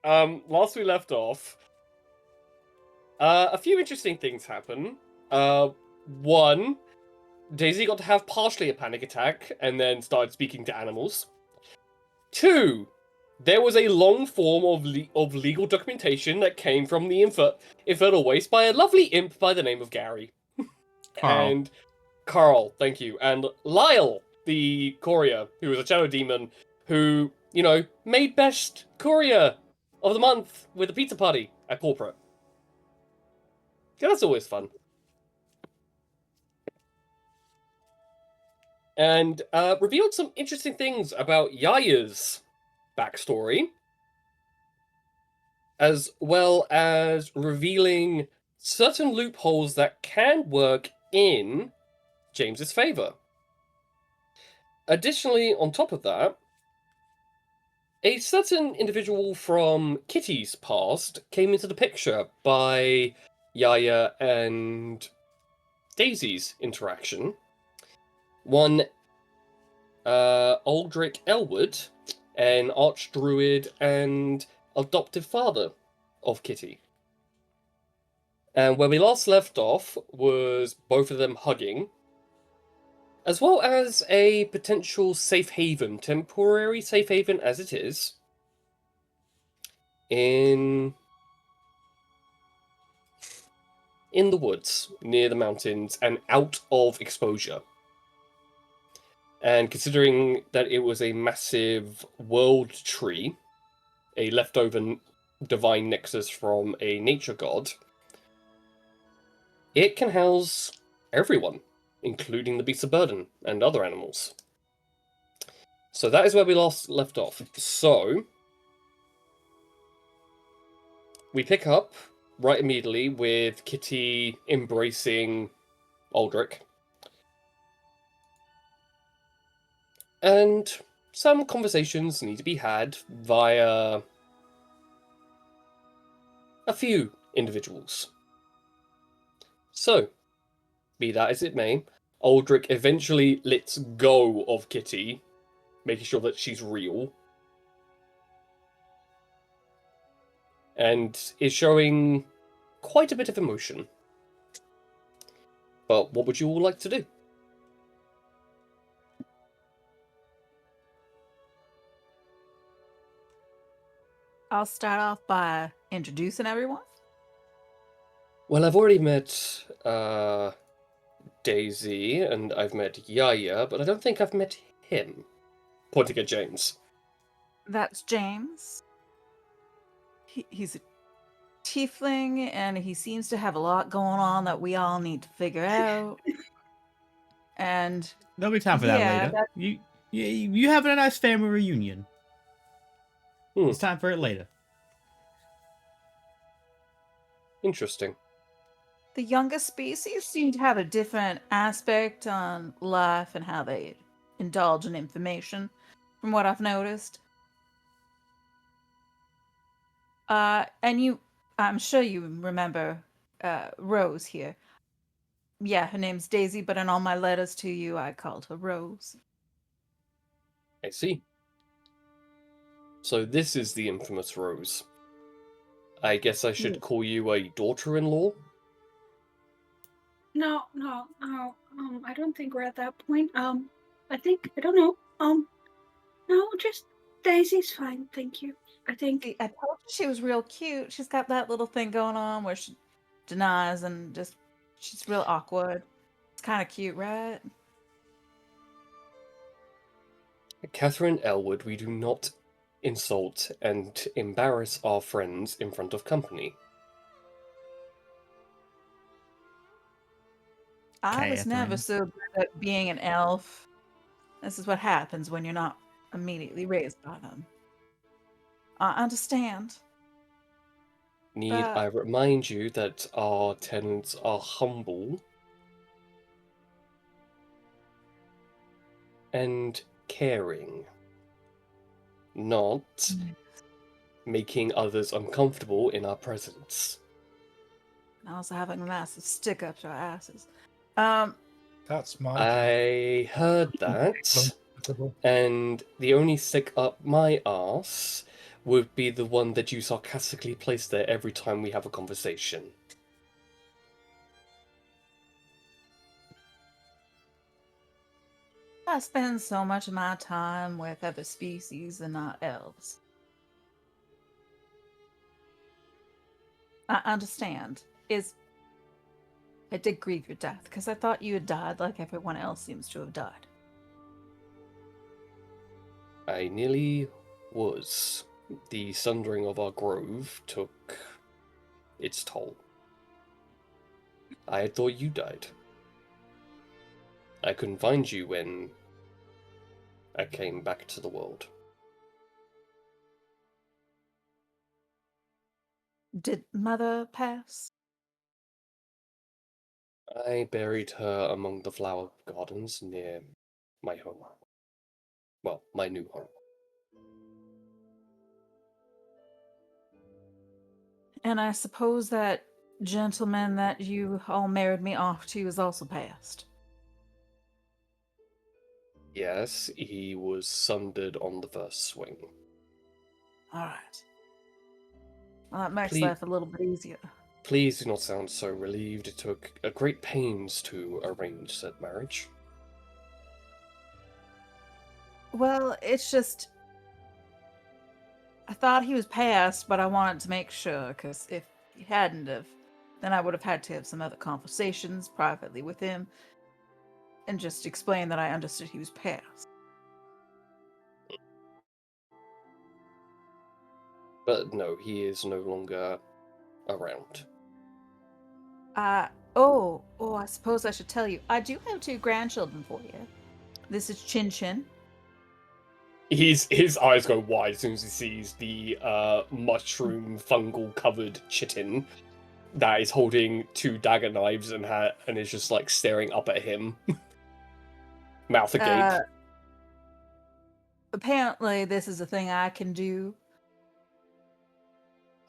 Last we left off, a few interesting things happen. One, Daisy got to have partially a panic attack and then started speaking to animals. Two, there was a long form of legal documentation that came from the infernal waste by a lovely imp by the name of Gary. Carl. And Carl, thank you. And Lyle, the courier, who was a shadow demon, who, made best courier of the month with a pizza party at corporate. Yeah, that's always fun. And revealed some interesting things about Yaya's backstory, as well as revealing certain loopholes that can work in James's favor. Additionally, on top of that, a certain individual from Kitty's past came into the picture by Yaya and Daisy's interaction. One, Aldrich Elwood, an archdruid and adoptive father of Kitty. And where we last left off was both of them hugging, as well as a potential safe haven, temporary safe haven as it is, in the woods, near the mountains, and out of exposure. And considering that it was a massive world tree, a leftover divine nexus from a nature god, it can house everyone, including the beasts of burden and other animals. So that is where we last left off. So we pick up right immediately with Kitty embracing Aldrich. And some conversations need to be had via a few individuals. So, be that as it may, Aldrich eventually lets go of Kitty, making sure that she's real, and is showing quite a bit of emotion. But what would you all like to do? I'll start off by introducing everyone. Well, I've already met Daisy, and I've met Yaya, but I don't think I've met him. Pointing at James. That's James. He's a tiefling, and he seems to have a lot going on that we all need to figure out. And there'll be time for that later. You having a nice family reunion. It's time for it later. Interesting. The youngest species seem to have a different aspect on life and how they indulge in information, from what I've noticed. And I'm sure you remember Rose here. Yeah, her name's Daisy, but in all my letters to you, I called her Rose. I see. So this is the infamous Rose. I guess I should call you a daughter-in-law? No, I don't think we're at that point. I don't know. No, just Daisy's fine, thank you. I told you she was real cute. She's got that little thing going on where she denies and she's real awkward. It's kind of cute, right? Catherine Elwood, we do not insult and embarrass our friends in front of company. I was never so good at being an elf. This is what happens when you're not immediately raised by them. I understand. Need I remind you that our tenants are humble and caring, not making others uncomfortable in our presence. And also having a massive stick up to our asses. That's my. I heard that, and the only stick up my ass would be the one that you sarcastically place there every time we have a conversation. I spend so much of my time with other species and not elves. I understand. I did grieve your death, because I thought you had died like everyone else seems to have died. I nearly was. The sundering of our grove took its toll. I had thought you died. I couldn't find you when I came back to the world. Did Mother pass? I buried her among the flower gardens near my home. Well, my new home. And I suppose that gentleman that you all married me off to is also passed. Yes, he was sundered on the first swing. Alright. Well, that makes Please, life a little bit easier. please do not sound so relieved. It took a great pains to arrange said marriage. Well, it's just... I thought he was passed, but I wanted to make sure, because if he hadn't have, then I would have had to have some other conversations privately with him and just explain that I understood he was passed. But no, he is no longer around. I suppose I should tell you. I do have 2 grandchildren for you. This is Chin Chin. His eyes go wide as soon as he sees the mushroom fungal covered chitin that is holding 2 dagger knives and is just like staring up at him, mouth agape. Apparently, this is a thing I can do.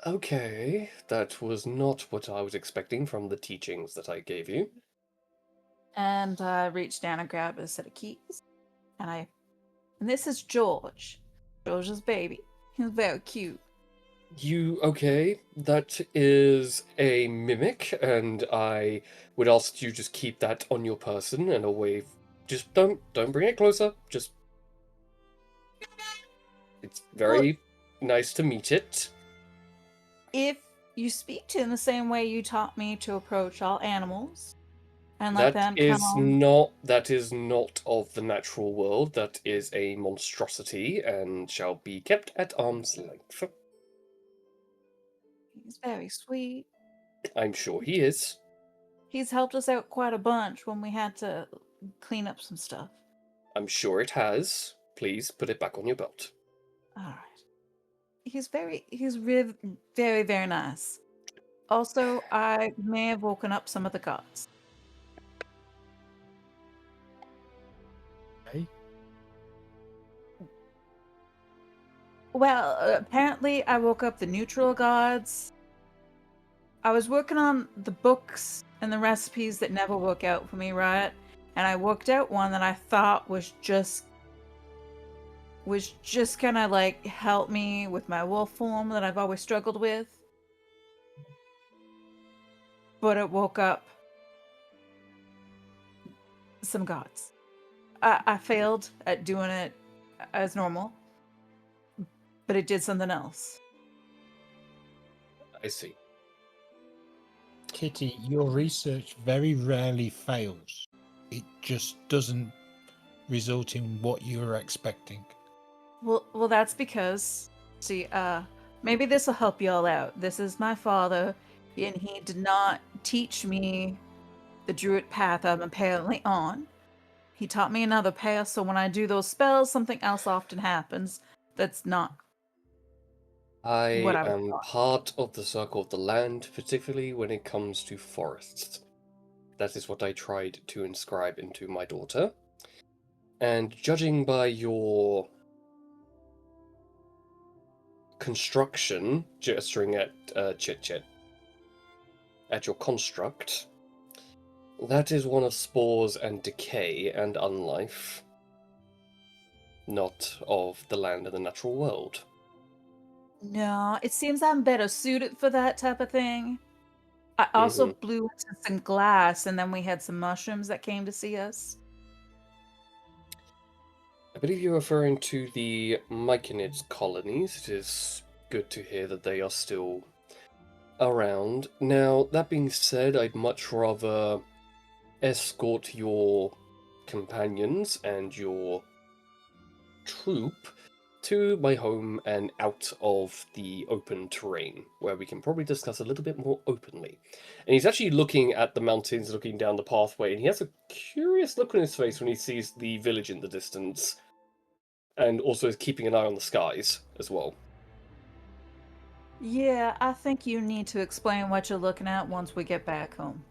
Okay, that was not what I was expecting from the teachings that I gave you. And I reached down and grabbed a set of keys. And this is George. George's baby. He's very cute. Okay, that is a mimic, and I would ask you just keep that on your person and away. Just don't bring it closer. Just, it's very nice to meet it. If you speak to him the same way you taught me to approach all animals, and let them come on. That is not of the natural world. That is a monstrosity and shall be kept at arm's length. He's very sweet. I'm sure he is. He's helped us out quite a bunch when we had to clean up some stuff. I'm sure it has. Please put it back on your belt. Alright. He's very, very, very nice. Also, I may have woken up some of the gods. Hey? Well, apparently I woke up the neutral gods. I was working on the books and the recipes that never work out for me, right? And I worked out one that I thought was just gonna like help me with my wolf form that I've always struggled with. But it woke up some gods. I failed at doing it as normal, but it did something else. I see. Kitty, your research very rarely fails. It just doesn't result in what you were expecting. Well, that's because, see, maybe this will help you all out. This is my father, and he did not teach me the druid path I'm apparently on. He taught me another path, so when I do those spells, something else often happens that's not I what I was am taught. part of the circle of the land, particularly when it comes to forests. That is what I tried to inscribe into my daughter. And judging by your construction, gesturing at Chit-Chit, at your construct, that is one of spores and decay and unlife, not of the land and the natural world. No, it seems I'm better suited for that type of thing. I also blew into some glass, and then we had some mushrooms that came to see us. I believe you're referring to the Myconids colonies. It is good to hear that they are still around. Now, that being said, I'd much rather escort your companions and your troop to my home and out of the open terrain, where we can probably discuss a little bit more openly. And he's actually looking at the mountains, looking down the pathway, and he has a curious look on his face when he sees the village in the distance, and also is keeping an eye on the skies as well. Yeah, I think you need to explain what you're looking at once we get back home.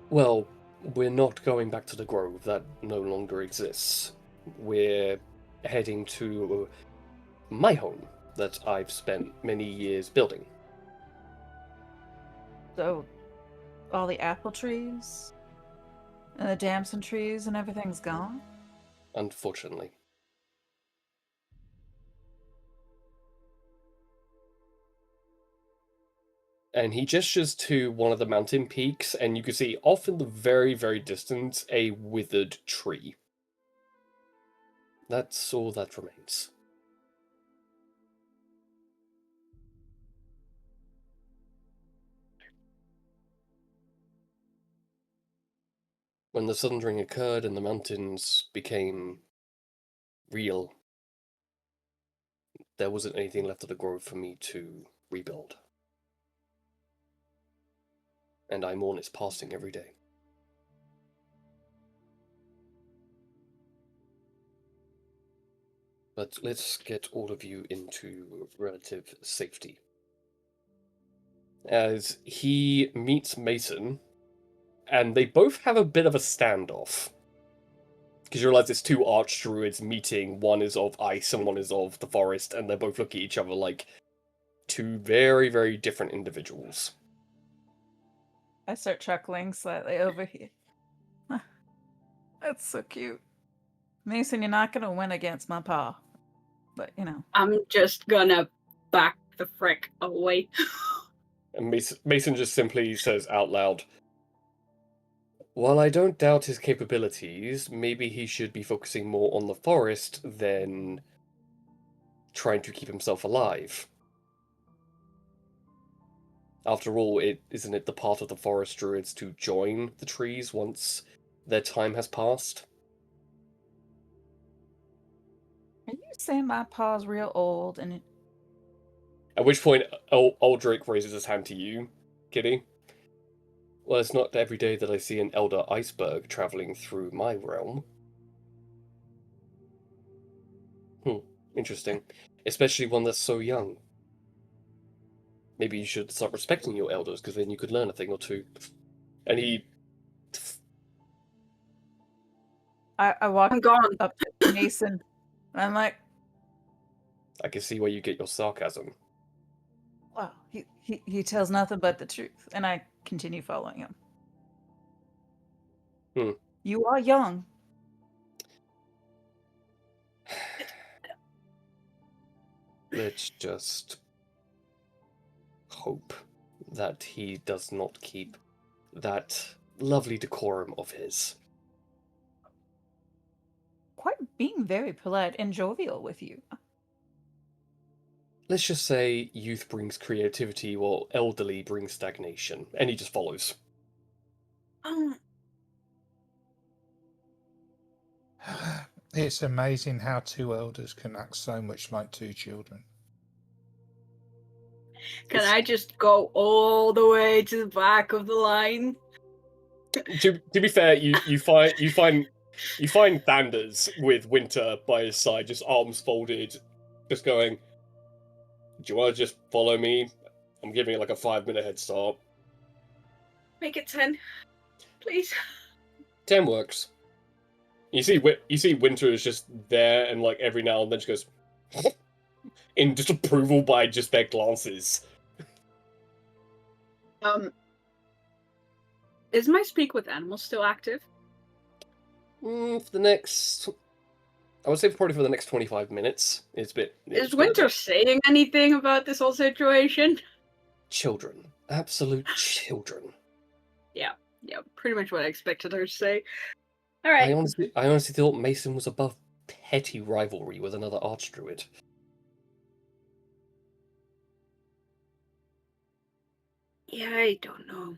Well, we're not going back to the grove. That no longer exists. We're heading to my home that I've spent many years building. So, all the apple trees and the damson trees and everything's gone? Unfortunately. And he gestures to one of the mountain peaks, and you can see off in the very, very distance a withered tree. That's all that remains. When the sundering occurred and the mountains became real, there wasn't anything left of the grove for me to rebuild. And I mourn its passing every day. But let's get all of you into relative safety. As he meets Mason, and they both have a bit of a standoff. Because you realize it's two archdruids meeting, one is of ice and one is of the forest, and they both look at each other like two very, very different individuals. I start chuckling slightly over here. That's so cute. Mason, you're not gonna win against my paw. But, you know. I'm just gonna back the frick away. And Mason just simply says out loud, "While I don't doubt his capabilities, maybe he should be focusing more on the forest than trying to keep himself alive. After all, isn't it the part of the forest druids to join the trees once their time has passed?" Are you saying my paw's real old and At which point, Aldrich raises his hand to you, Kitty. "Well, it's not every day that I see an elder iceberg traveling through my realm." Interesting. Especially one that's so young. Maybe you should start respecting your elders, because then you could learn a thing or two. And he... I walk I'm gone. up to Mason, and I'm like, I can see where you get your sarcasm. wow, he tells nothing but the truth. And I continue following him. You are young. Let's just hope that he does not keep that lovely decorum of his. Quite being very polite and jovial with you. Let's just say youth brings creativity while elderly brings stagnation. And he just follows. It's amazing how two elders can act so much like two children. Can I just go all the way to the back of the line? To be fair, you find Thanders with Winter by his side, just arms folded, just going, "Do you want to just follow me? I'm giving it like a 5-minute head start." Make it 10, please. 10 works. You see Winter is just there, and like every now and then just goes in disapproval by just their glances. Is my speak with animals still active? For the next I would say probably for the next 25 minutes. It's a bit. Is Winter saying anything about this whole situation? Children. Absolute children. Yeah, pretty much what I expected her to say. All right. I honestly thought Mason was above petty rivalry with another archdruid. Yeah, I don't know.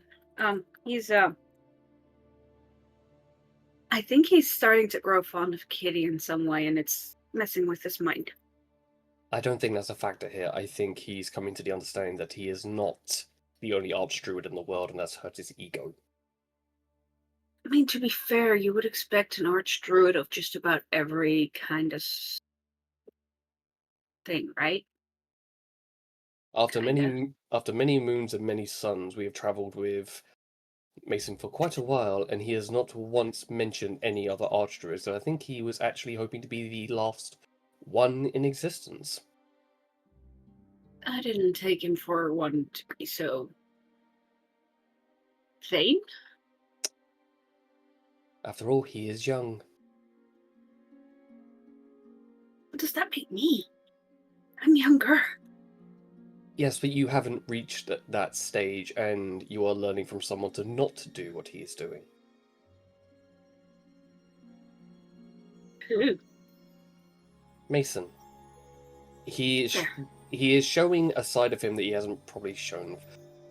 I think he's starting to grow fond of Kitty in some way, and it's messing with his mind. I don't think that's a factor here. I think he's coming to the understanding that he is not the only archdruid in the world, and that's hurt his ego. I mean, to be fair, you would expect an archdruid of just about every kind of thing, right? After many moons and many suns, we have travelled with Mason for quite a while, and he has not once mentioned any other archdruids, so I think he was actually hoping to be the last one in existence. I didn't take him for one to be so vain. After all, he is young. What does that make me? I'm younger. Yes, but you haven't reached that stage, and you are learning from someone to not do what he is doing. Who? Mason. He is showing a side of him that he hasn't probably shown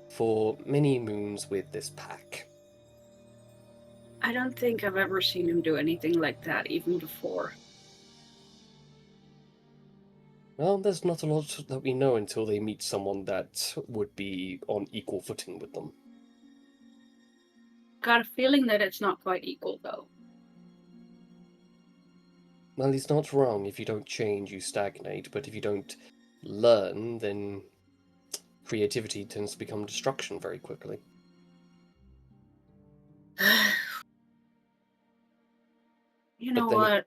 for many moons with this pack. I don't think I've ever seen him do anything like that, even before. Well, there's not a lot that we know until they meet someone that would be on equal footing with them. Got a feeling that it's not quite equal, though. Well, he's not wrong. If you don't change, you stagnate. But if you don't learn, then creativity tends to become destruction very quickly. You know what?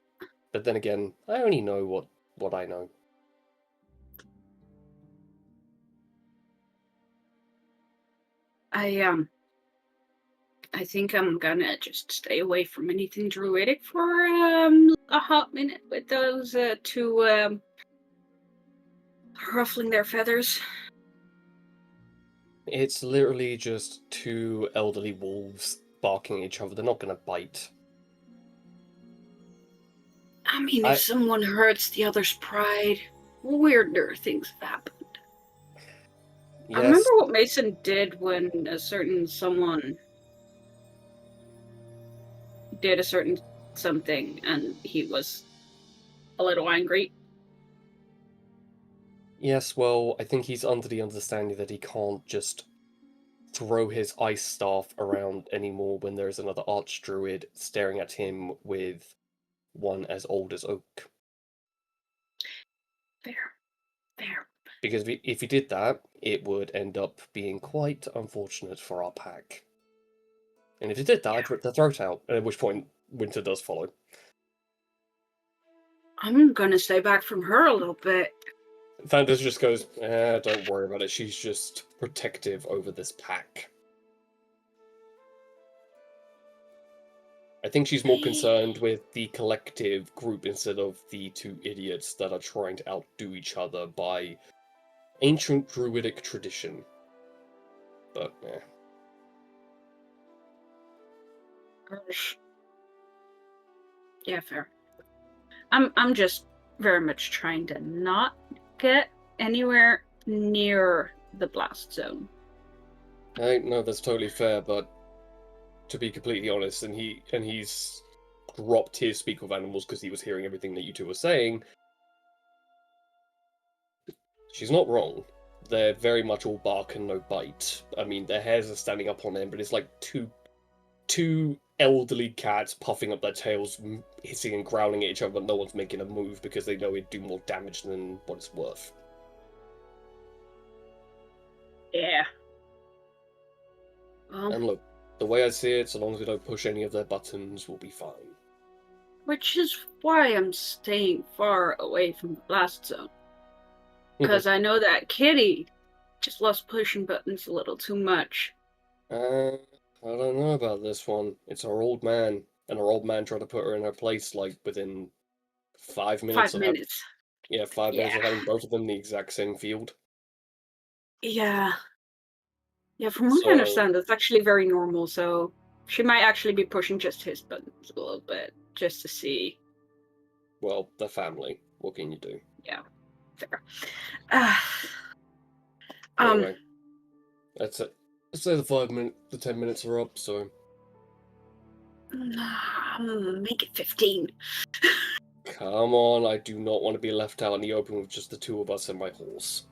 But then again, I only know what I know. I think I'm gonna just stay away from anything druidic for a hot minute with those two ruffling their feathers. It's literally just two elderly wolves barking at each other. They're not gonna bite. I mean, if someone hurts the other's pride, weirder things have happened. Yes. I remember what Mason did when a certain someone did a certain something and he was a little angry. Yes, well, I think he's under the understanding that he can't just throw his ice staff around anymore when there's another archdruid staring at him with one as old as oak. Fair. Because if he did that, it would end up being quite unfortunate for our pack. And if he did that, I'd rip their throat out, at which point Winter does follow. I'm gonna stay back from her a little bit. Thanders just goes, don't worry about it, she's just protective over this pack. I think she's more concerned with the collective group instead of the two idiots that are trying to outdo each other by ancient druidic tradition. But, Yeah, fair. I'm just very much trying to not get anywhere near the blast zone. No, that's totally fair, but to be completely honest, and he's dropped his speak with animals because he was hearing everything that you two were saying. She's not wrong. They're very much all bark and no bite. I mean, their hairs are standing up on end, but it's like two elderly cats puffing up their tails, hissing and growling at each other, but no one's making a move because they know it'd do more damage than what it's worth. Yeah. And look, the way I see it, so long as we don't push any of their buttons, we'll be fine. Which is why I'm staying far away from the blast zone. Because I know that Kitty just loves pushing buttons a little too much. I don't know about this one. It's our old man, and our old man tried to put her in her place, like, within 5 minutes. 5 minutes. Yeah, 5 minutes of having both of them in the exact same field. Yeah. Yeah, from what I So, understand, that's actually very normal, so she might actually be pushing just his buttons a little bit, just to see. well, the family. What can you do? Yeah, fair. Anyway, that's it. Let's say the 10 minutes are up, so... Make it 15. Come on, I do not want to be left out in the open with just the two of us and my horse.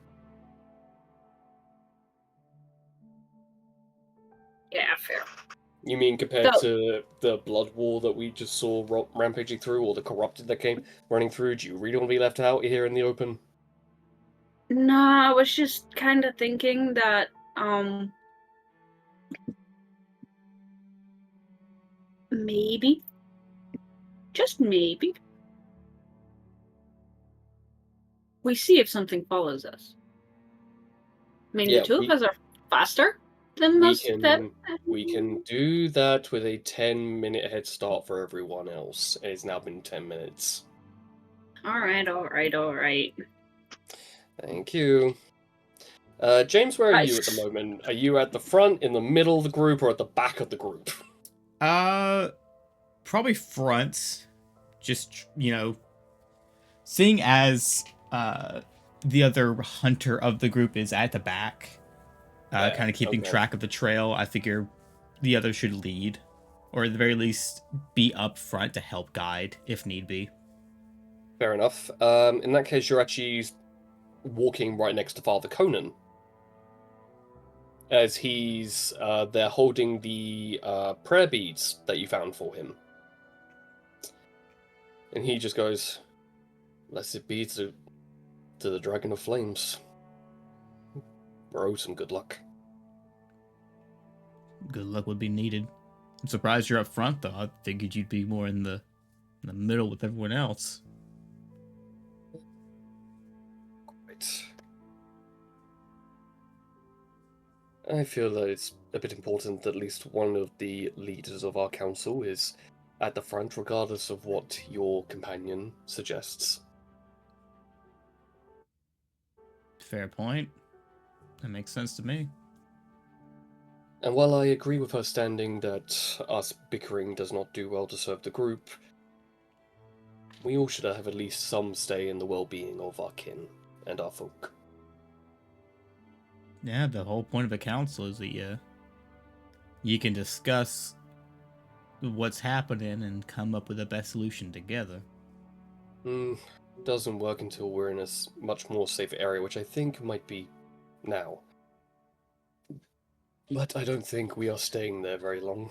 Yeah, fair. You mean compared to the blood war that we just saw rampaging through, or the corrupted that came running through? Do you really want to be left out here in the open? No, I was just kind of thinking that, maybe, just maybe, we see if something follows us. I mean, the two of us are faster than most of them. We can do that with a 10-minute head start for everyone else. It's now been 10 minutes. Alright. Thank you. James, where are you at the moment? Are you at the front, in the middle of the group, or at the back of the group? Probably front. Just, seeing as the other hunter of the group is at the back, kind of keeping track of the trail, I figure the others should lead, or at the very least be up front to help guide if need be. Fair enough. In that case, you're actually walking right next to Father Conan, as he's there holding the prayer beads that you found for him. And he just goes, "Blessed be to the Dragon of Flames. Bro, some good luck." Good luck would be needed. I'm surprised you're up front, though. I figured you'd be more in the middle with everyone else. Right. I feel that it's a bit important that at least one of the leaders of our council is at the front, regardless of what your companion suggests. Fair point. That makes sense to me. And while I agree with her standing that us bickering does not do well to serve the group, we all should have at least some stay in the well-being of our kin and our folk. Yeah, the whole point of a council is that you can discuss what's happening and come up with the best solution together. Doesn't work until we're in a much more safe area, which I think might be now. But I don't think we are staying there very long.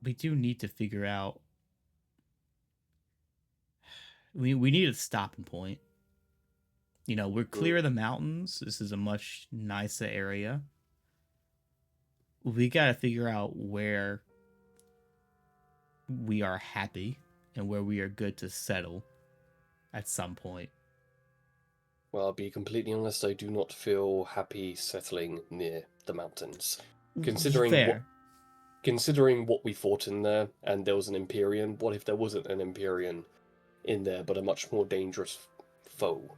We do need to figure out... We need a stopping point. We're clear of the mountains. This is a much nicer area. We gotta figure out where we are happy and where we are good to settle at some point. Well, I'll be completely honest, I do not feel happy settling near the mountains. Considering what we fought in there, and there was an Empyrean, what if there wasn't an Empyrean in there, but a much more dangerous foe?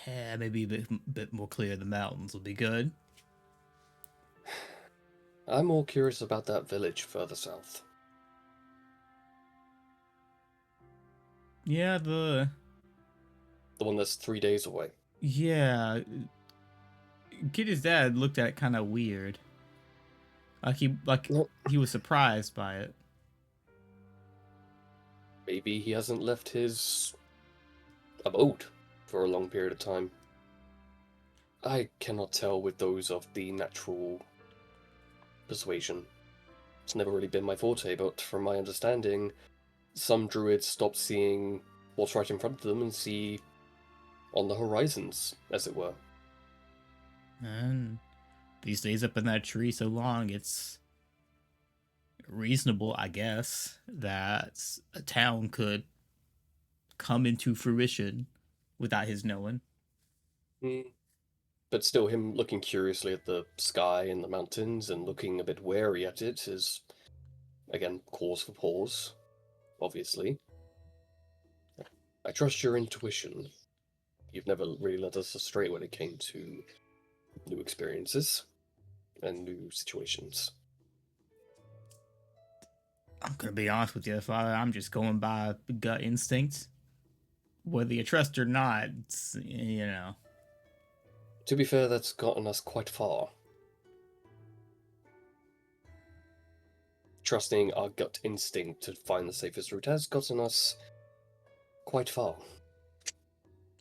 Yeah, maybe a bit more clear of the mountains would be good. I'm more curious about that village further south. Yeah, the one that's 3 days away. Yeah. Kitty's dad looked at it kind of weird. He was surprised by it. Maybe he hasn't left his abode for a long period of time. I cannot tell with those of the natural persuasion. It's never really been my forte, but from my understanding, some druids stop seeing what's right in front of them and see on the horizons, as it were. And these days up in that tree so long, it's reasonable, I guess, that a town could come into fruition without his knowing. But still, him looking curiously at the sky and the mountains and looking a bit wary at it is Again, cause for pause, obviously. I trust your intuition. You've never really led us astray when it came to new experiences and new situations. I'm gonna be honest with you, Father. I'm just going by gut instinct. Whether you trust or not, you know. To be fair, that's gotten us quite far. Trusting our gut instinct to find the safest route has gotten us quite far.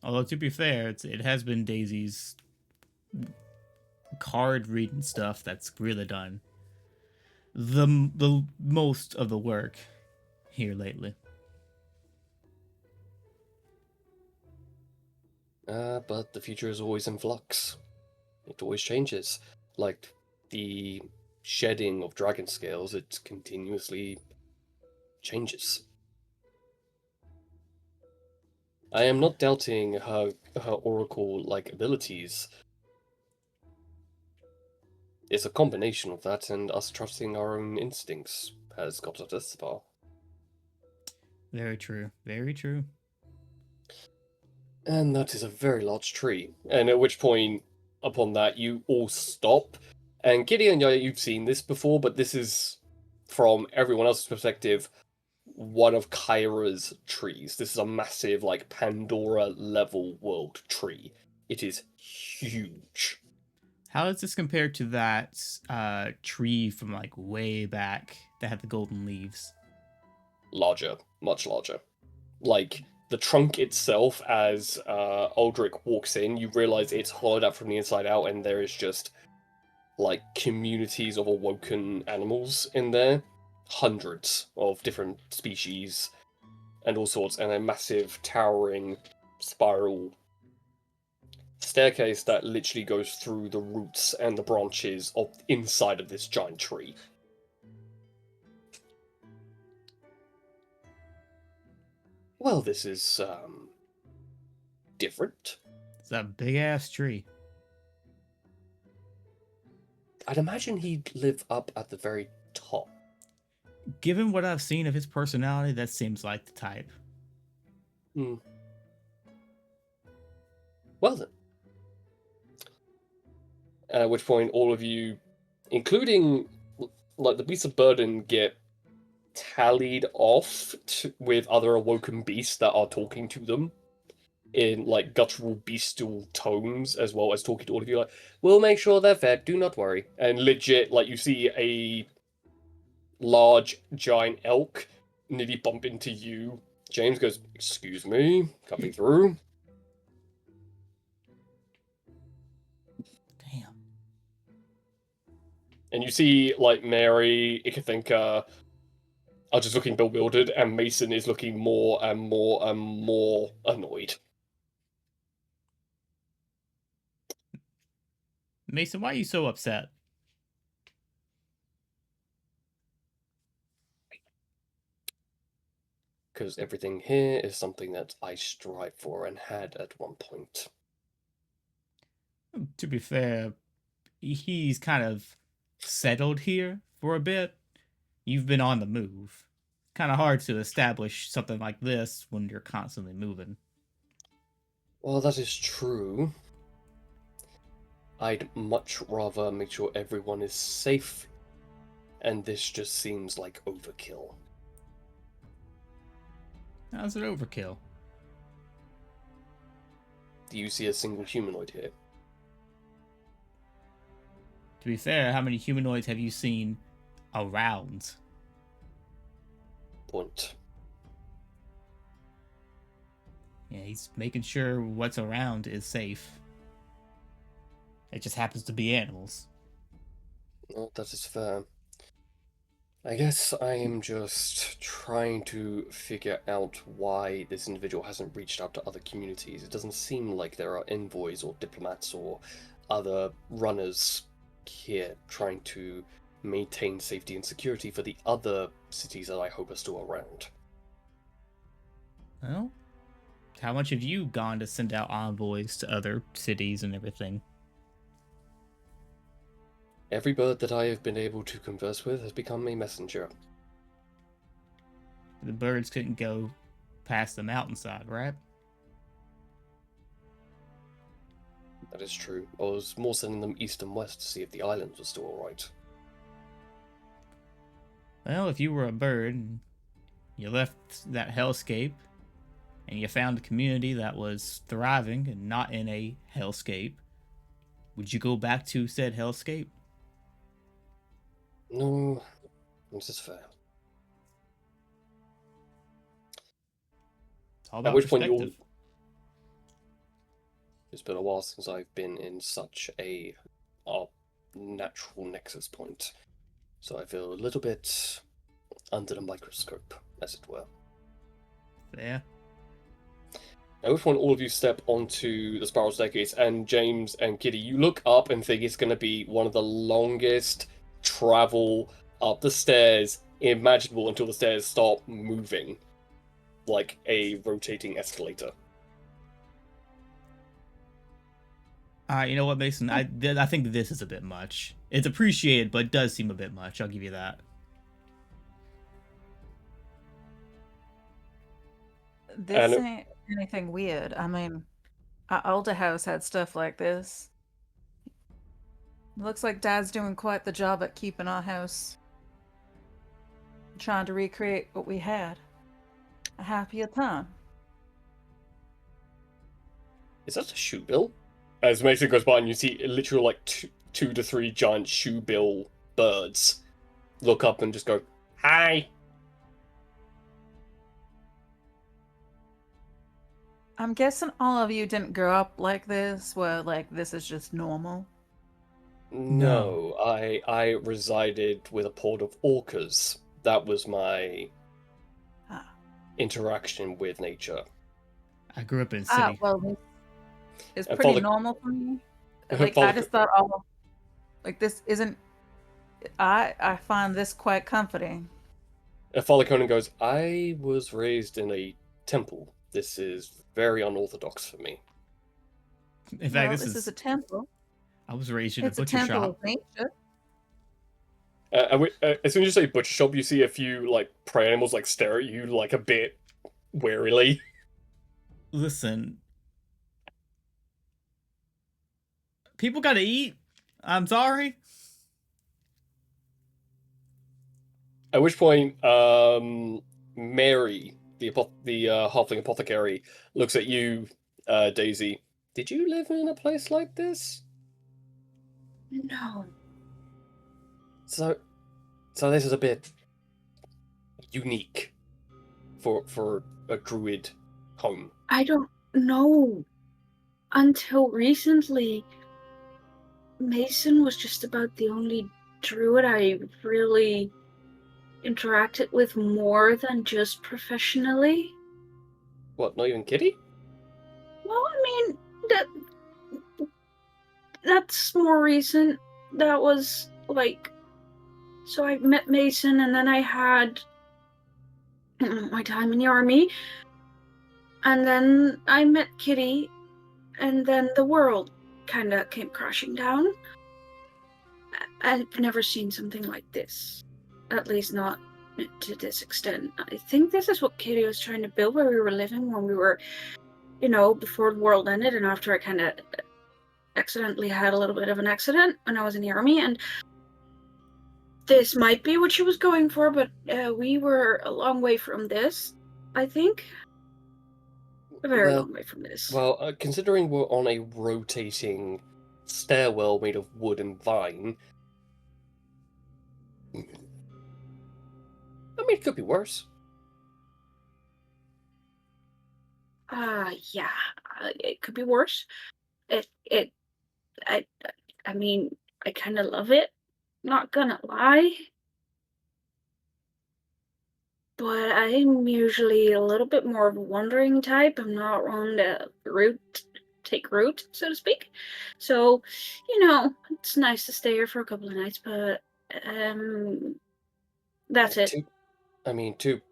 Although to be fair, it has been Daisy's card reading stuff that's really done the most of the work here lately. But the future is always in flux. It always changes. Like the shedding of dragon scales, it continuously changes. I am not doubting her oracle-like abilities. It's a combination of that and us trusting our own instincts has got us this far. Very true. Very true. And that is a very large tree. And at which point, upon that, you all stop. And Gideon, you've seen this before, but this is, from everyone else's perspective, one of Kyra's trees. This is a massive, like, Pandora-level world tree. It is huge. How does this compare to that tree from like way back that had the golden leaves? Larger, much larger. Like, the trunk itself, as Aldrich walks in, you realize it's hollowed out from the inside out, and there is just, like, communities of awoken animals in there. Hundreds of different species and all sorts, and a massive, towering, spiral staircase that literally goes through the roots and the branches of inside of this giant tree. Well, this is, different. It's a big ass tree. I'd imagine he'd live up at the very top. Given what I've seen of his personality, that seems like the type. Hmm. Well then. At which point all of you, including, like, the beasts of burden, get tallied off with other awoken beasts that are talking to them in, like, guttural bestial tones, as well as talking to all of you like, we'll make sure they're fed, do not worry. And legit, like, you see a large giant elk nearly bump into you. James goes, excuse me, coming through. Damn. And you see, like, Mary, Ikathinka are just looking bewildered, and Mason is looking more and more and more annoyed. Mason, why are you so upset? Because everything here is something that I strive for and had at one point. To be fair, he's kind of settled here for a bit. You've been on the move. Kind of hard to establish something like this when you're constantly moving. Well, that is true. I'd much rather make sure everyone is safe, and this just seems like overkill. How's it overkill? Do you see a single humanoid here? To be fair, how many humanoids have you seen around? Point. Yeah, he's making sure what's around is safe. It just happens to be animals. Well, that is fair. I guess I am just trying to figure out why this individual hasn't reached out to other communities. It doesn't seem like there are envoys or diplomats or other runners here trying to maintain safety and security for the other cities that I hope are still around. Well, how much have you gone to send out envoys to other cities and everything? Every bird that I have been able to converse with has become a messenger. The birds couldn't go past the mountainside, right? That is true. I was more sending them east and west to see if the islands were still alright. Well, if you were a bird and you left that hellscape and you found a community that was thriving and not in a hellscape, would you go back to said hellscape? No, this is fair. It's all At about which point you'll... perspective. It's been a while since I've been in such a natural nexus point, so I feel a little bit under the microscope, as it were. Yeah. At which point all of you step onto the spiral staircase, and James and Kitty, you look up and think it's going to be one of the longest travel up the stairs imaginable until the stairs start moving, like a rotating escalator. You know what, Mason? I think this is a bit much. It's appreciated, but it does seem a bit much. I'll give you that. This ain't anything weird. I mean, our older house had stuff like this. Looks like Dad's doing quite the job at keeping our house. Trying to recreate what we had. A happier time. Is that a shoe bill? As Mason goes by and you see literally like two to three giant shoe bill birds look up and just go, "Hi." I'm guessing all of you didn't grow up like this, where like this is just normal. No, I resided with a port of orcas. That was my interaction with nature. I grew up in a city. Well, it's And pretty Father- normal for me. And Like I Father- just thought, oh, like this isn't. I find this quite comforting. Father Conan goes, "I was raised in a temple. This is very unorthodox for me." In fact, Well, this is a temple. I was raised in It's a a butcher temple shop. of nature. As soon as you say butcher shop, you see a few like prey animals like stare at you like a bit warily. Listen, people gotta eat. I'm sorry. At which point, Mary, the halfling apothecary, looks at you, Daisy. Did you live in a place like this? No. So this is a bit unique for a druid home. I don't know. Until recently, Mason was just about the only druid I really interacted with more than just professionally. What? Not even Kitty? Well, I mean, that's more recent. That was like, so I met Mason, and then I had my time in the army, and then I met Kitty, and then the world kind of came crashing down. I've never seen something like this, at least not to this extent. I think this is what Kitty was trying to build where we were living when we were, before the world ended, and after I kind of accidentally had a little bit of an accident when I was in the army, and this might be what she was going for, but we were a long way from this, I think. A very long way from this. Well, considering we're on a rotating stairwell made of wood and vine, I mean, it could be worse. Yeah, it could be worse. I mean, I kind of love it. Not gonna lie. But I'm usually a little bit more of a wandering type. I'm not one to take root, so to speak. So, it's nice to stay here for a couple of nights, but that's it.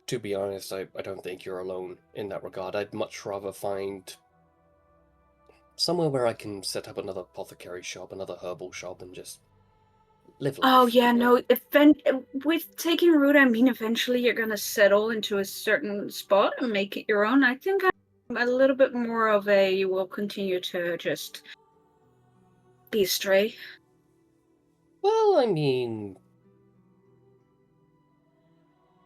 To be honest, I don't think you're alone in that regard. I'd much rather find somewhere where I can set up another apothecary shop, another herbal shop, and just live life. Oh yeah, no. With taking root, I mean, eventually you're gonna settle into a certain spot and make it your own. I think I'm a little bit more of a. You will continue to just be a stray. Well, I mean,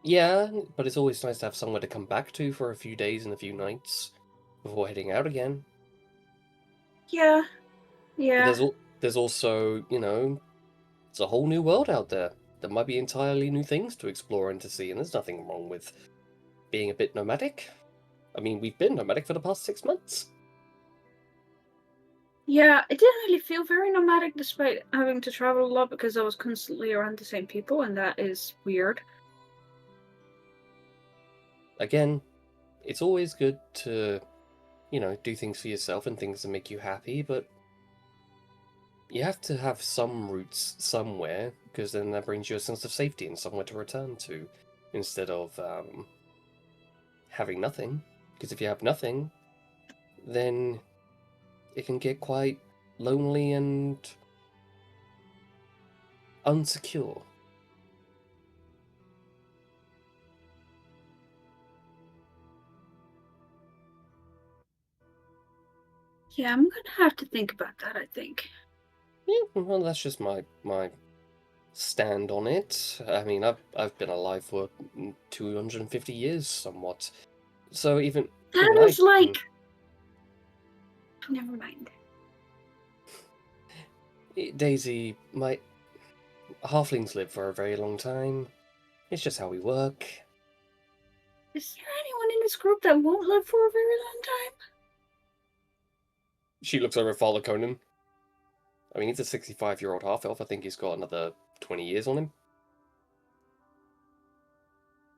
yeah, but it's always nice to have somewhere to come back to for a few days and a few nights before heading out again. Yeah, yeah. There's also, you know, it's a whole new world out there. There might be entirely new things to explore and to see, and there's nothing wrong with being a bit nomadic. I mean, we've been nomadic for the past 6 months. Yeah, it didn't really feel very nomadic despite having to travel a lot because I was constantly around the same people, and that is weird. Again, it's always good to, you know, do things for yourself and things that make you happy, but you have to have some roots somewhere, because then that brings you a sense of safety and somewhere to return to, instead of having nothing. Because if you have nothing, then it can get quite lonely and unsecure. Yeah, I'm gonna have to think about that, I think. Yeah, well, that's just my stand on it. I mean, I've been alive for 250 years, somewhat. So even That I is like. Never mind. Daisy, my halflings live for a very long time. It's just how we work. Is there anyone in this group that won't live for a very long time? She looks over at Father Conan. I mean, he's a 65-year-old half-elf. I think he's got another 20 years on him.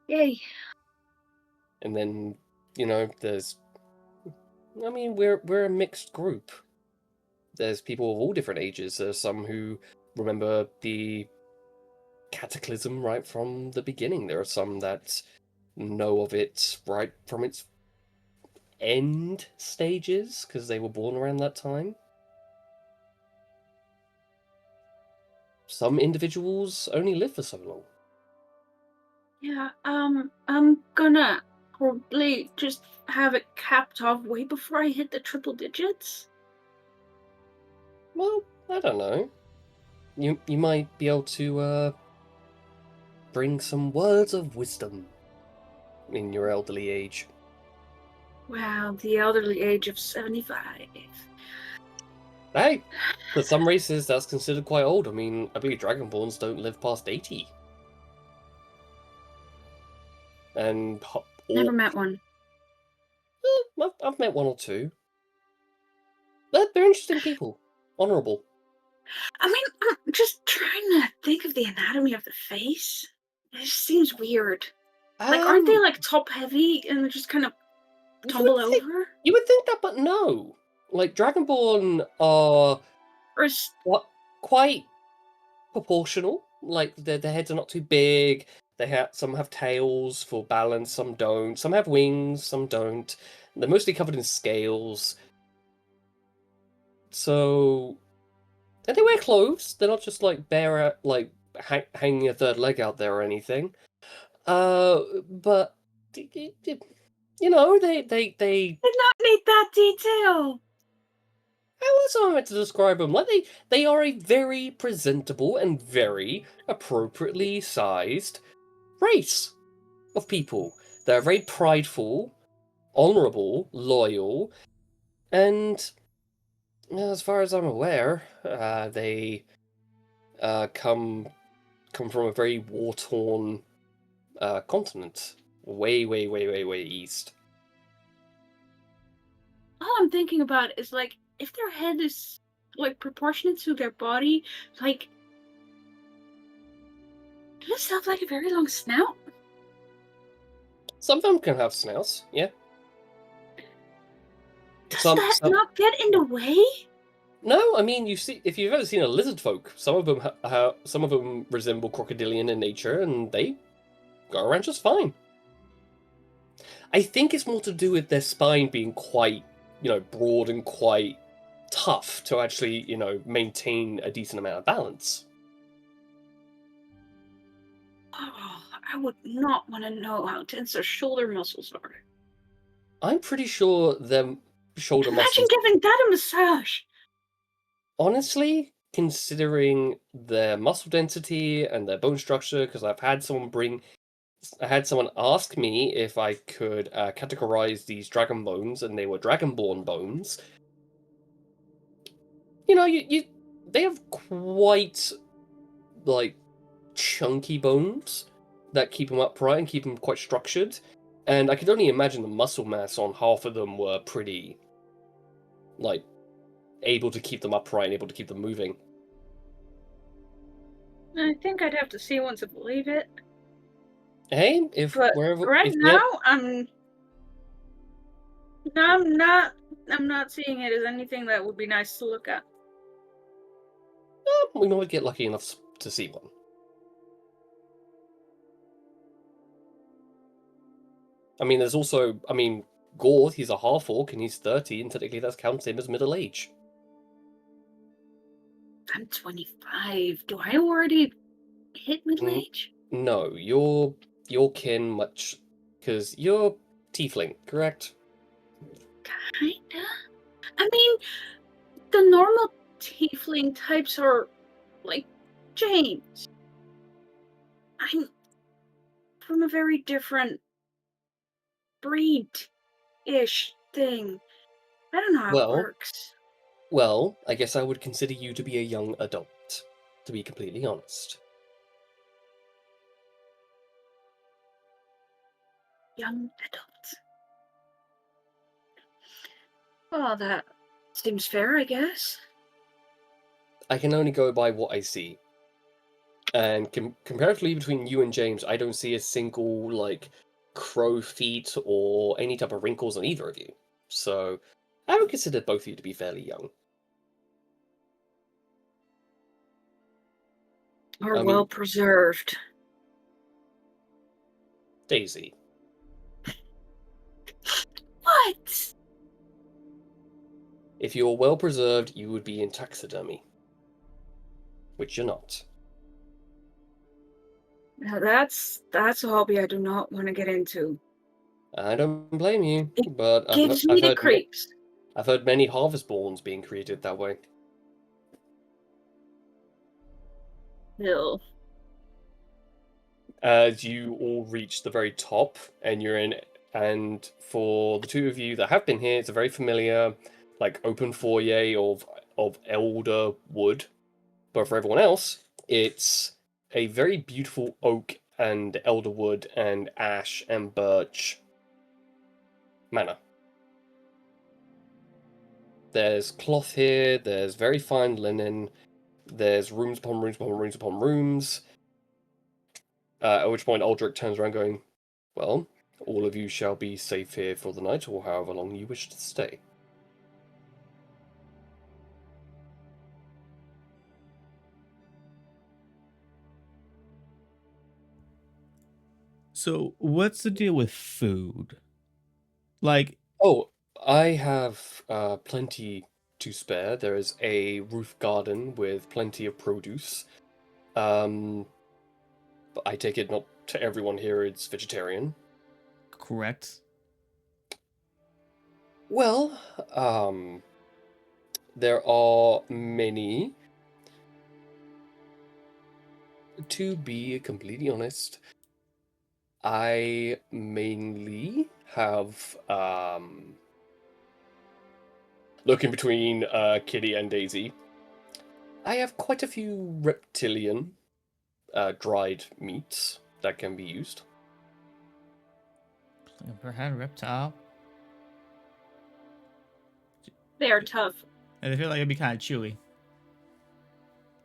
Yay. And then, you know, there's... I mean, we're a mixed group. There's people of all different ages. There's some who remember the cataclysm right from the beginning. There are some that know of it right from its end stages, because they were born around that time. Some individuals only live for so long. Yeah, I'm gonna probably just have it capped off way before I hit the triple digits. Well, I don't know. You might be able to bring some words of wisdom in your elderly age. Wow, the elderly age of 75. Hey, for some races that's considered quite old. I mean, I believe Dragonborns don't live past 80. And Never met one. I've met one or two. They're interesting people. Honourable. I mean, I'm just trying to think of the anatomy of the face. It just seems weird. Like, aren't they like top heavy and just kind of tumble over? You would think that, but no. Like, Dragonborn are Or quite proportional. Like, their heads are not too big. Some have tails for balance, some don't. Some have wings, some don't. They're mostly covered in scales. So, and they wear clothes. They're not just like bare, like hanging a third leg out there or anything. But you know, they did not need that detail. how else am I meant to describe them? Like they are a very presentable and very appropriately sized race of people. They're very prideful, honourable, loyal, and as far as I'm aware, they come from a very war-torn continent, way east. All I'm thinking about is like if their head is like proportionate to their body, like do they have like a very long snout? Some of them can have snouts, yeah. Does that not get in the way? No, I mean if you've ever seen a lizard folk, some of them resemble crocodilian in nature, and they go around just fine. I think it's more to do with their spine being quite, you know, broad and quite tough to actually, you know, maintain a decent amount of balance. Oh, I would not want to know how tense their shoulder muscles are. I'm pretty sure them shoulder Imagine muscles. giving that a massage. Honestly, considering their muscle density and their bone structure, because I had someone ask me if I could categorize these dragon bones, and they were dragonborn bones. You know, they have quite like chunky bones that keep them upright and keep them quite structured. And I could only imagine the muscle mass on half of them were pretty, like, able to keep them upright and able to keep them moving. I think I'd have to see one to believe it. Hey, But right now, I'm not seeing it as anything that would be nice to look at. we might get lucky enough to see one. I mean, there's also, Gord, he's a half-orc and he's 30, and technically that counts him as middle age. I'm 25. Do I already hit middle age? No, you're kin much, because you're tiefling, correct? Kinda. I mean, the normal tiefling types are like James. I'm from a very different breed-ish thing. I don't know how it works. Well, I guess I would consider you to be a young adult, to be completely honest. Young adult. Well, that seems fair, I guess. I can only go by what I see. And comparatively between you and James, I don't see a single, like, crow feet or any type of wrinkles on either of you. So, I would consider both of you to be fairly young. Or well preserved. Daisy. What? If you're well preserved, you would be in taxidermy. Which you're not. Now that's a hobby I do not want to get into. I don't blame you, but Gives me the creeps. I've heard many harvestborns being created that way. Hill. As you all reach the very top, and you're in, and for the two of you that have been here, it's a very familiar, like, open foyer of elder wood. But for everyone else, it's a very beautiful oak and elder wood and ash and birch manor. There's cloth here, there's very fine linen, there's rooms upon rooms upon rooms upon rooms. At which point Aldrich turns around going, well, all of you shall be safe here for the night, or however long you wish to stay. So, what's the deal with food? Like, oh, I have plenty to spare. There is a roof garden with plenty of produce. But I take it not to everyone here is vegetarian. Correct. Well, there are many. To be completely honest, I mainly have looking between Kitty and Daisy. I have quite a few reptilian dried meats that can be used. Ever had a reptile? They are tough. I feel like it'd be kind of chewy.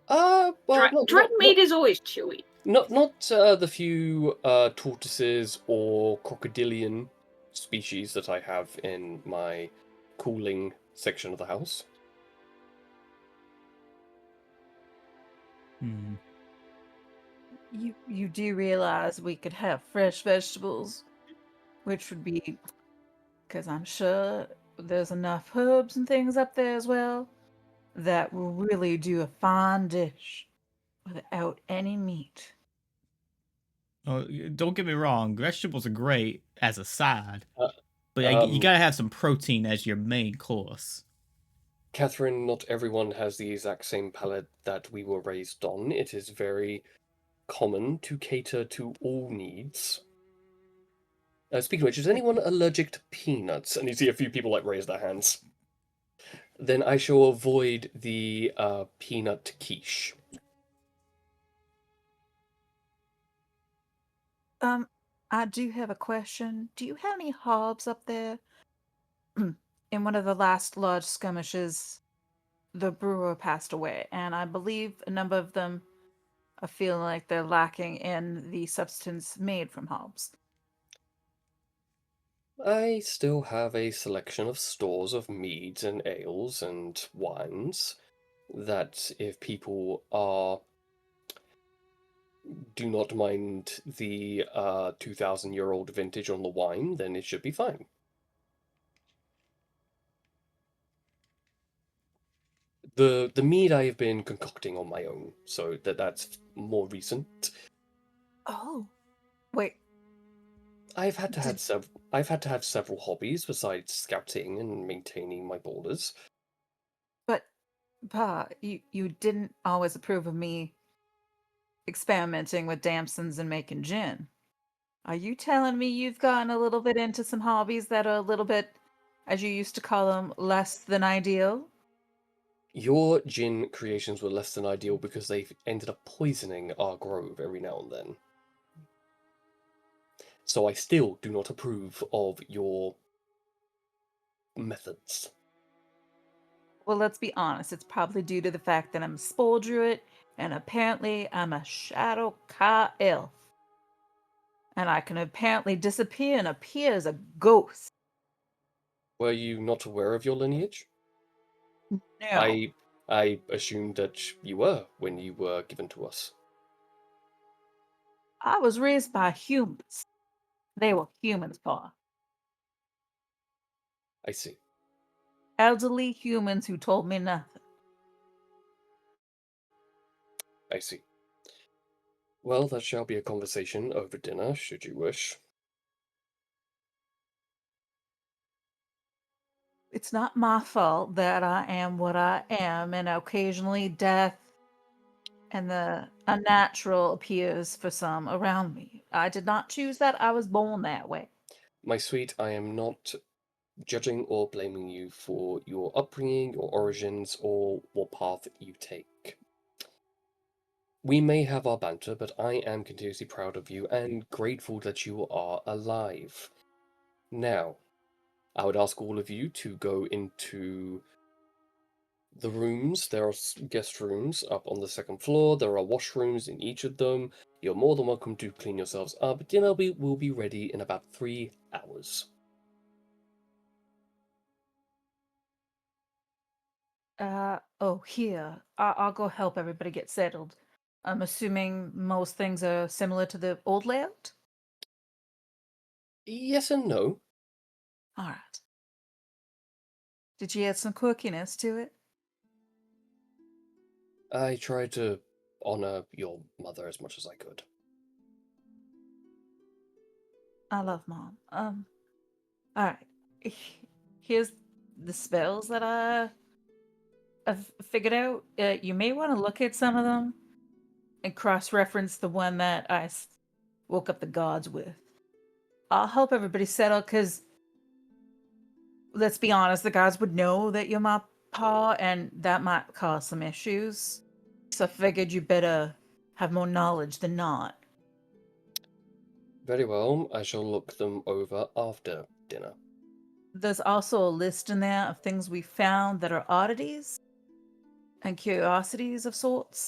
Well, dried meat is always chewy. Not the few tortoises or crocodilian species that I have in my cooling section of the house. Hmm. You do realize we could have fresh vegetables, which would be, because I'm sure there's enough herbs and things up there as well, that will really do a fine dish without any meat. Don't get me wrong, vegetables are great as a side, but you Um, gotta have some protein as your main course. Catherine, not everyone has the exact same palate that we were raised on. It is very common to cater to all needs. Speaking of which, is anyone allergic to peanuts? And you see a few people like raise their hands. Then I shall avoid the peanut quiche. I do have a question. Do you have any hobs up there? In one of the last large skirmishes, the brewer passed away, and I believe a number of them are feeling like they're lacking in the substance made from hobs. I still have a selection of stores of meads and ales and wines that if people do not mind the 2,000-year-old vintage on the wine, then it should be fine. The mead I have been concocting on my own, so that's more recent. Oh, wait. I've had to Did have several hobbies besides scouting and maintaining my borders. but Pa, you didn't always approve of me experimenting with damsons and making gin. Are you telling me you've gotten a little bit into some hobbies that are a little bit, as you used to call them, less than ideal? Your gin creations were less than ideal because they've ended up poisoning our grove every now and then. So I still do not approve of your methods. Well, let's be honest. It's probably due to the fact that I'm a spore druid, and apparently I'm a shadow car elf. And I can apparently disappear and appear as a ghost. Were you not aware of your lineage? No, I assumed that you were when you were given to us. I was raised by humans. They were humans, Pa. I see. Elderly humans who told me nothing. I see. Well, that shall be a conversation over dinner, should you wish. It's not my fault that I am what I am, and occasionally death and the unnatural appears for some around me. I did not choose that. I was born that way. My sweet, I am not judging or blaming you for your upbringing, your origins, or what path you take. We may have our banter, but I am continuously proud of you and grateful that you are alive. Now, I would ask all of you to go into the rooms. There are guest rooms up on the second floor. There are washrooms in each of them. You're more than welcome to clean yourselves up. Dinner will be ready in about 3 hours. Here. I'll go help everybody get settled. I'm assuming most things are similar to the old layout? Yes and no. All right. Did you add some quirkiness to it? I tried to honor your mother as much as I could. I love Mom. All right. Here's the spells that I've figured out. You may want to look at some of them and cross-reference the one that woke up the gods with. I'll help everybody settle, because let's be honest, the gods would know that you're my paw, and that might cause some issues. So I figured you better have more knowledge than not. Very well, I shall look them over after dinner. There's also a list in there of things we found that are oddities and curiosities of sorts.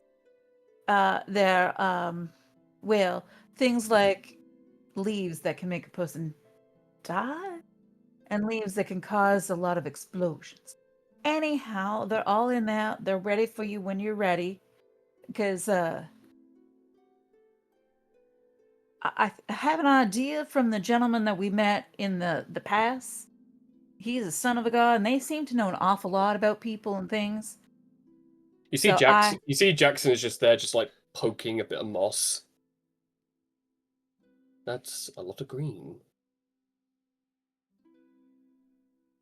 They're, well, things like leaves that can make a person die, and leaves that can cause a lot of explosions. Anyhow, they're all in there. They're ready for you when you're ready. Because I have an idea from the gentleman that we met in the past. He's a son of a god, and they seem to know an awful lot about people and things. You see Jackson is just there, just like poking a bit of moss. That's a lot of green.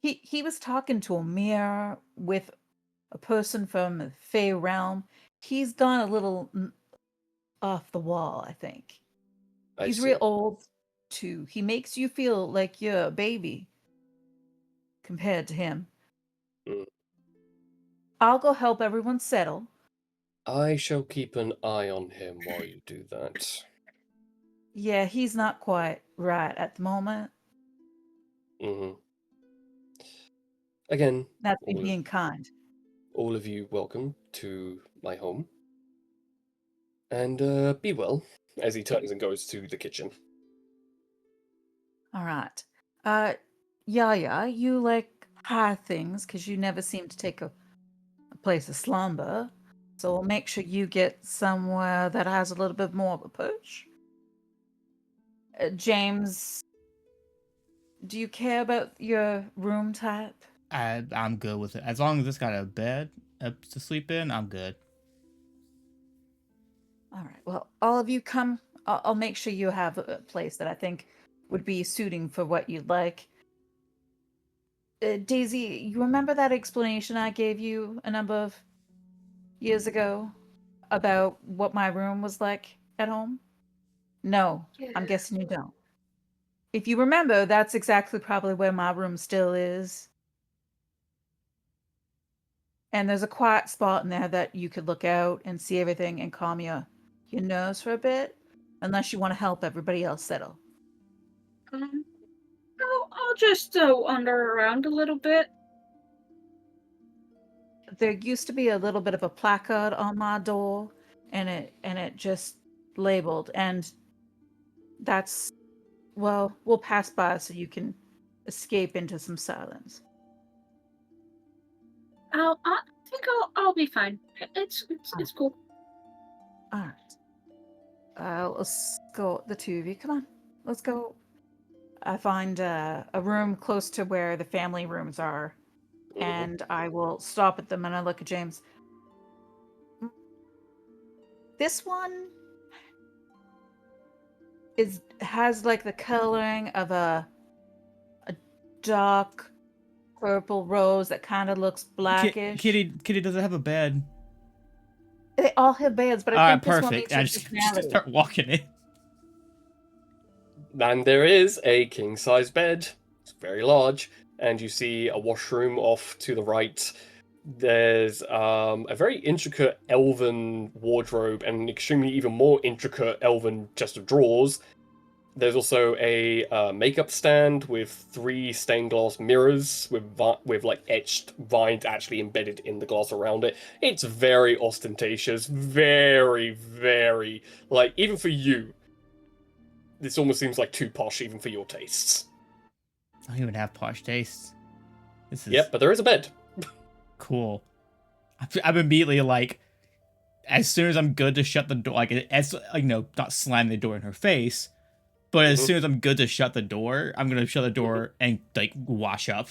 He was talking to a mirror with a person from the Fey realm. He's gone a little off the wall, I think. I He's see. real old too. He makes you feel like you're a baby compared to him. Mm. I'll go help everyone settle. I shall keep an eye on him while you do that. Yeah, he's not quite right at the moment. Mm-hmm. Again, That's me being kind. all of you welcome to my home. And be well, as he turns and goes to the kitchen. All right. Yaya, you like high things because you never seem to take a place of slumber. So we'll make sure you get somewhere that has a little bit more of a push. James, do you care about your room type? I'm good with it. As long as it's got a bed to sleep in, I'm good. All right. Well, all of you come. I'll make sure you have a place that I think would be suiting for what you'd like. Daisy, you remember that explanation I gave you a number of years ago about what my room was like at home? No, Yeah. I'm guessing you don't. If you remember, that's exactly probably where my room still is. And there's a quiet spot in there that you could look out and see everything and calm your nerves for a bit, unless you want to help everybody else settle. I'll just wander around a little bit. There used to be a little bit of a placard on my door, and it just labeled, and that's, well, we'll pass by so you can escape into some silence. I think I'll be fine. It's cool. All right. Let's go. The two of you, come on. Let's go. I find a room close to where the family rooms are, Mhm. and I will stop at them and I look at James. This one has like the coloring of a dark purple rose that kind of looks blackish. Kitty doesn't have a bed. They all have beds, but I All right, think this one perfect. meets your I just personality. start walking in. And there is a king-size bed. It's very large. And you see a washroom off to the right. There's a very intricate elven wardrobe and an extremely even more intricate elven chest of drawers. There's also a makeup stand with 3 stained glass mirrors with like etched vines actually embedded in the glass around it. It's very ostentatious, very, very, like, even for you, this almost seems like too posh even for your tastes. I don't even have posh tastes. This is Yep, but there is a bed. cool. I'm immediately like, as soon as I'm good to shut the door, like, as like, not slam the door in her face, but as soon as I'm good to shut the door, I'm gonna shut the door and like wash up,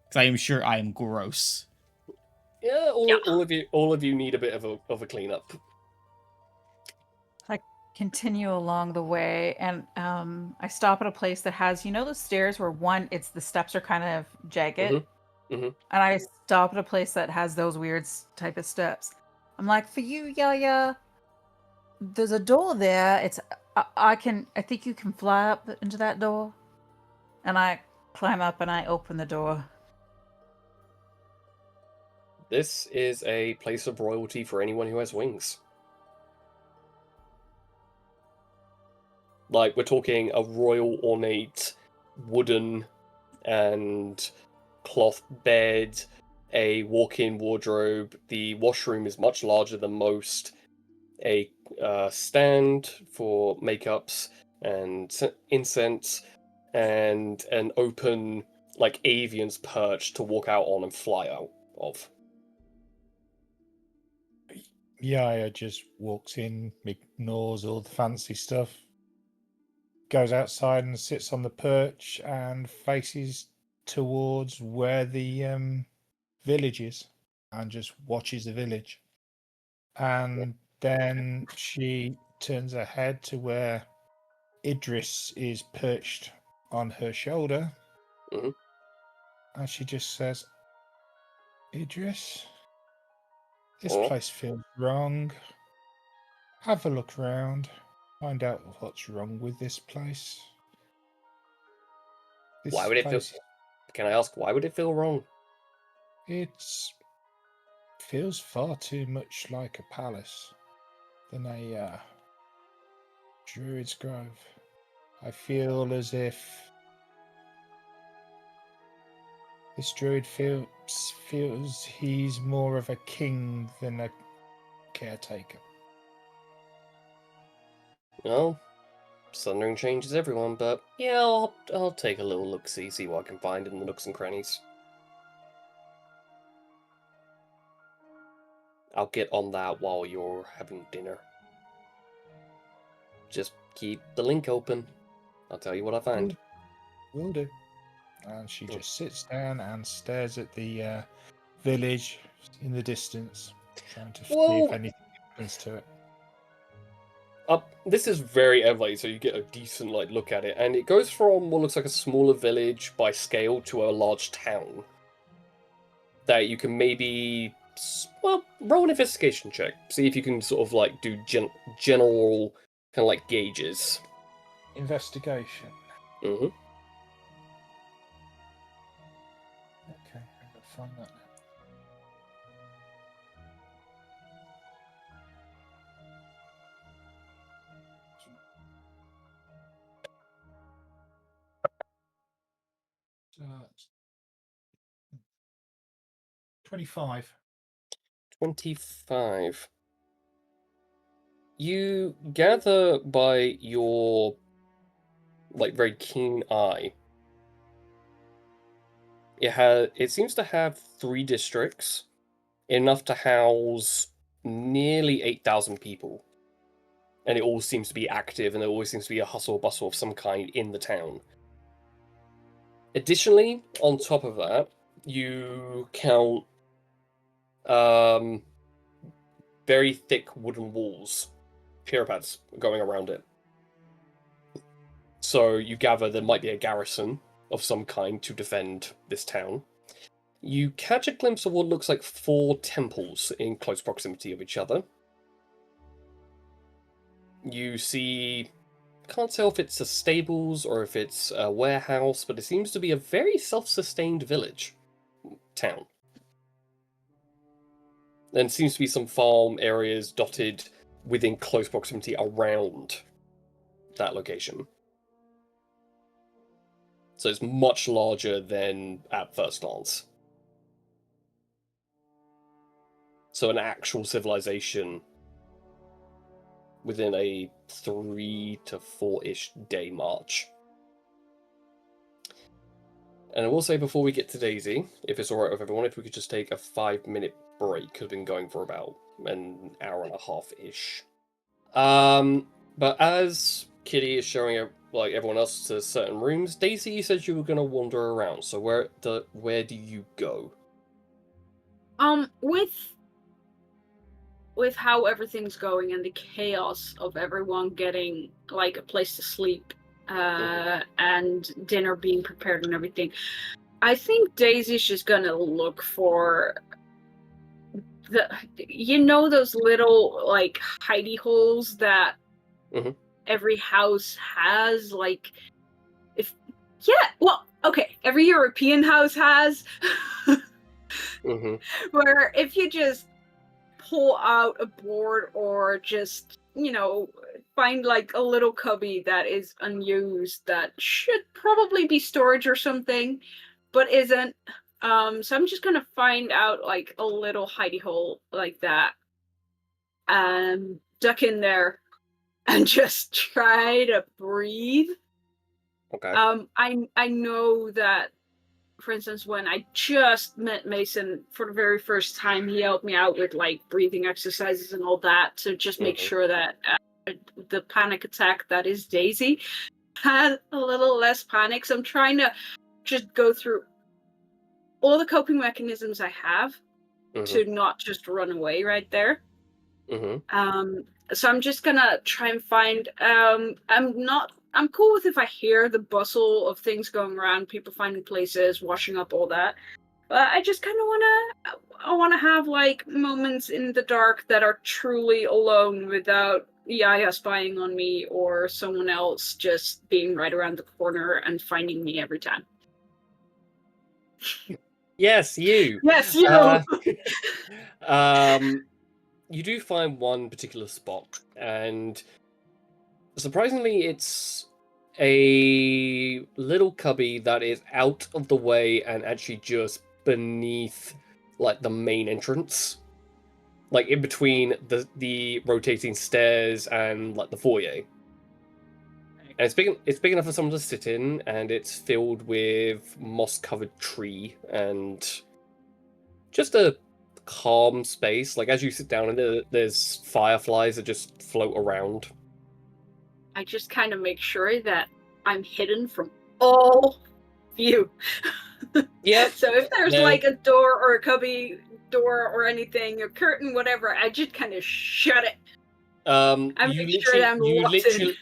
because I am sure I am gross. Yeah, all of you need a bit of a cleanup. I continue along the way, and I stop at a place that has, the stairs where the steps are kind of jagged, Mhm. and I stop at a place that has those weird type of steps. I'm like, for you, Yaya, there's a door there. I think you can fly up into that door, and I climb up and I open the door. This is a place of royalty for anyone who has wings. Like, we're talking a royal ornate wooden and cloth bed, a walk-in wardrobe. The washroom is much larger than most. A stand for makeups and incense, and an open, like, avian's perch to walk out on and fly out of. Yaya just walks in, ignores all the fancy stuff, goes outside and sits on the perch and faces towards where the village is and just watches the village. And then she turns her head to where Idris is perched on her shoulder. Mhm. And she just says, Idris, this Oh. place feels wrong. Have a look around. Find out what's wrong with this place. This Why would it feel? place, Can I ask why would it feel wrong? it feels far too much like a palace than a druid's grove. I feel as if this druid feels he's more of a king than a caretaker. Well, Sundering changes everyone, but yeah, I'll take a little look, see what I can find in the nooks and crannies. I'll get on that while you're having dinner. Just keep the link open. I'll tell you what I find. Will do. And she just sits down and stares at the village in the distance, trying to see if anything happens to it. This is very elevated, so you get a decent look at it, and it goes from what looks like a smaller village by scale to a large town. That you can maybe roll an investigation check, see if you can sort of do general kind of gauges. Investigation. Mm-hmm. Okay, I'm gonna find that now. So that's 25. 25. You gather by your very keen eye. It seems to have 3 districts, enough to house nearly 8,000 people. And it all seems to be active, and there always seems to be a hustle bustle of some kind in the town. Additionally, on top of that, you count very thick wooden walls, parapets going around it. So you gather there might be a garrison of some kind to defend this town. You catch a glimpse of what looks like 4 temples in close proximity of each other. You see, can't tell if it's a stables or if it's a warehouse, but it seems to be a very self-sustained village town. And seems to be some farm areas dotted within close proximity around that location. So it's much larger than at first glance. So an actual civilization within a 3 to 4-ish day march. And I will say before we get to Daisy, if it's alright with everyone, if we could just take a 5-minute break, because we've been going for about an hour and a half-ish. But as Kitty is showing everyone else to certain rooms, Daisy, you said you were going to wander around, so where do you go? With how everything's going and the chaos of everyone getting a place to sleep and dinner being prepared and everything, I think Daisy's just gonna look for those little hidey holes that every house has, every European house has. Where if you just pull out a board or just find a little cubby that is unused that should probably be storage or something but isn't, so I'm just gonna find out a little hidey hole like that and duck in there and just try to breathe. Okay. I know that, for instance, when I just met Mason for the very first time, he helped me out with breathing exercises and all that to just make sure that the panic attack that is Daisy had a little less panic. So I'm trying to just go through all the coping mechanisms I have to not just run away right there. So I'm just gonna try and find. I'm not I'm cool with if I hear the bustle of things going around, people finding places, washing up, all that. But I just kind of want to have like moments in the dark that are truly alone without Yaya spying on me or someone else just being right around the corner and finding me every time. Yes, you. Yes, you. You do find one particular spot, and surprisingly, it's a little cubby that is out of the way and actually just beneath, like, the main entrance, like in between the rotating stairs and like the foyer. And it's big enough for someone to sit in, and it's filled with moss-covered tree and just a calm space. Like as you sit down, and there's fireflies that just float around. I just kind of make sure that I'm hidden from all view. Yep. So if there's No. like a door or a cubby door or anything, a curtain, whatever, I just kind of shut it. I You make sure that I'm locked in.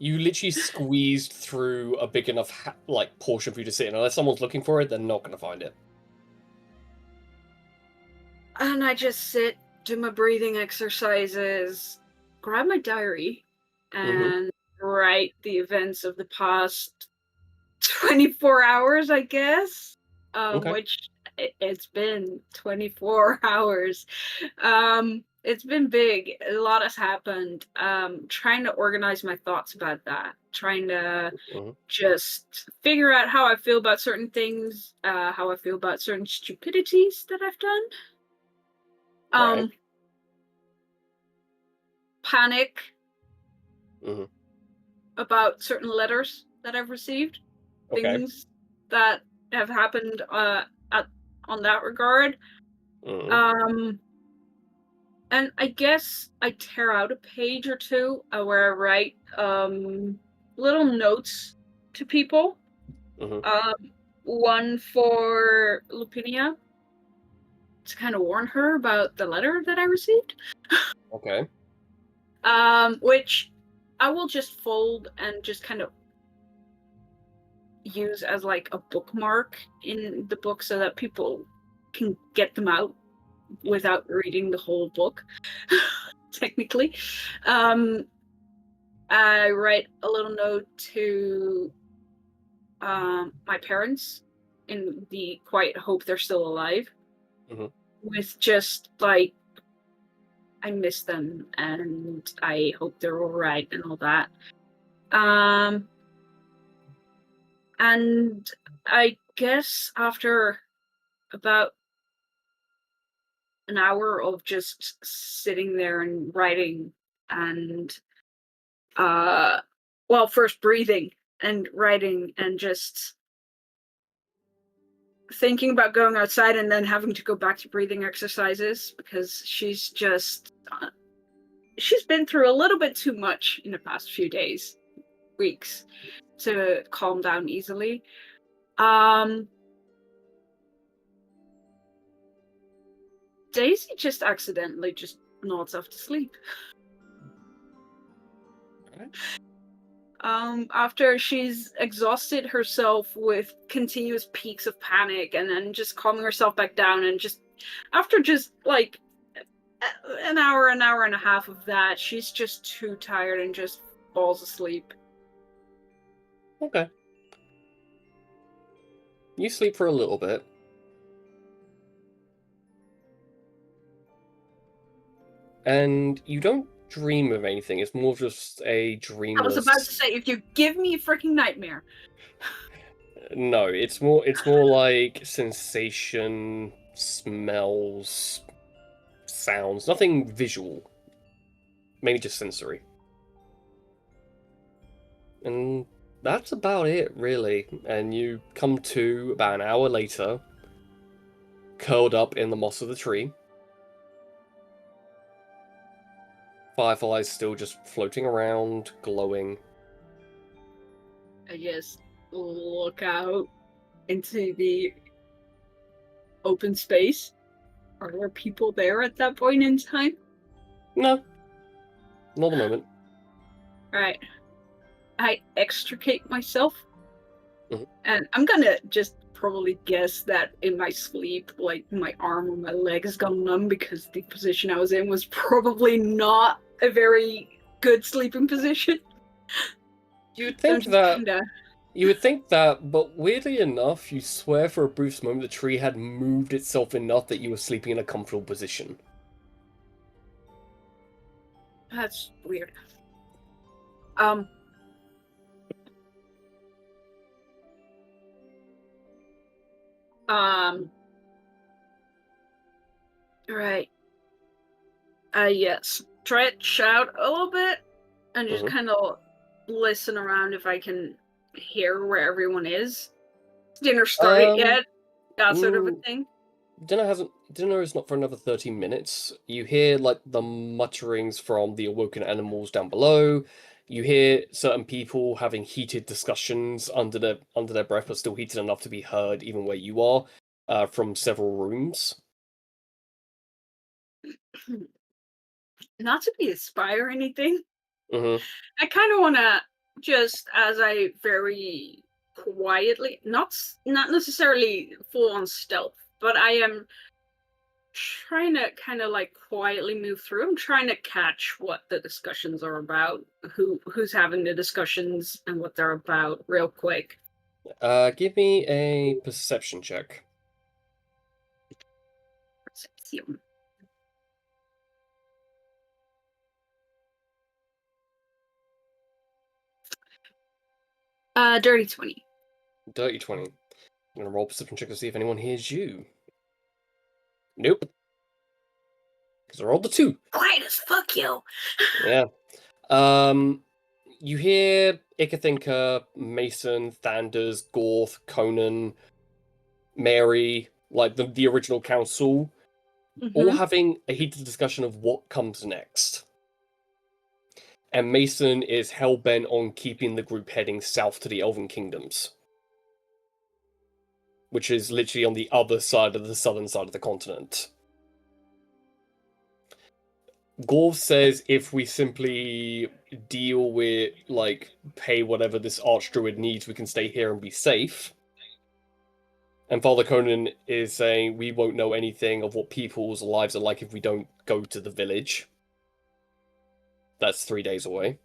you literally squeezed through a big enough like portion for you to sit in. Unless someone's looking for it, they're not going to find it. And I just sit, do my breathing exercises, grab my diary, and write the events of the past 24 hours, I guess. Okay. Which it's been 24 hours. It's been big. A lot has happened. Trying to organize my thoughts about that. Trying to just figure out how I feel about certain things, how I feel about certain stupidities that I've done. Right. Panic about certain letters that I've received. Okay. Things that have happened on that regard. And I guess I tear out a page or two where I write little notes to people. One for Lupinia to kind of warn her about the letter that I received. Okay. Which I will just fold and just kind of use as like a bookmark in the book so that people can get them out without reading the whole book. Technically. I write a little note to my parents in the quiet hope they're still alive. With just like, I miss them and I hope they're all right and all that. And I guess after about an hour of just sitting there and writing and first breathing and writing and just thinking about going outside and then having to go back to breathing exercises because she's been through a little bit too much in the past few days, weeks, to calm down easily. Daisy just accidentally just nods off to sleep. After she's exhausted herself with continuous peaks of panic and then just calming herself back down, and just after just like an hour and a half of that, she's just too tired and just falls asleep. Okay. You sleep for a little bit. And you don't dream of anything. It's more just a dreamless... I was about to say, if you give me a freaking nightmare. No, it's more like sensation, smells, sounds, nothing visual. Mainly just sensory. And that's about it, really. And you come to about an hour later, curled up in the moss of the tree. Fireflies still just floating around, glowing. I just look out into the open space. Are there people there at that point in time? No. Not at the moment. Right. I extricate myself. Mhm. And I'm gonna just probably guess that in my sleep, like my arm or my leg has gone numb because the position I was in was probably not a very good sleeping position. You would So I'm think just that. kinda... You would think that, but weirdly enough, you swear for a brief moment the tree had moved itself enough that you were sleeping in a comfortable position. That's weird. Right. Yes. Stretch out a little bit and just Mhm. kind of listen around if I can hear where everyone is. Dinner started Um, yet? That sort of a mm, thing. dinner is not for another 30 minutes. You hear like the mutterings from the awoken animals down below. You hear certain people having heated discussions under their breath, but still heated enough to be heard even where you are, from several rooms. Not to be a spy or anything. Mm-hmm. I kind of want to just, as I very quietly, not necessarily full on stealth, but I am trying to kind of like quietly move through. I'm trying to catch what the discussions are about, who's having the discussions and what they're about real quick. Give me a perception check. Perception. Dirty 20. Dirty 20. I'm gonna roll perception check to see if anyone hears you. Nope. Because I rolled a 2. Quiet as fuck, yo. Yeah. You hear Ikathinka, Mason, Thanders, Gorth, Conan, Mary, like the original council, all Mm-hmm. having a heated discussion of what comes next. And Mason is hell-bent on keeping the group heading south to the Elven Kingdoms, which is literally on the other side of the southern side of the continent. Gorv says if we simply deal with, like, pay whatever this archdruid needs, we can stay here and be safe. And Father Conan is saying we won't know anything of what people's lives are like if we don't go to the village. That's 3 days away.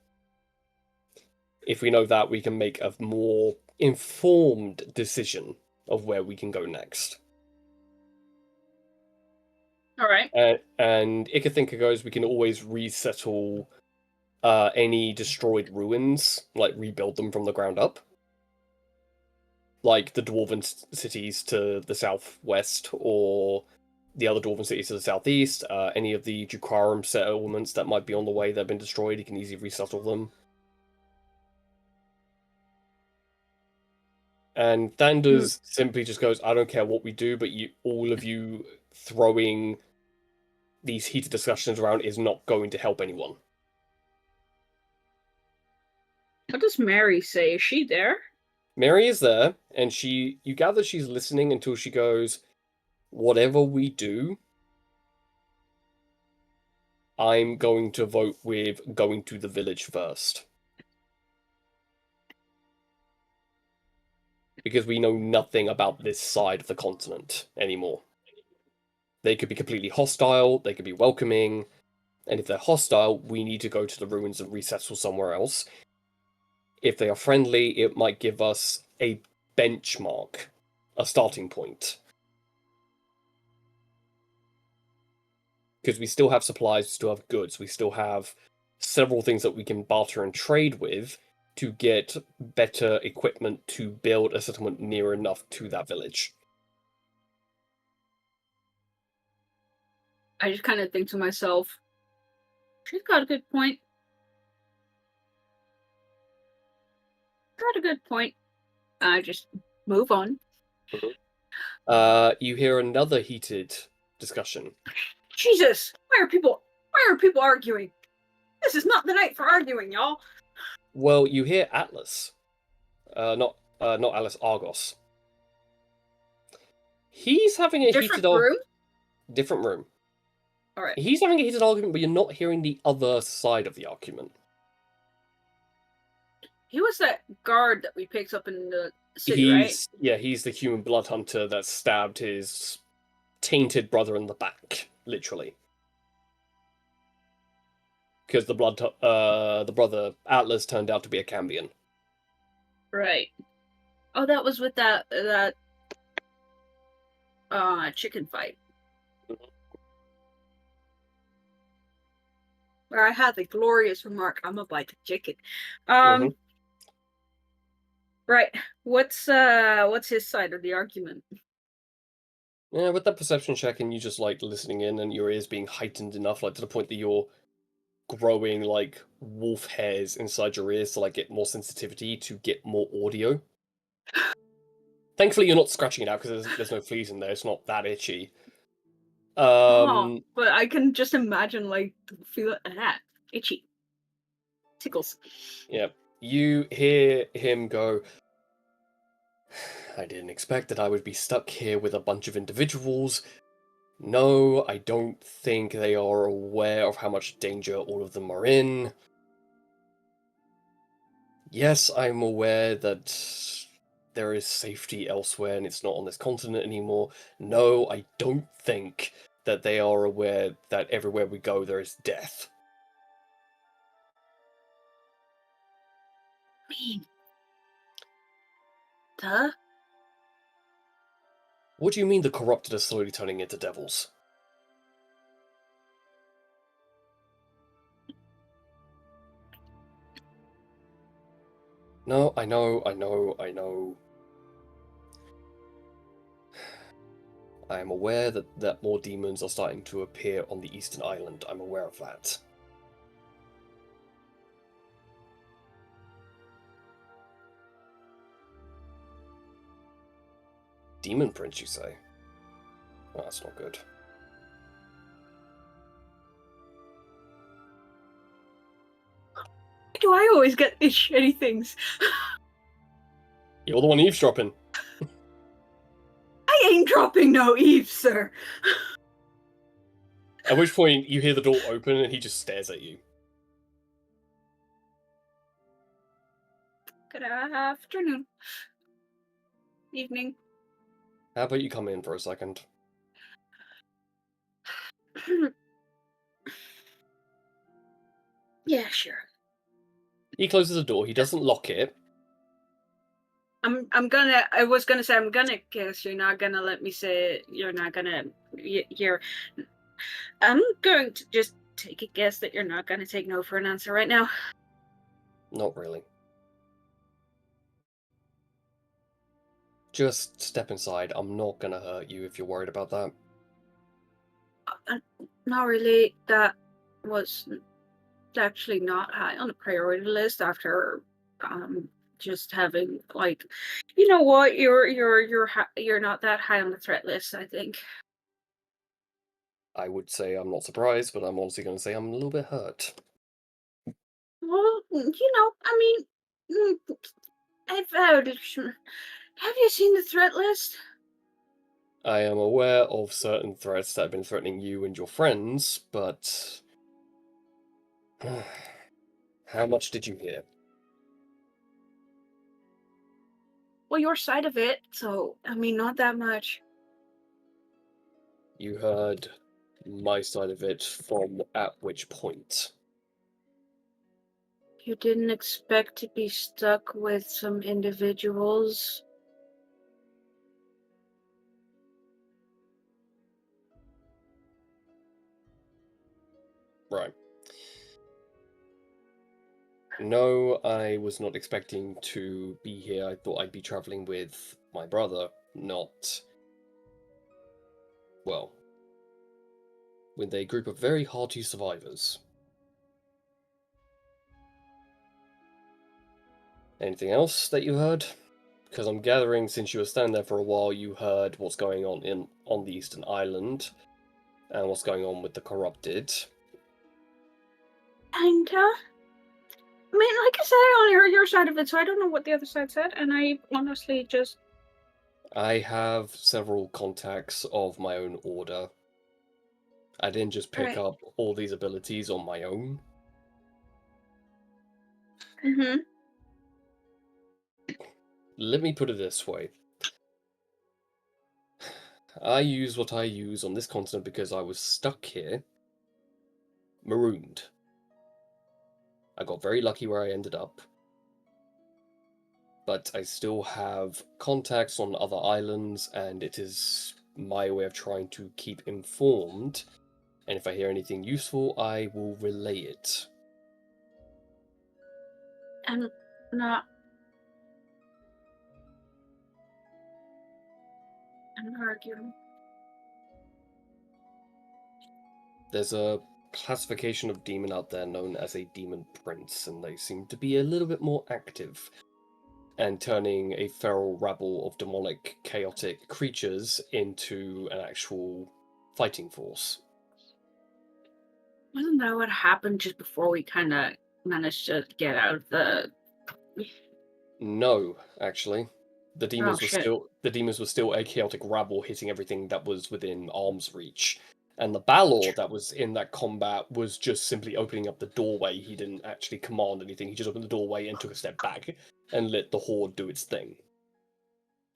If we know that, we can make a more informed decision of where we can go next. All right. And Ikathinka goes, we can always resettle any destroyed ruins, like rebuild them from the ground up. Like the dwarven cities to the southwest, or the other dwarven cities to the southeast. Any of the Jukarum settlements that might be on the way that have been destroyed, you can easily resettle them. And Thanders simply just goes, I don't care what we do, but all of you throwing these heated discussions around is not going to help anyone. What does Mary say? Is she there? Mary is there, and you gather she's listening until she goes, whatever we do, I'm going to vote with going to the village first. Because we know nothing about this side of the continent anymore. They could be completely hostile, they could be welcoming, and if they're hostile, we need to go to the ruins and resettle somewhere else. If they are friendly, it might give us a benchmark, a starting point. Because we still have supplies, we still have goods, we still have several things that we can barter and trade with to get better equipment to build a settlement near enough to that village. I just kind of think to myself, she's got a good point. Got a good point. I just move on. You hear another heated discussion. Jesus, why are people arguing? This is not the night for arguing, y'all. Well, you hear Atlas. Not Atlas, Argos. He's having a Different heated room? different room. All right. He's having a heated argument, but you're not hearing the other side of the argument. He was that guard that we picked up in the city, right? He's the human blood hunter that stabbed his tainted brother in the back, literally. Because the brother Atlas turned out to be a Cambion. Right. Oh, that was with that chicken fight. Where I had the glorious remark, "I'm gonna bite the chicken." Right. What's his side of the argument? Yeah, with that perception check and you just like listening in and your ears being heightened enough, like to the point that you're growing like wolf hairs inside your ears to like get more sensitivity to get more audio. Thankfully, you're not scratching it out because there's no fleas in there. It's not that itchy. But I can just imagine like feel itchy, tickles. Yeah, you hear him go. I didn't expect that I would be stuck here with a bunch of individuals. No, I don't think they are aware of how much danger all of them are in. Yes, I'm aware that there is safety elsewhere and it's not on this continent anymore. No, I don't think that they are aware that everywhere we go there is death. Duh. What do you mean the corrupted are slowly turning into devils? No, I know. I am aware that more demons are starting to appear on the Eastern Island. I'm aware of that. Demon Prince, you say? Oh, that's not good. Why do I always get these shitty things? You're the one eavesdropping. I ain't dropping no eaves, sir. At which point you hear the door open and he just stares at you. Good afternoon. Evening. How about you come in for a second? Yeah, sure. He closes the door. He doesn't lock it. I'm gonna guess you're not gonna let me say it. You're not gonna. I'm going to just take a guess that you're not gonna take no for an answer right now. Not really. Just step inside. I'm not gonna hurt you if you're worried about that. Not really. That was actually not high on the priority list after just having like, you know what, you're not that high on the threat list, I think. I would say I'm not surprised, but I'm honestly going to say I'm a little bit hurt. Well, I mean, I've have you seen the threat list? I am aware of certain threats that have been threatening you and your friends, but how much did you hear? Well, your side of it, so I mean, not that much. You heard my side of it from at which point? You didn't expect to be stuck with some individuals. Right. No, I was not expecting to be here. I thought I'd be traveling with my brother, not, well, with a group of very hearty survivors. Anything else that you heard? Because I'm gathering since you were standing there for a while, you heard what's going on the Eastern Island, and what's going on with the corrupted. And I mean, like I said, I only heard your side of it, so I don't know what the other side said, and I honestly just... I have several contacts of my own order. I didn't just pick up all these abilities on my own. Mm-hmm. Let me put it this way. I use what I use on this continent because I was stuck here, marooned. I got very lucky where I ended up. But I still have contacts on other islands, and it is my way of trying to keep informed. And if I hear anything useful, I will relay it. I'm not arguing. There's a classification of demon out there known as a demon prince, and they seem to be a little bit more active and turning a feral rabble of demonic, chaotic creatures into an actual fighting force. Wasn't that what happened just before we kind of managed to get out of the... No, actually. The demons were shit. still a chaotic rabble hitting everything that was within arm's reach. And the Balor that was in that combat was just simply opening up the doorway. He didn't actually command anything. He just opened the doorway and took a step back and let the horde do its thing.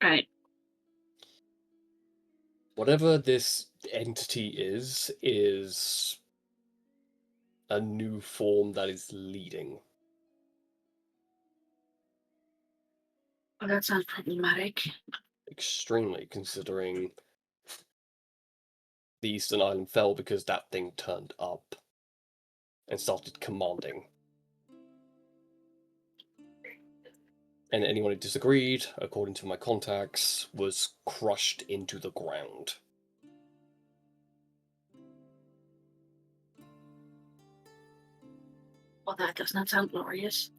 Right. Whatever this entity is a new form that is leading. Oh, that sounds problematic. Extremely, considering the Eastern Island fell because that thing turned up and started commanding. And anyone who disagreed, according to my contacts, was crushed into the ground. Well, that does not sound glorious.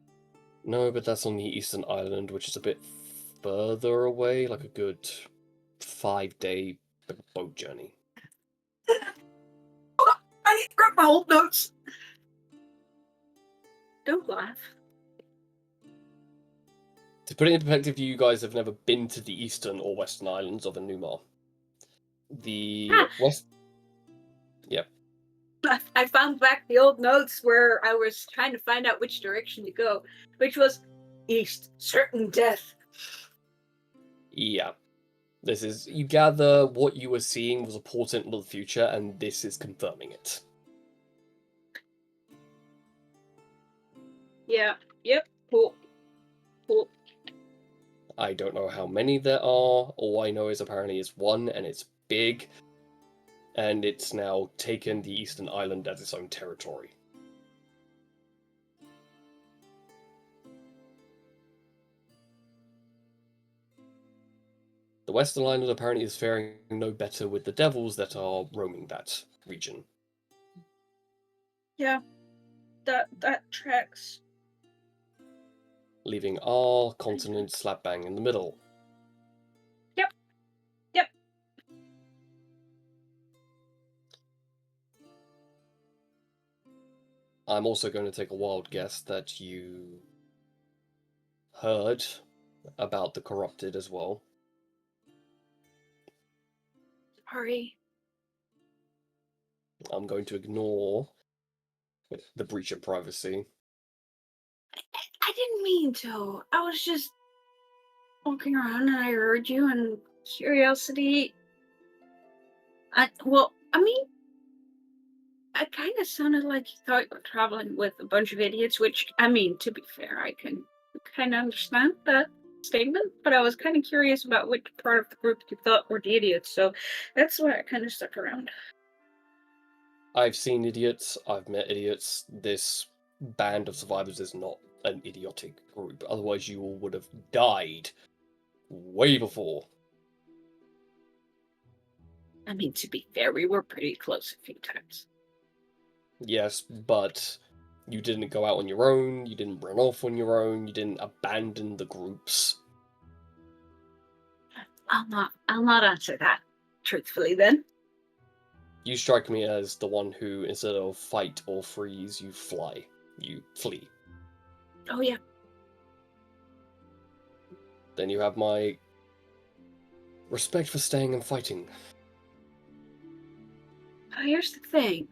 No, but that's on the Eastern Island, which is a bit further away, like a good 5-day boat journey. I need to grab my old notes. Don't laugh. To put it in perspective, you guys have never been to the Eastern or Western Islands of Enumar. The West... Yep. I found back the old notes where I was trying to find out which direction to go, which was east, certain death. Yeah. This is... You gather what you were seeing was a portent of the future, and this is confirming it. Yeah. Yep. Cool. Cool. I don't know how many there are. All I know is apparently it's one, and it's big, and it's now taken the Eastern Island as its own territory. The Western Island apparently is faring no better with the devils that are roaming that region. Yeah. That tracks. Leaving our continent slap bang in the middle. Yep. Yep. I'm also going to take a wild guess that you heard about the corrupted as well. Sorry. I'm going to ignore the breach of privacy. I didn't mean to. I was just walking around and I heard you, and curiosity. I mean, it kind of sounded like you thought you were traveling with a bunch of idiots, which, I mean, to be fair, I can kind of understand that statement, but I was kind of curious about which part of the group you thought were the idiots, so that's why I kind of stuck around. I've seen idiots, I've met idiots. This band of survivors is not an idiotic group, otherwise you all would have died way before. I mean, to be fair, we were pretty close a few times. Yes, but you didn't go out on your own, you didn't run off on your own, you didn't abandon the groups. I'll not answer that truthfully then. You strike me as the one who, instead of fight or freeze, you fly. You flee. Oh yeah. Then you have my respect for staying and fighting. Here's the thing.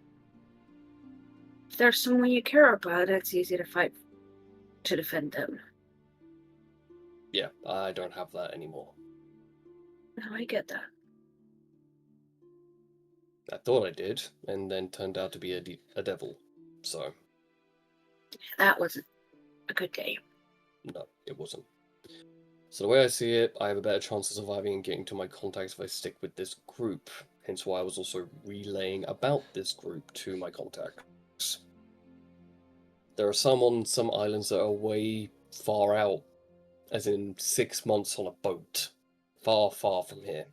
If there's someone you care about, it's easy to fight to defend them. Yeah, I don't have that anymore. No, I get that. I thought I did, and then turned out to be a devil. So, That wasn't a good day. no, it wasn't. So the way I see it, I have a better chance of surviving and getting to my contacts if I stick with this group. Hence why I was also relaying about this group to my contacts. There are some on some islands that are way far out, as in 6 months on a boat. Far, far from here.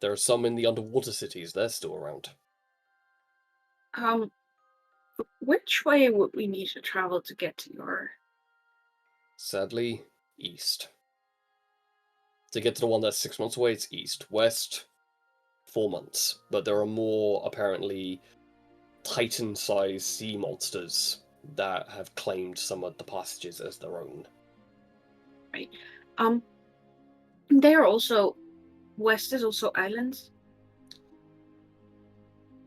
There are some in the underwater cities, they're still around. Which way would we need to travel to get to your... Sadly, east. To get to the one that's 6 months away, it's east. West, 4 months. But there are more, apparently, Titan-sized sea monsters that have claimed some of the passages as their own. Right. There are also... West is also islands.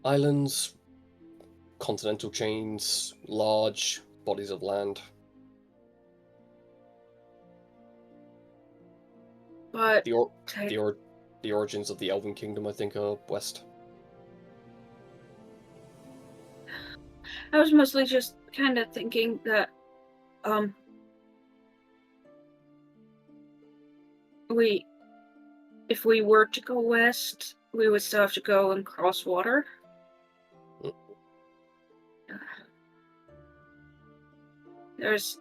Islands, continental chains, large bodies of land. But... The origins of the Elven Kingdom, I think, are west. I was mostly just kind of thinking that, if we were to go west, we would still have to go and cross water. There's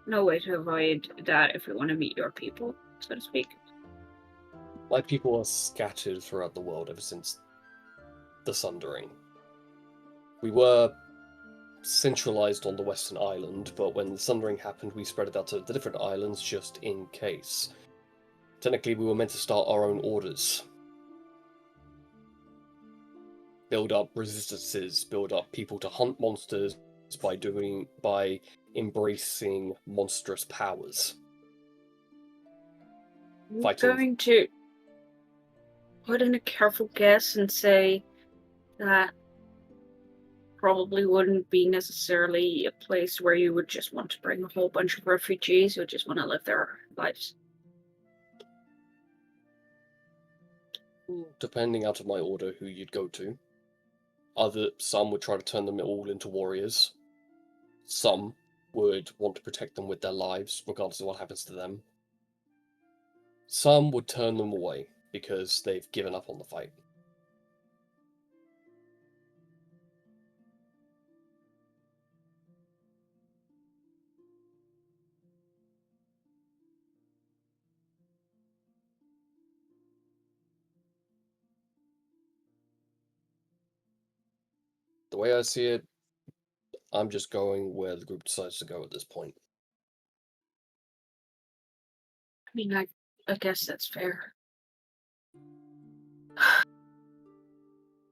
no way to avoid that if we want to meet your people, so to speak. My people are scattered throughout the world ever since the Sundering. We were centralized on the Western Island, but when the Sundering happened, we spread it out to the different islands just in case. Technically, we were meant to start our own orders. Build up resistances, build up people to hunt monsters by embracing monstrous powers. I'm Fighting. going to put in a careful guess and say that probably wouldn't be necessarily a place where you would just want to bring a whole bunch of refugees who just want to live their lives. Depending out of my order who you'd go to. Some would try to turn them all into warriors. Some would want to protect them with their lives, regardless of what happens to them. Some would turn them away because they've given up on the fight. The way I see it, I'm just going where the group decides to go at this point. I mean, I guess that's fair.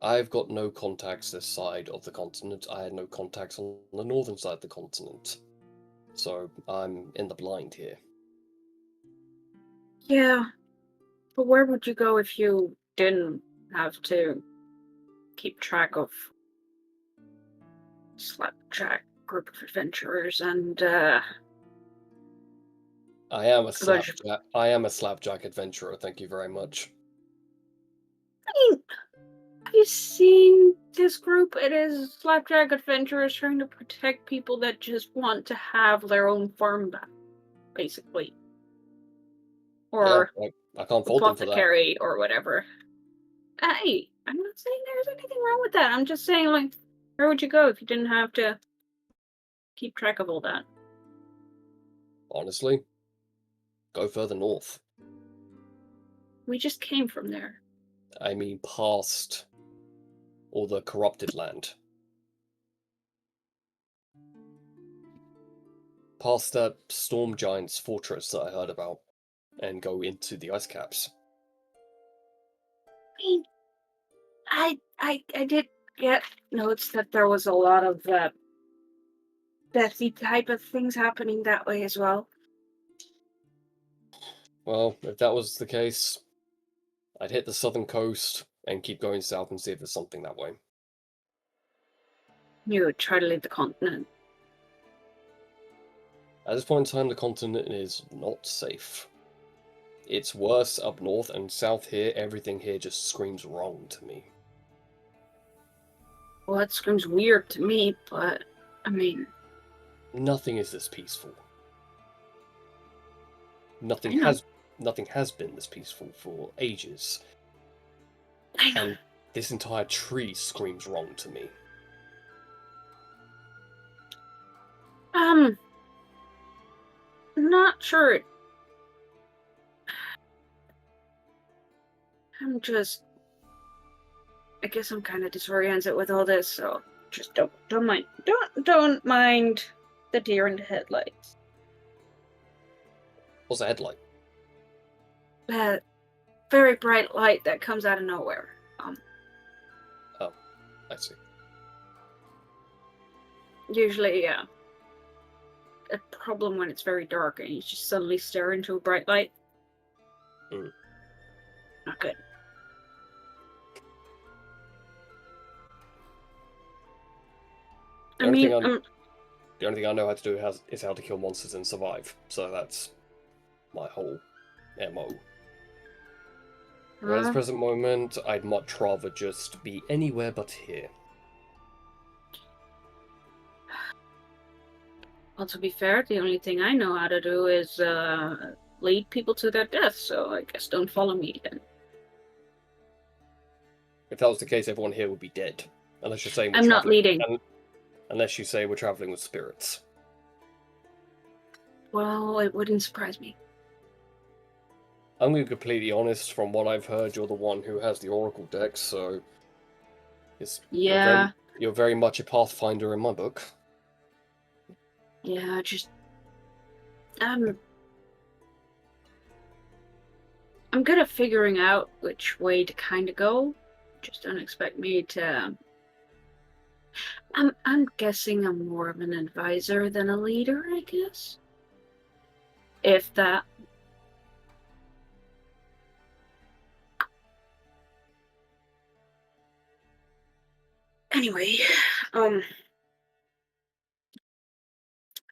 I've got no contacts this side of the continent. I had no contacts on the northern side of the continent. So I'm in the blind here. Yeah, but where would you go if you didn't have to keep track of Slapjack group of adventurers and I am a slapjack adventurer, thank you very much. I mean, have you seen this group? It is Slapjack adventurers trying to protect people that just want to have their own farm back, basically. Or yeah, I can't fault them for that. apothecary or whatever. Hey, I'm not saying there's anything wrong with that. I'm just saying, like, where would you go if you didn't have to keep track of all that? Honestly, go further north. We just came from there. I mean, past all the corrupted land. Past that storm giant's fortress that I heard about, and go into the ice caps. I mean, I did get notes that there was a lot of deathy type of things happening that way as well. Well, if that was the case, I'd hit the southern coast and keep going south and see if there's something that way. You would try to leave the continent. At this point in time, the continent is not safe. It's worse up north and south here. Everything here just screams wrong to me. Well, that screams weird to me, but, I mean... Nothing is this peaceful. Nothing I know. has been this peaceful for ages. I know. And this entire tree screams wrong to me. Not sure. I guess I'm kind of disoriented with all this, so just don't mind the deer in the headlights. What's a headlight? That very bright light that comes out of nowhere. Oh, I see. Usually, yeah. A problem when it's very dark and you just suddenly stare into a bright light. Not good. The only thing I know how to do is how to kill monsters and survive. So that's my whole MO. At this present moment, I'd much rather just be anywhere but here. Well, to be fair, the only thing I know how to do is lead people to their death, so I guess don't follow me then. If that was the case, everyone here would be dead. Unless you're saying I'm not leading. Unless you say we're traveling with spirits. Well, it wouldn't surprise me. I'm going to be completely honest, from what I've heard, you're the one who has the Oracle deck, so... Yeah. You're very much a Pathfinder in my book. Yeah, just... I'm good at figuring out which way to kind of go. Just don't expect me to... I'm guessing I'm more of an advisor than a leader, I guess. If that. Anyway, I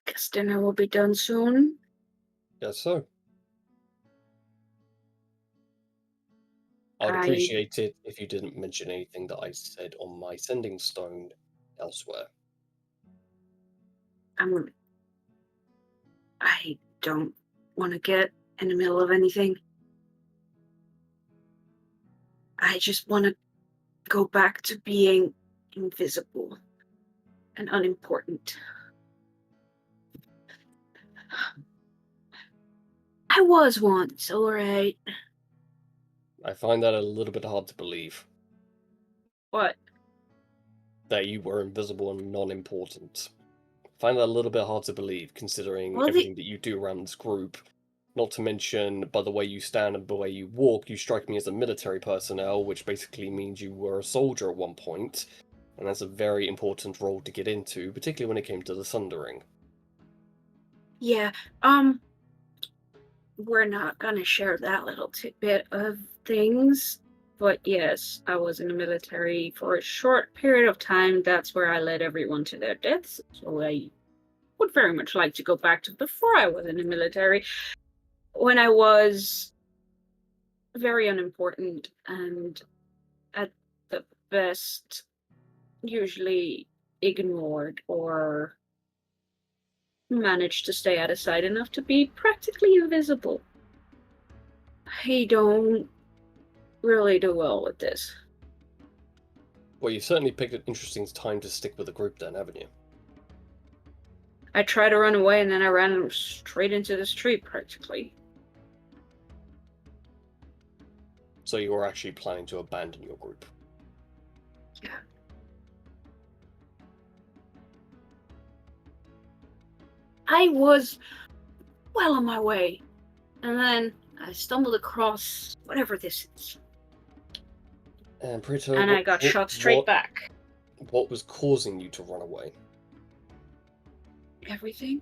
guess dinner will be done soon. Yes, so. I'd appreciate it if you didn't mention anything that I said on my sending stone elsewhere. I don't want to get in the middle of anything. I just want to go back to being invisible and unimportant. I was once, alright. I find that a little bit hard to believe. What? That you were invisible and non-important. I find that a little bit hard to believe, considering Well, everything that you do around this group. Not to mention, by the way you stand and the way you walk, you strike me as a military personnel, which basically means you were a soldier at one point. And that's a very important role to get into, particularly when it came to the Sundering. Yeah, we're not gonna share that little tidbit of things. But yes, I was in the military for a short period of time. That's where I led everyone to their deaths. So I would very much like to go back to before I was in the military, when I was very unimportant and at the best usually ignored or managed to stay out of sight enough to be practically invisible. I don't really do well with this. Well, you certainly picked an interesting time to stick with the group then, haven't you? I tried to run away and then I ran straight into this tree practically. So you were actually planning to abandon your group? Yeah. I was well on my way, and then I stumbled across whatever this is. And Prito, And I got shot straight back. What was causing you to run away? Everything?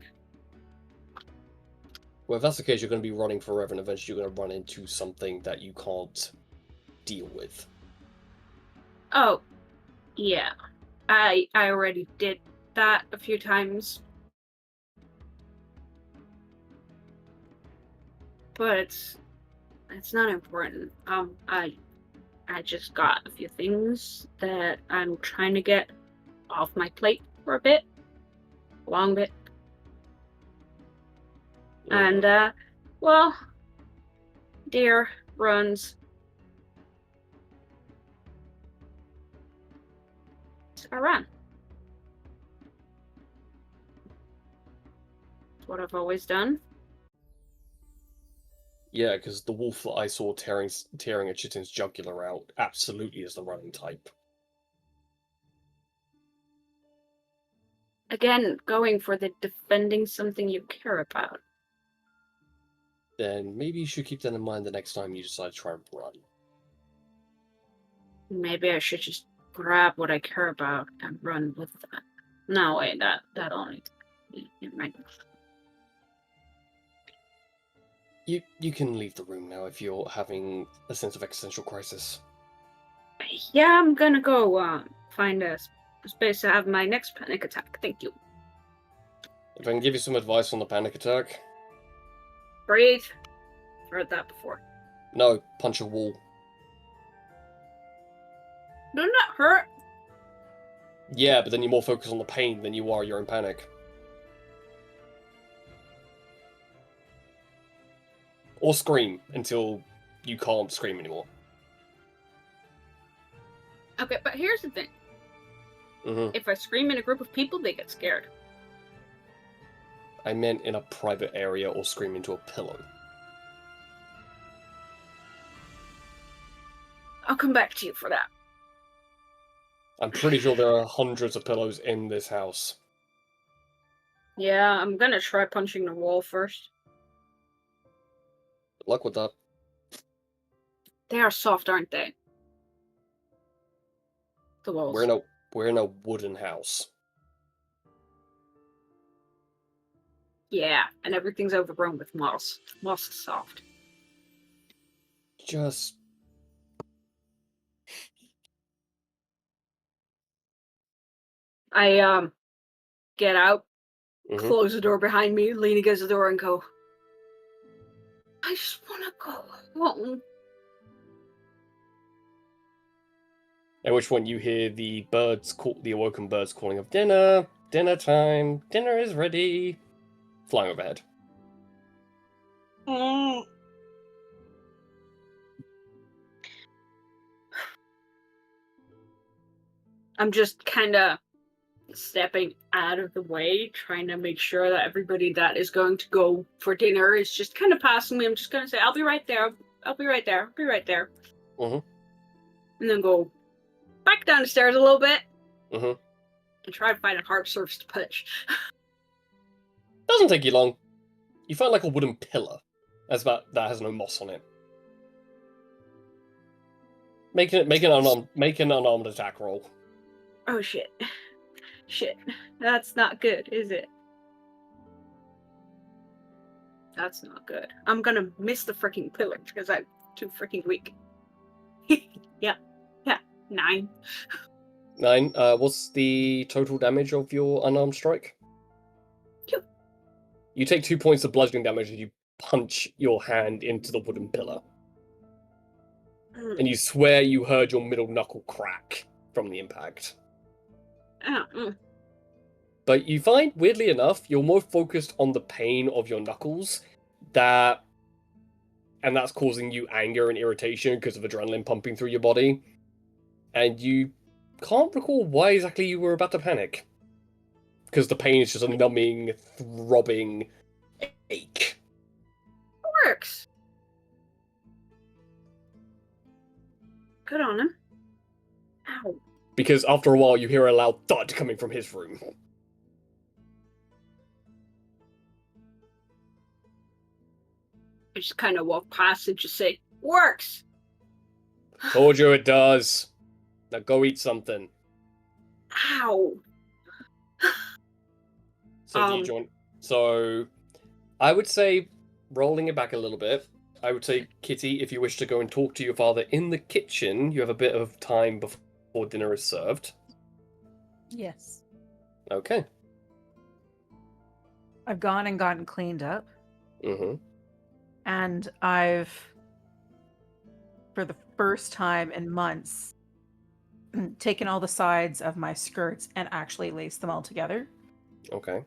Well, if that's the case, you're going to be running forever, and eventually you're going to run into something that you can't deal with. Oh, yeah. I already did that a few times. but it's not important. I just got a few things that I'm trying to get off my plate for a long bit. And well, deer runs around. It's what I've always done. Yeah, because the wolf that I saw tearing a chitten's jugular out absolutely is the running type. Again, going for the defending something you care about. Then maybe you should keep that in mind the next time you decide to try and run. Maybe I should just grab what I care about and run with that. No, wait, that only. It might. You can leave the room now if you're having a sense of existential crisis. Yeah, I'm gonna go find a space to have my next panic attack. Thank you. If I can give you some advice on the panic attack, Breathe. Heard that before. no, punch a wall. Doesn't that hurt? Yeah, but then you're more focused on the pain than you are your own panic. Or scream until you can't scream anymore. Okay, but here's the thing. Mm-hmm. If I scream in a group of people, they get scared. I meant in a private area or scream into a pillow. I'll come back to you for that. I'm pretty sure there are hundreds of pillows in this house. Yeah, I'm gonna try punching the wall first. Good luck with that. They are soft, aren't they? The walls. We're in a wooden house. Yeah, and everything's overgrown with moss. Moss is soft. Just I get out, Mhm. close the door behind me, lean against the door, and go. I just wanna go home. At which point you hear the awoken birds calling of dinner, dinner time, dinner is ready, flying overhead. I'm just kind of stepping out of the way, trying to make sure that everybody that is going to go for dinner is just kind of passing me. I'm just going to say, I'll be right there. I'll be right there. I'll be right there. Mhm. And then go back down the stairs a little bit. Mhm. And try to find a hard surface to punch. Doesn't take you long. You find like a wooden pillar. That has no moss on it. Make an unarmed attack roll. Oh shit. Shit. That's not good, is it? That's not good. I'm gonna miss the freaking pillar because I'm too freaking weak. Yeah. 9. 9. What's the total damage of your unarmed strike? 2. You take 2 points of bludgeoning damage as you punch your hand into the wooden pillar. And you swear you heard your middle knuckle crack from the impact. But you find, weirdly enough, you're more focused on the pain of your knuckles, and that's causing you anger and irritation because of adrenaline pumping through your body. And you can't recall why exactly you were about to panic. Because the pain is just a numbing, throbbing ache. It works. Good on him. Ow. Because after a while you hear a loud thud coming from his room. I just kind of walk past and just say, works! Told you it does. Now go eat something. Ow. So do you join? So, I would say, rolling it back a little bit, I would say, Kitty, if you wish to go and talk to your father in the kitchen, you have a bit of time before dinner is served. Yes. Okay. I've gone and gotten cleaned up. Mm-hmm. And I've, for the first time in months, taken all the sides of my skirts and actually laced them all together Okay.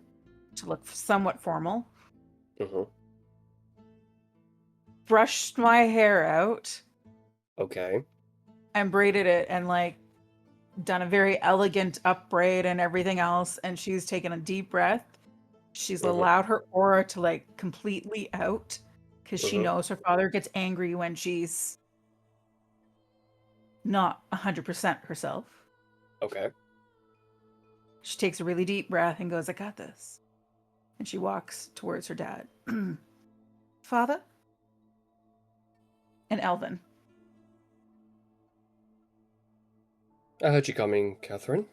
to look somewhat formal. Mm-hmm. Brushed my hair out Okay. and braided it and like done a very elegant up braid and everything else. And she's taken a deep breath. She's Mm-hmm. allowed her aura to like completely out because she Mhm. knows her father gets angry when she's not 100% herself. Okay. She takes a really deep breath and goes, I got this. And she walks towards her dad. Father? And Elvin. I heard you coming, Catherine.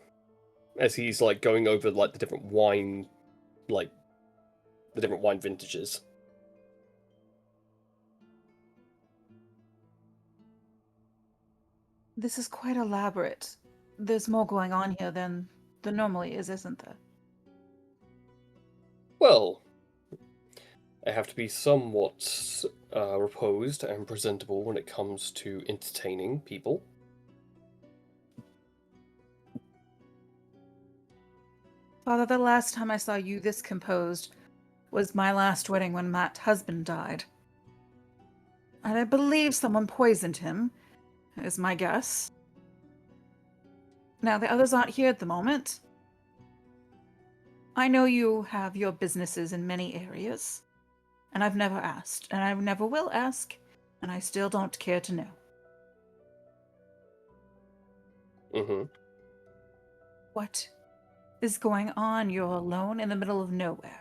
As he's like going over like the different wine vintages. This is quite elaborate. There's more going on here than there normally is, isn't there? Well, I have to be somewhat reposed and presentable when it comes to entertaining people. Father, the last time I saw you this composed was my last wedding when Matt's husband died. And I believe someone poisoned him, is my guess. Now, the others aren't here at the moment. I know you have your businesses in many areas, and I've never asked, and I never will ask, and I still don't care to know. Mm-hmm. What is going on? You're alone in the middle of nowhere.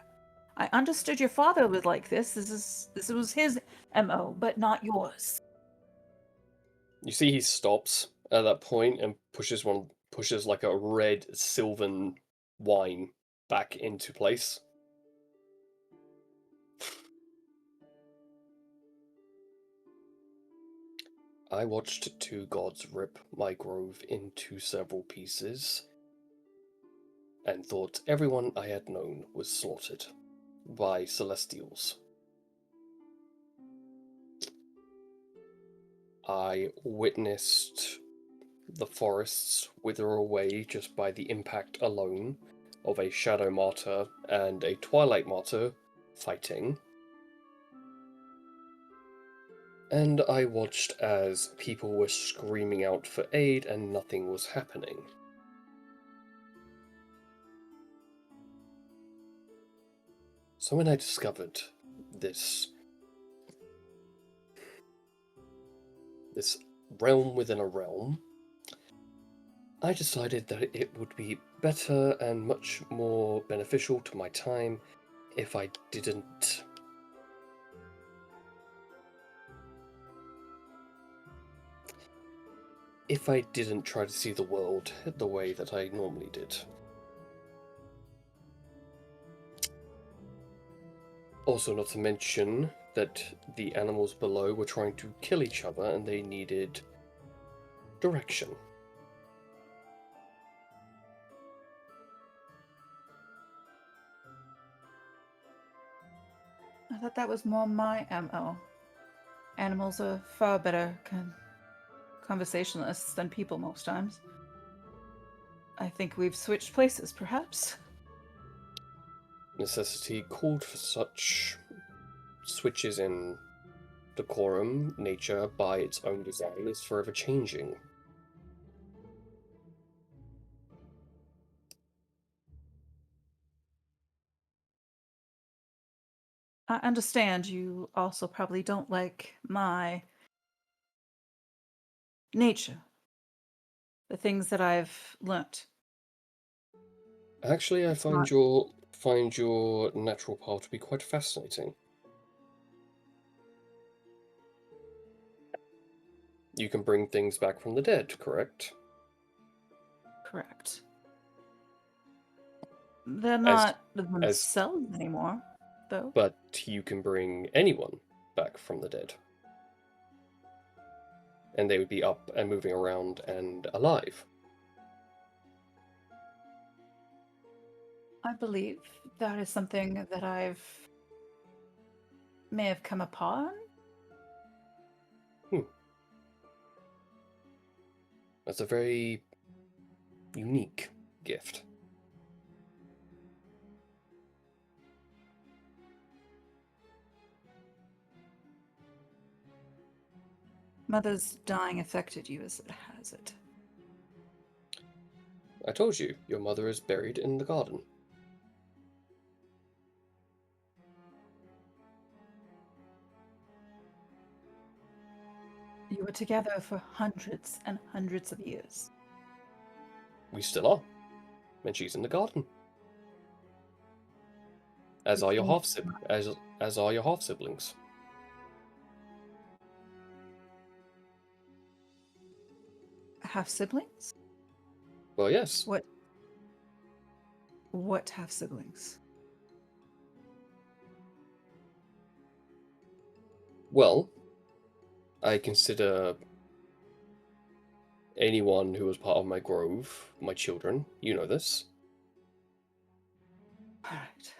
I understood your father was like this. This was his MO, but not yours. You see, he stops at that point and pushes like a red sylvan wine back into place. I watched two gods rip my grove into several pieces, and thought everyone I had known was slaughtered by celestials. I witnessed the forests wither away just by the impact alone of a Shadow Martyr and a Twilight Martyr fighting. And I watched as people were screaming out for aid and nothing was happening. So when I discovered this realm within a realm, I decided that it would be better and much more beneficial to my time if I didn't try to see the world the way that I normally did. Also, not to mention that the animals below were trying to kill each other and they needed direction. I thought that was more my MO. Animals are far better conversationalists than people most times. I think we've switched places, perhaps. Necessity called for such switches in decorum. Nature, by its own design, is forever changing. I understand you also probably don't like my nature. The things that I've learnt. Actually, I It's find not your natural path to be quite fascinating. You can bring things back from the dead, correct? correct. They're As not themselves anymore, though. but you can bring anyone back from the dead. And they would be up and moving around and alive. I believe that is something that I've may have come upon. That's a very unique gift. Mother's dying affected you as it has it. I told you, your mother is buried in the garden. You were together for hundreds and hundreds of years. We still are. And she's in the garden. As are your as are your half siblings. Half siblings? Well, yes. What half siblings? Well, I consider anyone who was part of my grove my children. You know this. Alright.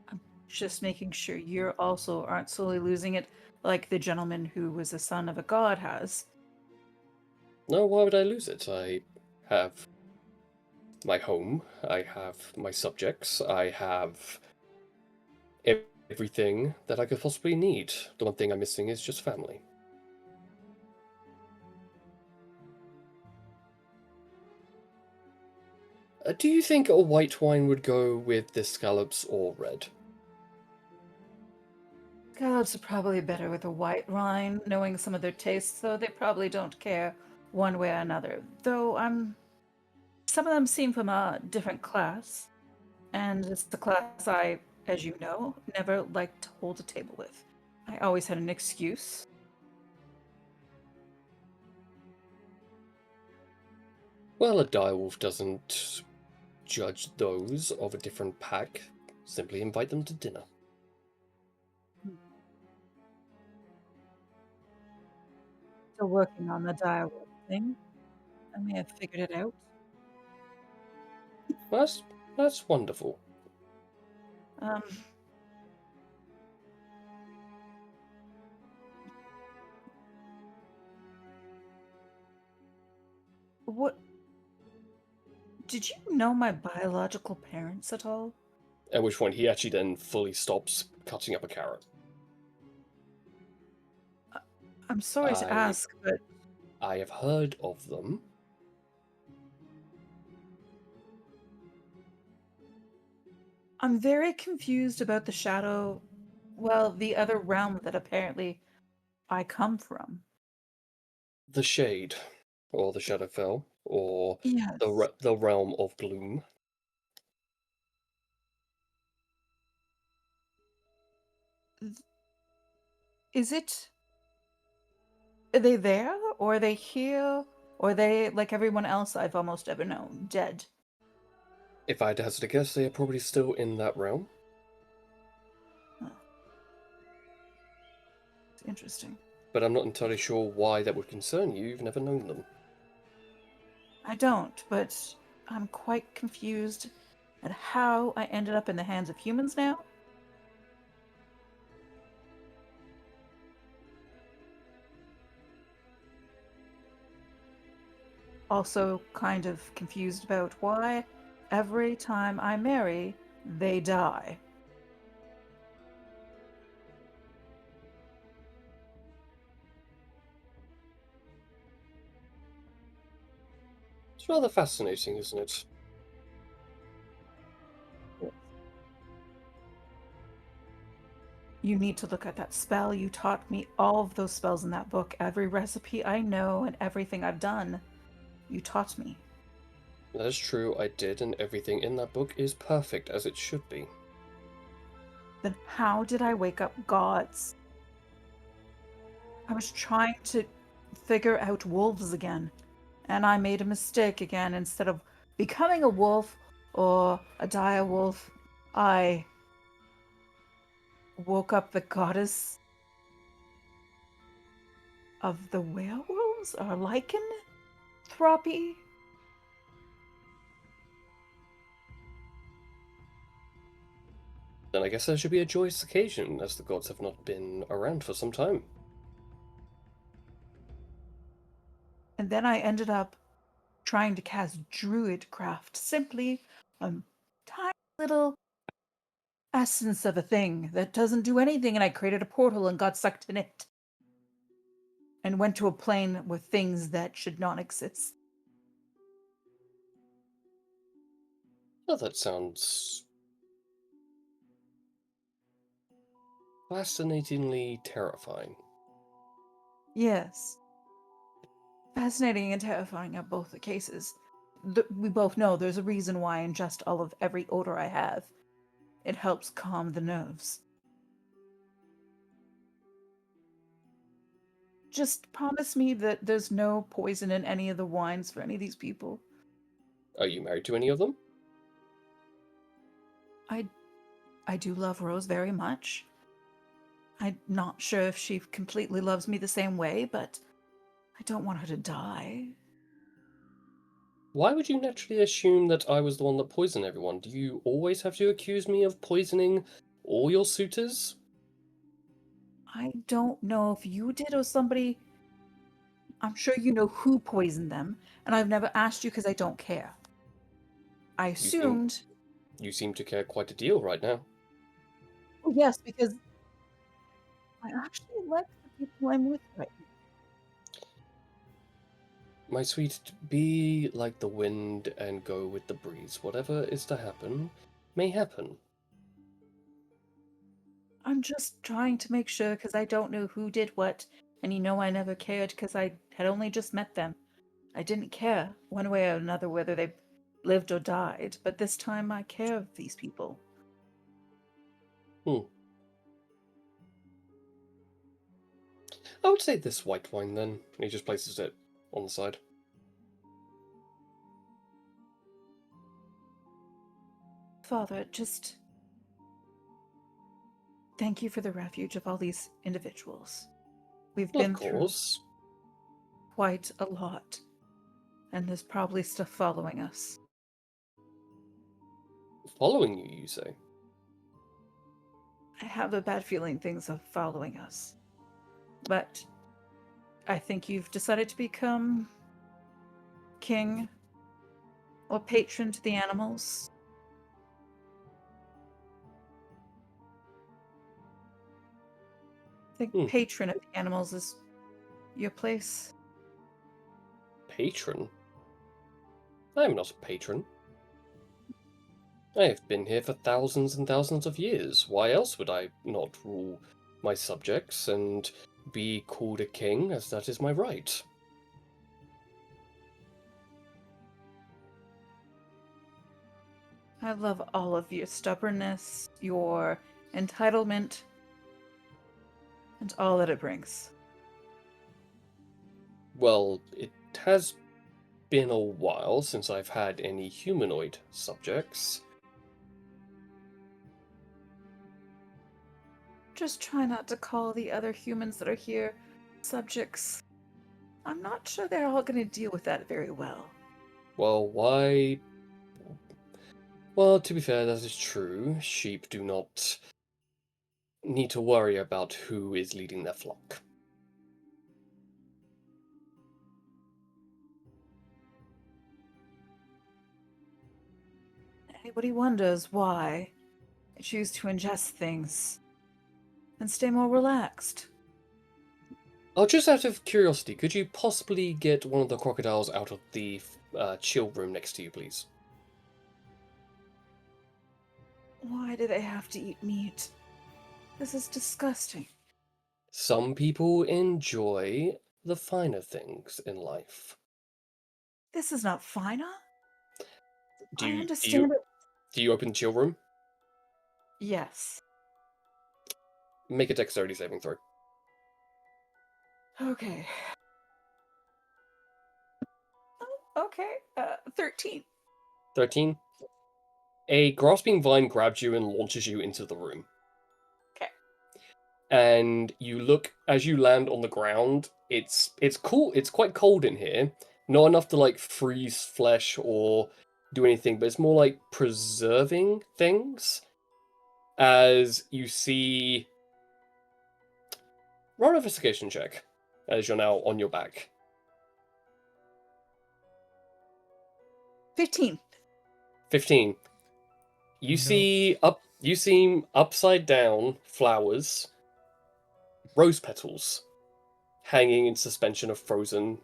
I'm just making sure you also aren't slowly losing it like the gentleman who was a son of a god has. No, why would I lose it? I have my home, I have my subjects, I have everything that I could possibly need. The one thing I'm missing is just family. Do you think a white wine would go with the scallops or red? Scallops are probably better with a white wine, knowing some of their tastes, though they probably don't care one way or another. Though some of them seem from a different class, and it's the class I, as you know, never liked to hold a table with. I always had an excuse. Well, a direwolf doesn't judge those of a different pack. Simply invite them to dinner. Still working on the direwolf thing. I may have figured it out. That's wonderful. Um, what? Did you know my biological parents at all? At which point he actually then fully stops cutting up a carrot. I'm sorry to ask, but I have heard of them. I'm very confused about the shadow, well, the other realm that apparently I come from. The Shade, or the Shadowfell, or Yes. the Realm of Gloom. Is it? Are they there, or are they here, or are they, like everyone else I've almost ever known, dead? If I had to hazard a guess, they are probably still in that realm. Huh. It's interesting. But I'm not entirely sure why that would concern you. You've never known them. I don't, but I'm quite confused at how I ended up in the hands of humans now. Also kind of confused about why every time I marry, they die. It's rather fascinating, isn't it? You need to look at that spell. You taught me all of those spells in that book. Every recipe I know and everything I've done, you taught me. That is true, I did, and everything in that book is perfect as it should be. Then how did I wake up gods? I was trying to figure out wolves again, and I made a mistake again. Instead of becoming a wolf or a dire wolf, I woke up the goddess of the werewolves or lycanthropy. Then I guess there should be a joyous occasion, as the gods have not been around for some time. And then I ended up trying to cast Druidcraft, simply a tiny little essence of a thing that doesn't do anything, and I created a portal and got sucked in it. And went to a plane with things that should not exist. Oh, that sounds fascinatingly terrifying. Yes. Fascinating and terrifying are both the cases. We both know there's a reason why I ingest all of every odor I have. It helps calm the nerves. Just promise me that there's no poison in any of the wines for any of these people. Are you married to any of them? I do love Rose very much. I'm not sure if she completely loves me the same way, but I don't want her to die. Why would you naturally assume that I was the one that poisoned everyone? Do you always have to accuse me of poisoning all your suitors? I don't know if you did or somebody. I'm sure you know who poisoned them, and I've never asked you because I don't care. I assumed. You seem to care quite a deal right now. Oh, yes, because I actually like the people I'm with right now. My sweet, be like the wind and go with the breeze. Whatever is to happen, may happen. I'm just trying to make sure because I don't know who did what, and you know I never cared because I had only just met them. I didn't care, one way or another, whether they lived or died, but this time I care of these people. I would say this white wine then. He just places it on the side. Father, just thank you for the refuge of all these individuals. We've Well, been of course. through quite a lot, and there's probably stuff following us. Following you, you say? I have a bad feeling things are following us. But I think you've decided to become king or patron to the animals. I think patron of the animals is your place. Patron? I am not a patron. I have been here for thousands and thousands of years. Why else would I not rule my subjects and be called a king, as that is my right? I love all of your stubbornness, your entitlement, and all that it brings. Well, it has been a while since I've had any humanoid subjects. Just try not to call the other humans that are here subjects. I'm not sure they're all going to deal with that very well. Well, why? Well, to be fair, that is true. Sheep do not need to worry about who is leading their flock. Anybody wonders why I choose to ingest things and stay more relaxed? Oh, just out of curiosity, could you possibly get one of the crocodiles out of the chill room next to you, please? Why do they have to eat meat? This is disgusting. Some people enjoy the finer things in life. This is not finer. Do I you understand it. do you open the chill room? Yes. Make a dexterity saving throw. Okay. Oh, okay. 13. 13. A grasping vine grabs you and launches you into the room. Okay. And you look as you land on the ground. It's cool. It's quite cold in here. Not enough to like freeze flesh or do anything, but it's more like preserving things. as you see. Roll an investigation check as you're now on your back. 15. 15. You see upside down flowers, rose petals, hanging in suspension of frozen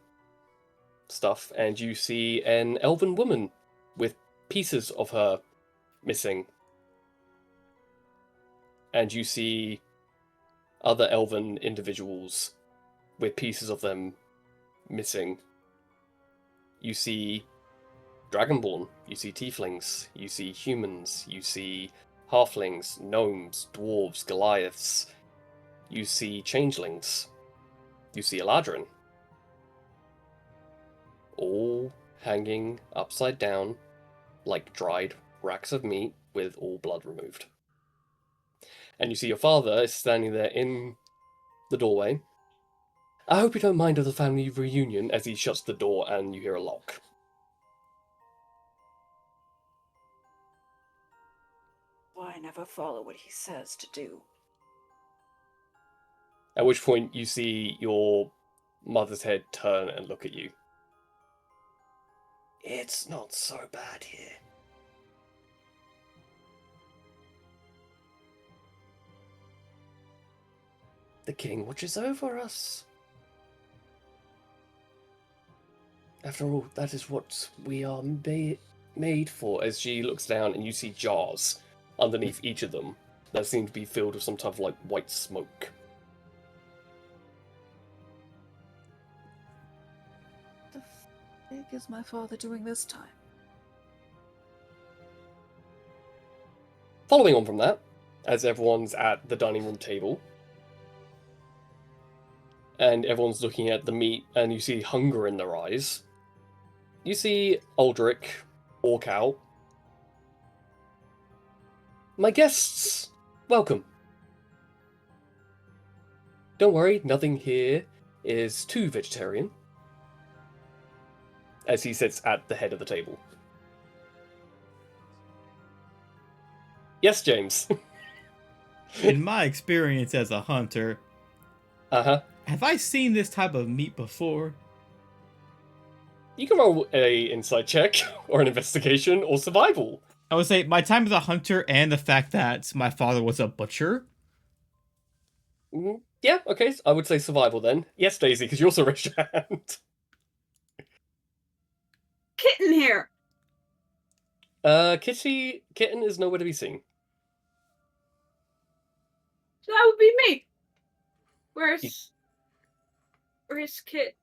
stuff, and you see an elven woman with pieces of her missing. And you see other elven individuals with pieces of them missing. You see Dragonborn, you see tieflings, you see humans, you see halflings, gnomes, dwarves, Goliaths, you see changelings, you see Eladrin. All hanging upside down like dried racks of meat with all blood removed. And you see your father is standing there in the doorway. I hope you don't mind of the family reunion, as he shuts the door and you hear a lock. Why I never follow what he says to do. At which point you see your mother's head turn and look at you. It's not so bad here. The king watches over us. After all, that is what we are made for. As she looks down and you see jars underneath each of them that seem to be filled with some type of like white smoke. The fig is my father doing this time? Following on from that, as everyone's at the dining room table, and everyone's looking at the meat, and you see hunger in their eyes, you see Aldrich walk out. My guests, welcome. Don't worry, nothing here is too vegetarian. As he sits at the head of the table. Yes, James. In my experience as a hunter, Uh-huh. have I seen this type of meat before? You can roll a insight check, or an investigation, or survival. I would say my time as a hunter and the fact that my father was a butcher. Yeah, okay, I would say survival then. Yes, Daisy, because you also raised your hand. Kitten here. Kitten is nowhere to be seen. So that would be me. Where's Kit?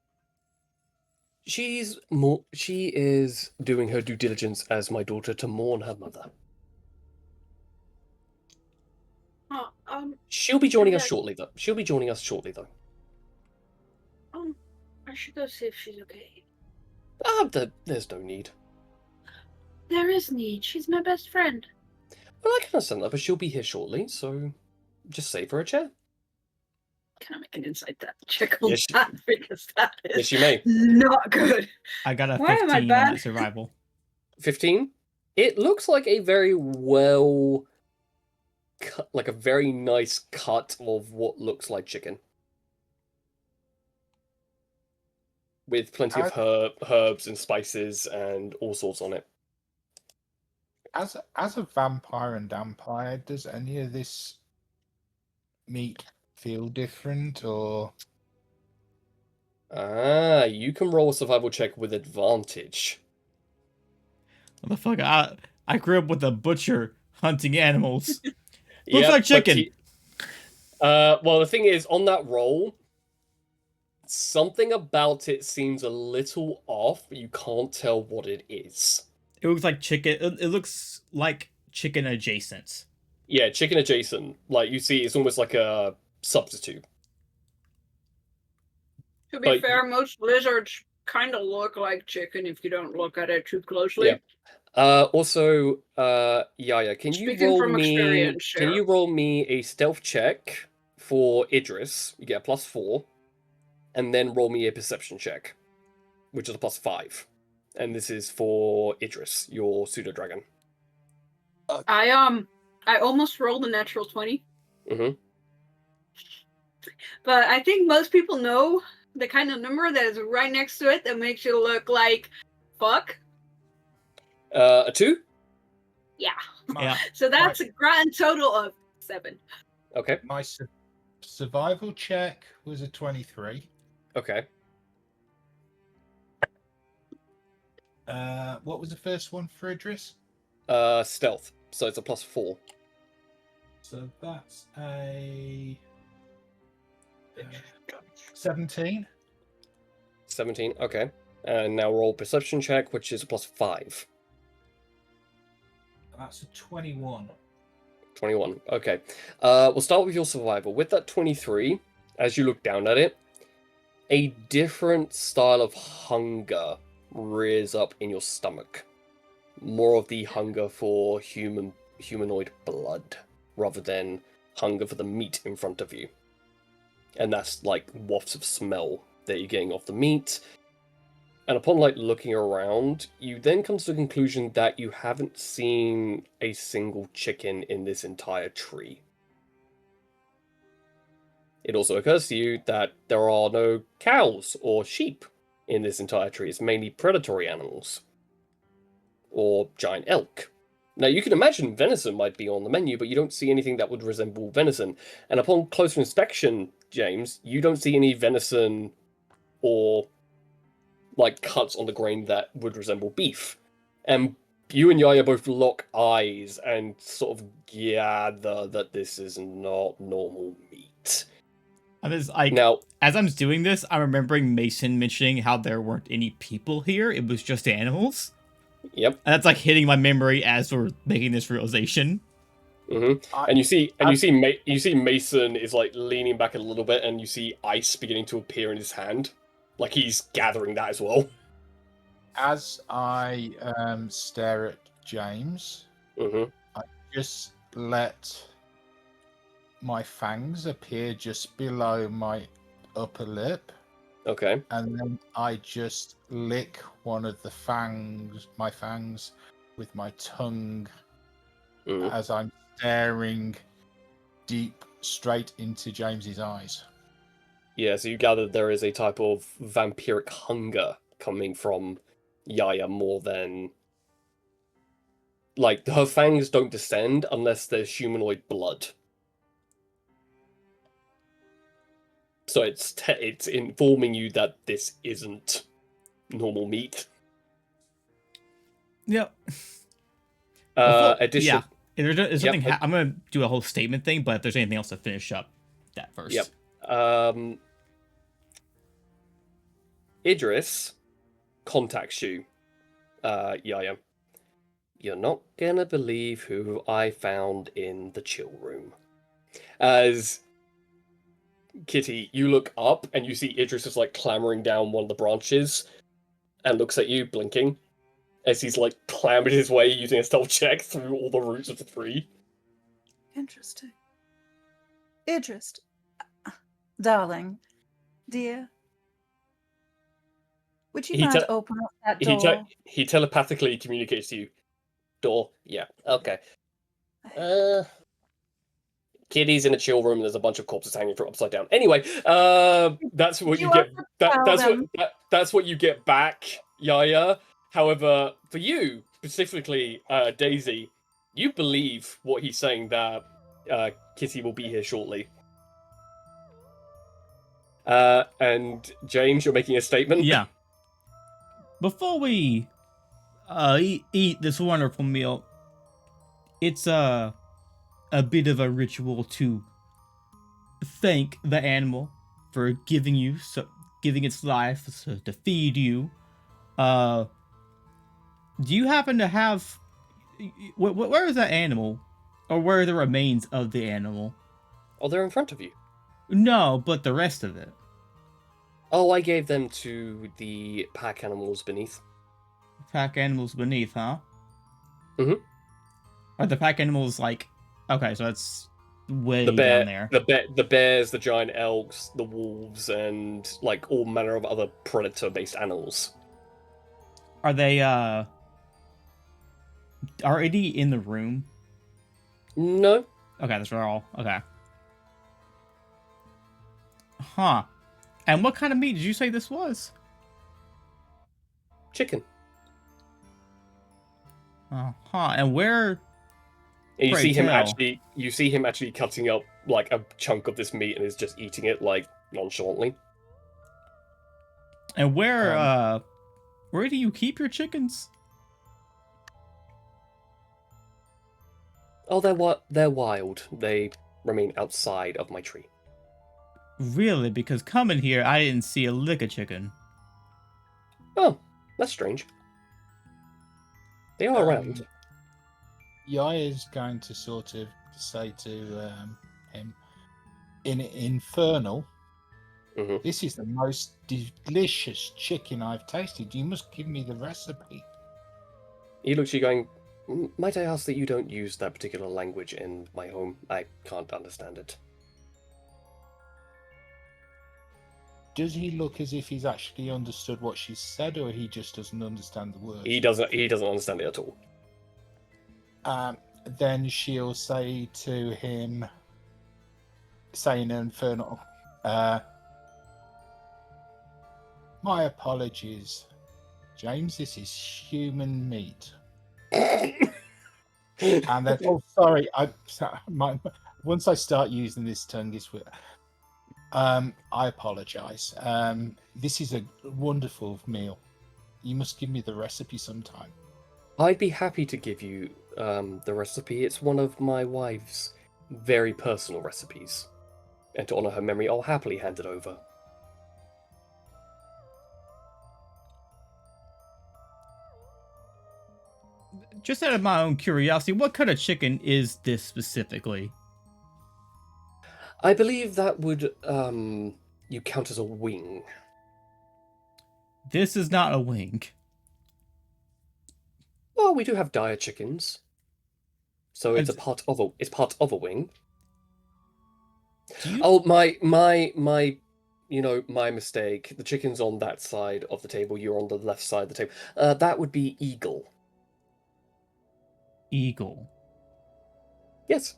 She is doing her due diligence as my daughter to mourn her mother. She'll be joining us shortly, though. I should go see if she's okay. There's no need. There is need. She's my best friend. Well, I can understand that, but she'll be here shortly, so just save her a chair. Can I make an insight check on Yes, that? Because that is Yes, you may. not good. I got a Why am I 15 on bad? that survival. 15? It looks like a very well cut, like a very nice cut of what looks like chicken. With plenty of herbs and spices and all sorts on it. As a vampire and vampire, does any of this meat feel different, or? You can roll a survival check with advantage. Motherfucker, I grew up with a butcher hunting animals. Looks Yep, like chicken. Well, the thing is, on that roll, something about it seems a little off, but you can't tell what it is. It looks like chicken. It looks like chicken adjacent. Yeah, chicken adjacent. Like, you see, it's almost like a substitute. To be fair, most lizards kind of look like chicken if you don't look at it too closely. Yeah. Also, Yaya, can you roll me a stealth check for Idris? You get a +4, and then roll me a perception check, which is a +5. And this is for Idris, your pseudo dragon. I I almost rolled a natural 20. Mm-hmm. But I think most people know the kind of number that is right next to it that makes you look like fuck. A 2? Yeah. Yeah. So that's a grand total of 7. Okay. My survival check was a 23. Okay. What was the first one for Idris? Stealth. So it's a +4. So that's a 17. 17. Okay. And now roll perception check, which is a +5. That's a 21. 21. Okay. We'll start with your survival. With that 23, as you look down at it, a different style of hunger rears up in your stomach. More of the hunger for humanoid blood, rather than hunger for the meat in front of you. And that's like wafts of smell that you're getting off the meat. And upon looking around, you then come to the conclusion that you haven't seen a single chicken in this entire tree. It also occurs to you that there are no cows or sheep in this entire tree. It's mainly predatory animals. Or giant elk. Now, you can imagine venison might be on the menu, but you don't see anything that would resemble venison. And upon closer inspection, James, you don't see any venison or cuts on the grain that would resemble beef. And you and Yaya both lock eyes and sort of gather that this is not normal meat. I was like, Now, as I'm doing this, I'm remembering Mason mentioning how there weren't any people here. It was just animals. yep. And that's like hitting my memory as we're making this realization. Mm-hmm. And you see Mason is leaning back a little bit, and you see ice beginning to appear in his hand, like he's gathering that as well. As I stare at James, Mm-hmm. I just let my fangs appear just below my upper lip, Okay. and then I just lick one of my fangs, with my tongue Mm. as I'm staring deep straight into James's eyes. Yeah, so you gather there is a type of vampiric hunger coming from Yaya more than... her fangs don't descend unless there's humanoid blood. So it's informing you that this isn't normal meat. Yep. Addition... Yeah. If there's something Yep. I'm going to do a whole statement thing, but if there's anything else to finish up that first. Yep. Idris contacts you, Yaya. You're not gonna believe who I found in the chill room. As Kitty, you look up and you see Idris is clambering down one of the branches and looks at you, blinking, as he's clambered his way using a stealth check through all the roots of the tree. Interesting. Idris, darling, dear, would you mind opening up that door? He telepathically communicates to you. Door? Yeah. Okay. Kitty's in a chill room and there's a bunch of corpses hanging from upside down. Anyway, that's what you get. That's what you get back, Yaya. However, for you specifically, Daisy, you believe what he's saying that Kitty will be here shortly. And James, you're making a statement. Yeah. Before we eat this wonderful meal, it's a bit of a ritual to thank the animal for giving its life to feed you. Do you happen to have where is that animal, or where are the remains of the animal? Oh, they're in front of you. No, but the rest of it. Oh, I gave them to the pack animals beneath. Pack animals beneath, huh? Mm-hmm. Are the pack animals okay, so that's way down there. The bears, the giant elks, the wolves, and all manner of other predator-based animals. Are they already in the room? No. Okay, that's all. Okay. Huh. And what kind of meat did you say this was? Chicken. Uh-huh. And where... And Pray tell. you see him actually cutting up like a chunk of this meat and is just eating it like nonchalantly. And where do you keep your chickens? Oh, they're wild. They remain outside of my tree. Really? Because coming here, I didn't see a lick of chicken. Oh, that's strange. They are around. Yai is going to sort of say to him, in Infernal, Mhm. this is the most delicious chicken I've tasted. You must give me the recipe. He looks at you going, might I ask that you don't use that particular language in my home? I can't understand it. Does he look as if he's actually understood what she said, or he just doesn't understand the words? He doesn't understand it at all. Then she'll say to him, saying Infernal, my apologies, James, this is human meat. And then, oh, sorry, once I start using this tongue, I apologize. This is a wonderful meal. You must give me the recipe sometime. I'd be happy to give you the recipe. It's one of my wife's very personal recipes. And to honor her memory, I'll happily hand it over. Just out of my own curiosity, what kind of chicken is this specifically? I believe that would you count as a wing. This is not a wing. Well, we do have dire chickens. So it's part of a wing. Oh, my my mistake. The chicken's on that side of the table, you're on the left side of the table. That would be eagle. Eagle. Yes.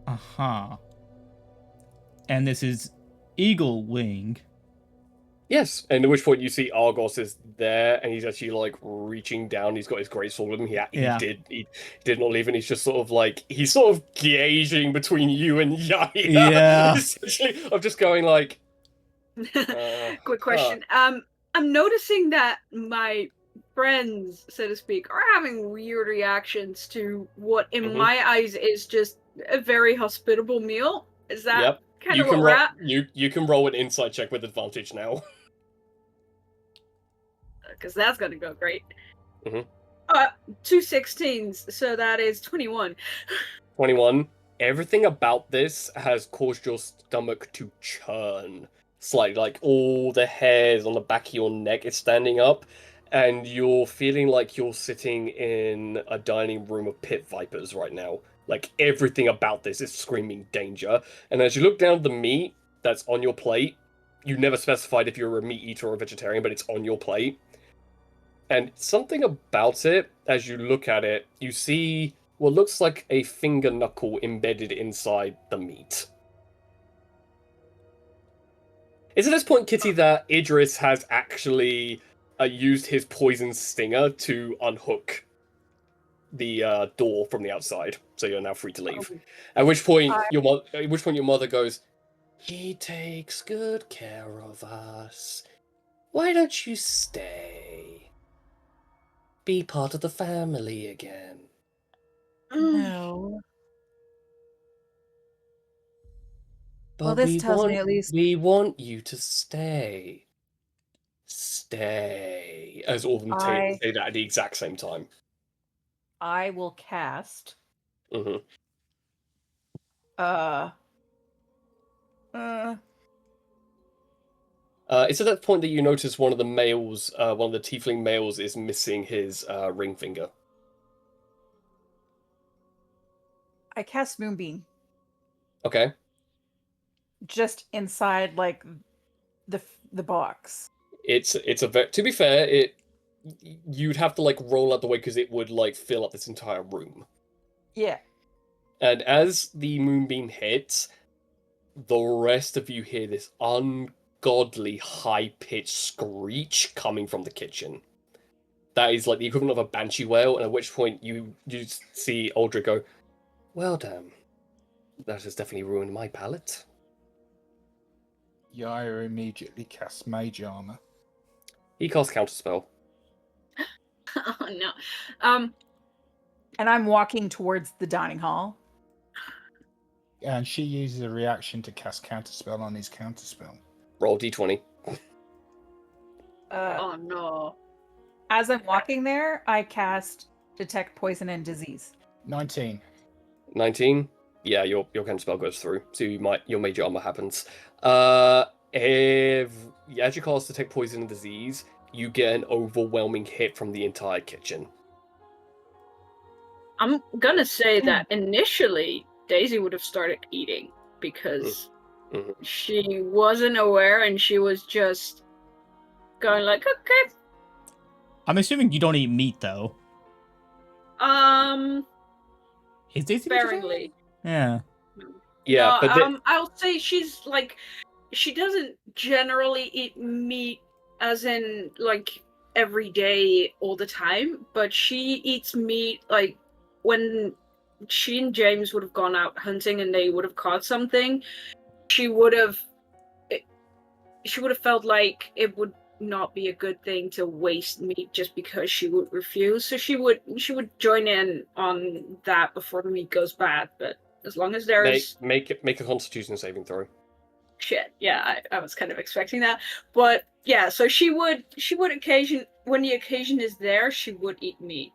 Uh-huh. And this is eagle wing. Yes, and at which point you see Argos is there, and he's actually like reaching down. He's got his greatsword with him. He did not leave, and he's just sort of gauging between you and Yaya. Yeah. Essentially, I'm just going like. Quick question. I'm noticing that my friends, so to speak, are having weird reactions to what, in my eyes, is just a very hospitable meal. Is that kind of where we're at? You can roll an insight check with advantage now. Because that's gonna go great. 2 16s, so that is 21. 21. Everything about this has caused your stomach to churn slightly, like all the hairs on the back of your neck is standing up, and you're feeling like you're sitting in a dining room of pit vipers right now. Like everything about this is screaming danger. And as you look down at the meat that's on your plate, you never specified if you're a meat eater or a vegetarian, but it's on your plate. And something about it, as you look at it, you see what looks like a finger knuckle embedded inside the meat. It's at this point, Kitty, that Idris has actually used his poison stinger to unhook the door from the outside, so you're now free to leave. At which point, your mother goes, "He takes good care of us. Why don't you stay? Be part of the family again." No. But Well, this tells me at least we want you to stay. Stay. As all of them say that at the exact same time. I will cast. Mm-hmm. It's at that point that you notice one of the males, one of the tiefling males, is missing his ring finger. I cast Moonbeam. Okay. Just inside, like, the box. To be fair, you'd have to like roll out the way because it would like fill up this entire room. Yeah. And as the moonbeam hits, the rest of you hear this ungodly high-pitched screech coming from the kitchen. That is like the equivalent of a banshee wail, and at which point you see Aldrich go, "Well, damn, that has definitely ruined my palate." Yair immediately casts Mage Armor. He casts Counterspell. Oh no. And I'm walking towards the dining hall. And she uses a reaction to cast Counterspell on his Counterspell. Roll d20. Oh no. As I'm walking there, I cast Detect Poison and Disease. 19. 19. Yeah, your Counterspell goes through, so your Major Armor happens. As you cast Detect Poison and Disease, you get an overwhelming hit from the entire kitchen. I'm gonna say that initially Daisy would have started eating because she wasn't aware and she was just going like, okay. I'm assuming you don't eat meat though. Is Daisy Sparingly. Yeah. Yeah, no, but I'll say she's like, she doesn't generally eat meat as in like every day all the time, but she eats meat like when she and James would have gone out hunting and they would have caught something, she would have felt like it would not be a good thing to waste meat just because she would refuse. So she would join in on that before the meat goes bad. But as long as there's make a Constitution saving throw. shit, yeah, I was kind of expecting that. But yeah, so she would when the occasion is there, she would eat meat.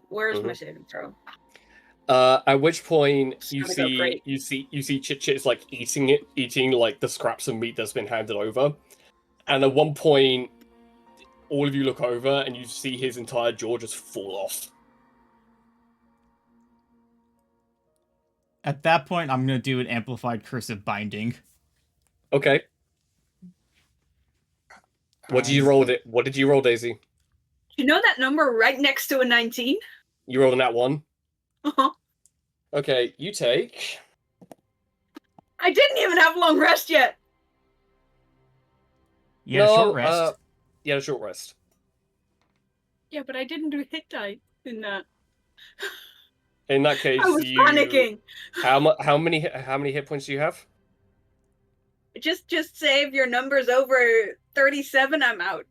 Where's my saving throw? At which point It's you gonna go great. see Chit is like eating like the scraps of meat that's been handed over, and at one point, all of you look over and you see his entire jaw just fall off. At that point, I'm gonna do an amplified cursive binding. Okay. What did you roll? What did you roll, Daisy? You know that number right next to a 19? You rolled a nat 1. Uh-huh. Okay, you take. I didn't even have long rest yet. Yeah, short rest. Yeah, short rest. Yeah, but I didn't do hit die in that. In that case, I was panicking. How many hit points do you have? Just say if your number's over 37, I'm out.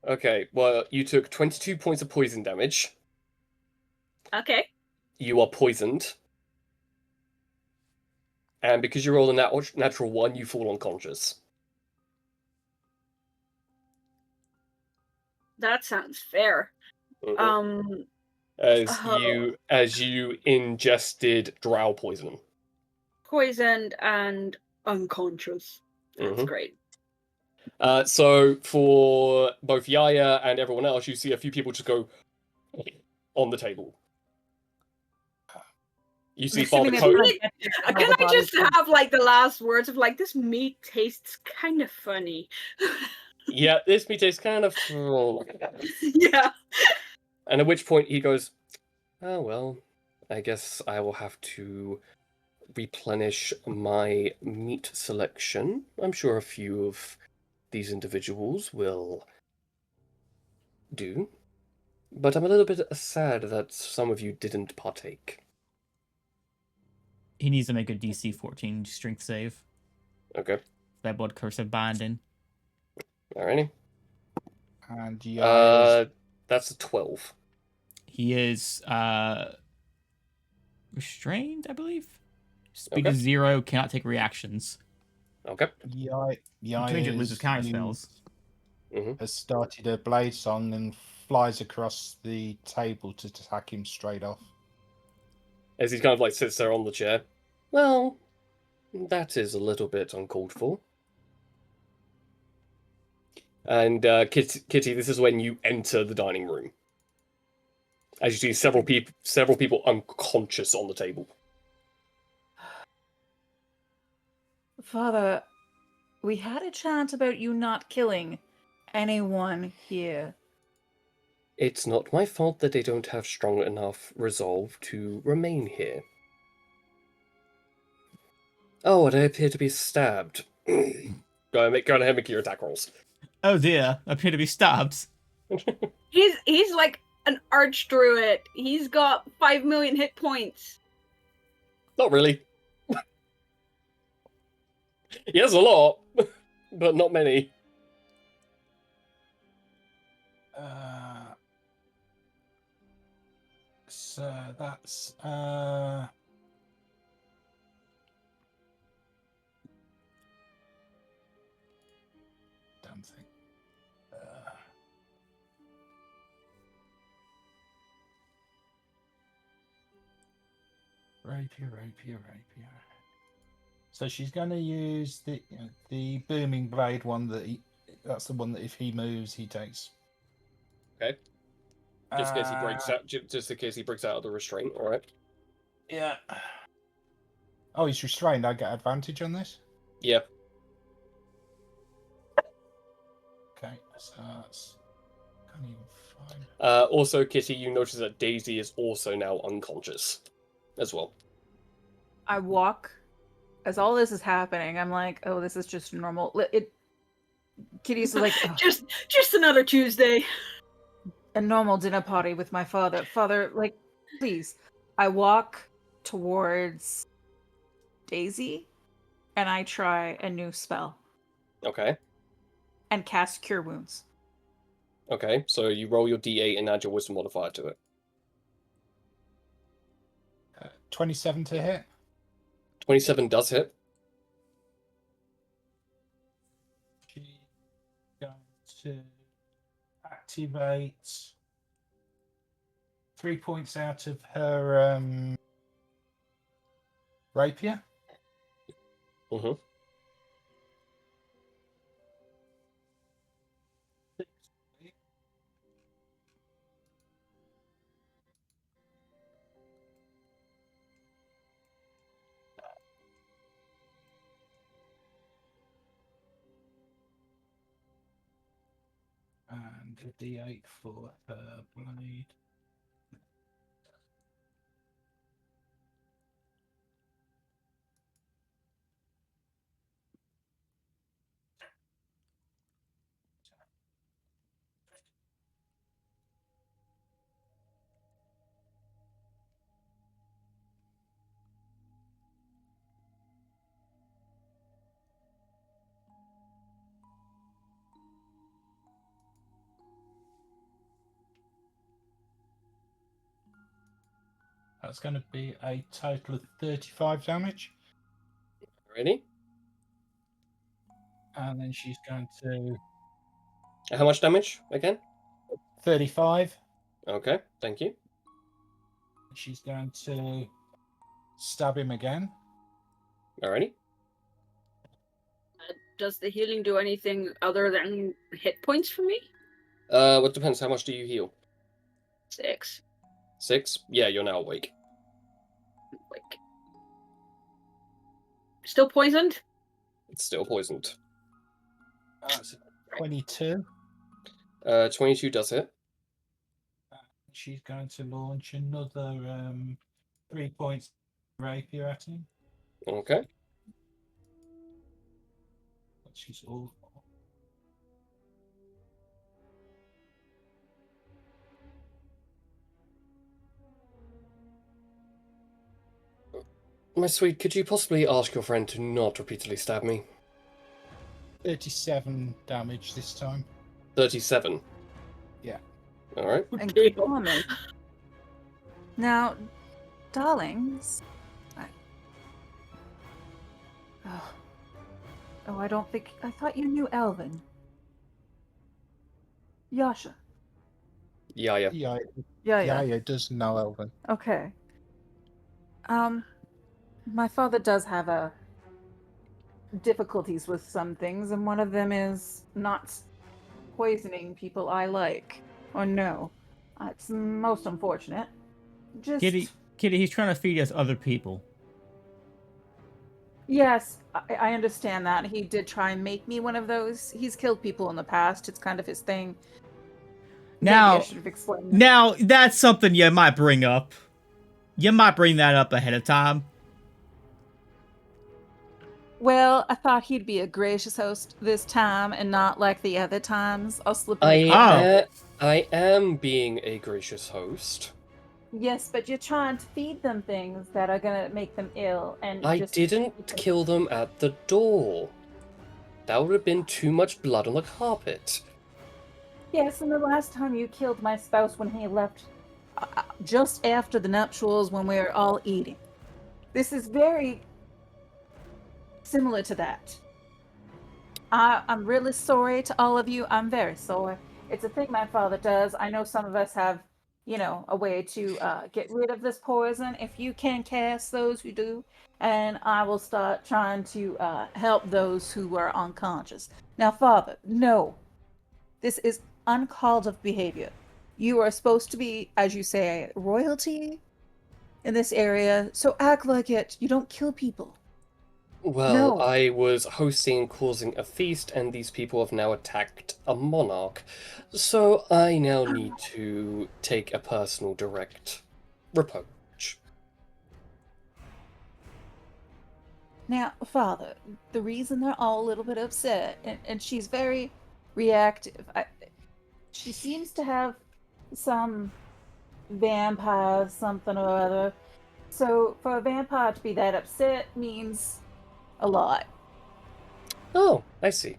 Okay, well, you took 22 points of poison damage. Okay. You are poisoned. And because you rolled a natural 1, you fall unconscious. That sounds fair. As you ingested drow poison. Poisoned and unconscious. That's great. So for both Yaya and everyone else, you see a few people just go on the table. You see Father Cope. Can I just have like the last words of like, this meat tastes kind of funny? Yeah, this meat tastes kind of. Yeah. And at which point he goes, "Oh well, I guess I will have to replenish my meat selection. I'm sure a few of these individuals will do. But I'm a little bit sad that some of you didn't partake." He needs to make a DC 14 strength save. Okay. That blood cursive binding. Alrighty. And Yair's... that's a 12. He is restrained, I believe. Speed is 0, cannot take reactions. Okay. Yair loses counter spells. Has started her blade song and flies across the table to attack him straight off. As he kind of like sits there on the chair. Well, that is a little bit uncalled for. And Kitty, this is when you enter the dining room. As you see several people unconscious on the table. Father, we had a chant about you not killing anyone here. It's not my fault that they don't have strong enough resolve to remain here. Oh, and I appear to be stabbed. Go ahead and make your attack rolls. Oh dear, I appear to be stabbed. He's like an arch druid. He's got 5 million hit points. Not really. He has a lot, but not many. So that's damn thing. Rapier. So she's going to use the booming blade one that's the one that if he moves he takes. Okay. Just in case he breaks out. Just in case he breaks out of the restraint. All right. Yeah. Oh, he's restrained. I get advantage on this. Yeah. Okay, so that's can't even find. Also, Kitty, you notice that Daisy is also now unconscious, as well. I walk as all this is happening. I'm like, oh, this is just normal. Kitty's like, oh, just another Tuesday. a normal dinner party with my father. Father, like, please. I walk towards Daisy, and I try a new spell. Okay. And cast Cure Wounds. Okay, so you roll your d8 and add your wisdom modifier to it. 27 to hit. 27 does hit. She's going to activate 3 points out of her rapier. Mm-hmm. And a d8 for her blade. That's going to be a total of 35 damage. Ready? And then she's going to... How much damage again? 35. Okay, thank you. She's going to stab him again. Alrighty. Does the healing do anything other than hit points for me? Well, it depends. How much do you heal? 6. 6? Yeah, you're now awake. Like, still poisoned? It's still poisoned. That's 22. 22 does hit. She's going to launch another 3 points rapier at him. Okay. She's all. My sweet, could you possibly ask your friend to not repeatedly stab me? 37 damage this time. 37. Yeah. Alright. And good woman. Now, darlings, I don't think... I thought you knew Elvin. Yasha. Yeah. Yeah, does know Elvin. Okay. My father does have difficulties with some things, and one of them is not poisoning people I like or know. It's most unfortunate. Just Kitty, he's trying to feed us other people. Yes, I understand that. He did try and make me one of those. He's killed people in the past. It's kind of his thing. Maybe I Now, should have explained that. now that's something you might bring up. You might bring that up ahead of time. Well, I thought he'd be a gracious host this time and not like the other times. I'll slip in the car. I am being a gracious host. Yes, but you're trying to feed them things that are gonna make them ill, and I just didn't kill them at the door. That would have been too much blood on the carpet. Yes, and the last time you killed my spouse when he left, just after the nuptials when we were all eating. This is very similar to that. I'm really sorry to all of you. I'm very sorry. It's a thing my father does. I know some of us have, a way to get rid of this poison. If you can cast those who do, and I will start trying to help those who are unconscious. Now, Father, no. This is uncalled of behavior. You are supposed to be, as you say, royalty in this area, so act like it. You don't kill people. Well, No. I was hosting and causing a feast, and these people have now attacked a monarch. So I now need to take a personal direct reproach. Now, Father, the reason they're all a little bit upset, and she's very reactive. She seems to have some vampire something or other. So for a vampire to be that upset means a lot. Oh, I see.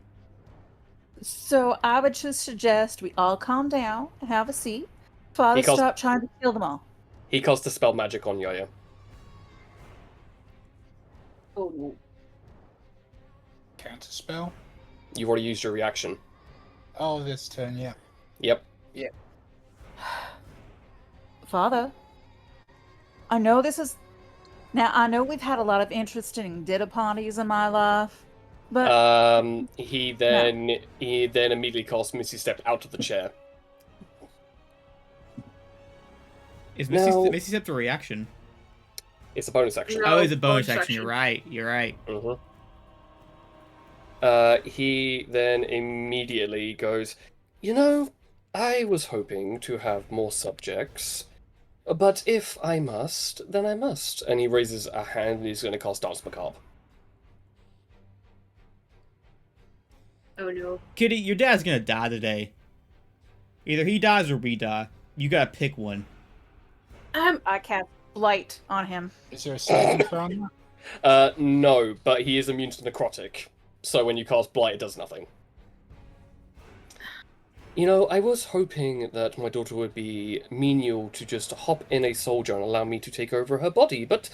So I would just suggest we all calm down, have a seat. Father, Because- stop trying to kill them all. He cast a spell magic on Yaya. Oh no. Counter spell. You've already used your reaction. Oh, this turn, yeah. Yep. Father, I know this is. Now, I know we've had a lot of interesting dinner parties in my life, but He then immediately cast Misty Step out of the chair. Is Now- Misty Step the reaction? It's a bonus action. No. Oh, it's a bonus bonus action. You're right. You're right. He then immediately goes, I was hoping to have more subjects, but if I must, then I must. And he raises a hand and he's going to cast Dance Macabre. Oh no. Kitty, your dad's gonna die today. Either he dies or we die. You gotta pick one. I cast Blight on him. Is there a saving throw on that? No, but he is immune to necrotic, so when you cast Blight, it does nothing. I was hoping that my daughter would be menial to just hop in a soldier and allow me to take over her body, but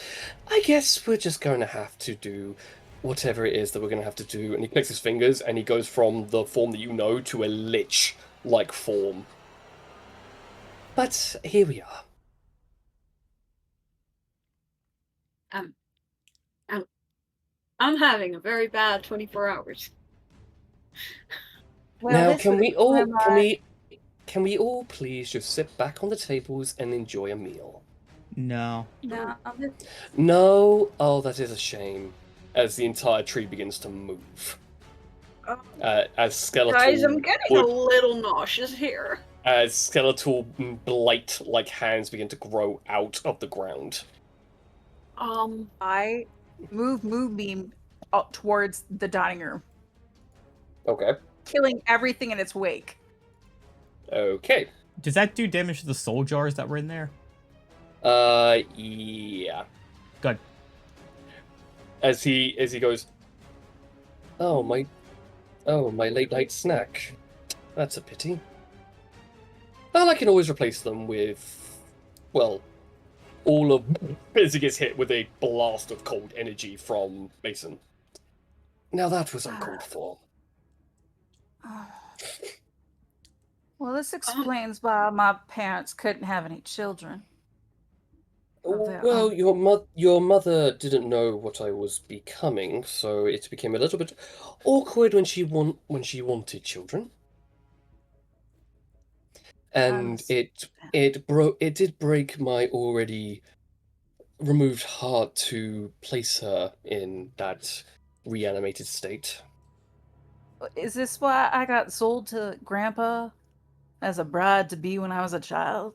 I guess we're just going to have to do whatever it is that we're going to have to do. And he clicks his fingers and he goes from the form that you know to a lich-like form. But here we are. I'm having a very bad 24 hours. Well, Now, this was can we all please just sit back on the tables and enjoy a meal? No. No, this- No, oh, that is a shame. As the entire tree begins to move, as skeletal Guys, I'm getting a wood- little nauseous here. as skeletal blight-like hands begin to grow out of the ground. I move Moonbeam up towards the dining room, Okay. killing everything in its wake. Okay. Does that do damage to the soul jars that were in there? Yeah. Good. As he goes, oh my late night snack. That's a pity. Well, I can always replace them with, well, all of as he gets hit with a blast of cold energy from Mason. Now that was uncalled for. Well, this explains why my parents couldn't have any children. of their Well, own. your mother didn't know what I was becoming, so it became a little bit awkward when she wanted children. And it did break my already removed heart to place her in that reanimated state. Is this why I got sold to Grandpa? as a bride to be when I was a child.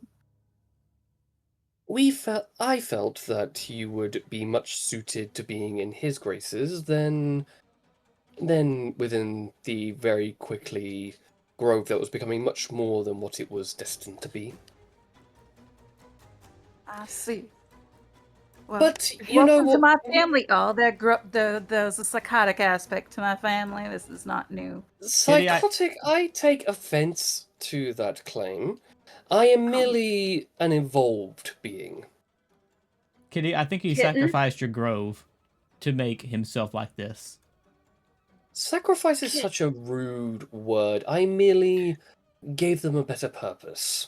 I felt that you would be much suited to being in his graces than within the very quickly grove that was becoming much more than what it was destined to be. I see. Well, But you know welcome to what? my family. Oh, there's a psychotic aspect to my family. This is not new. Kitty, Psychotic, I take offense to that claim. I am merely an evolved being. Kitty, I think he Kitten? sacrificed your grove to make himself like this. Sacrifice is such a rude word. I merely gave them a better purpose.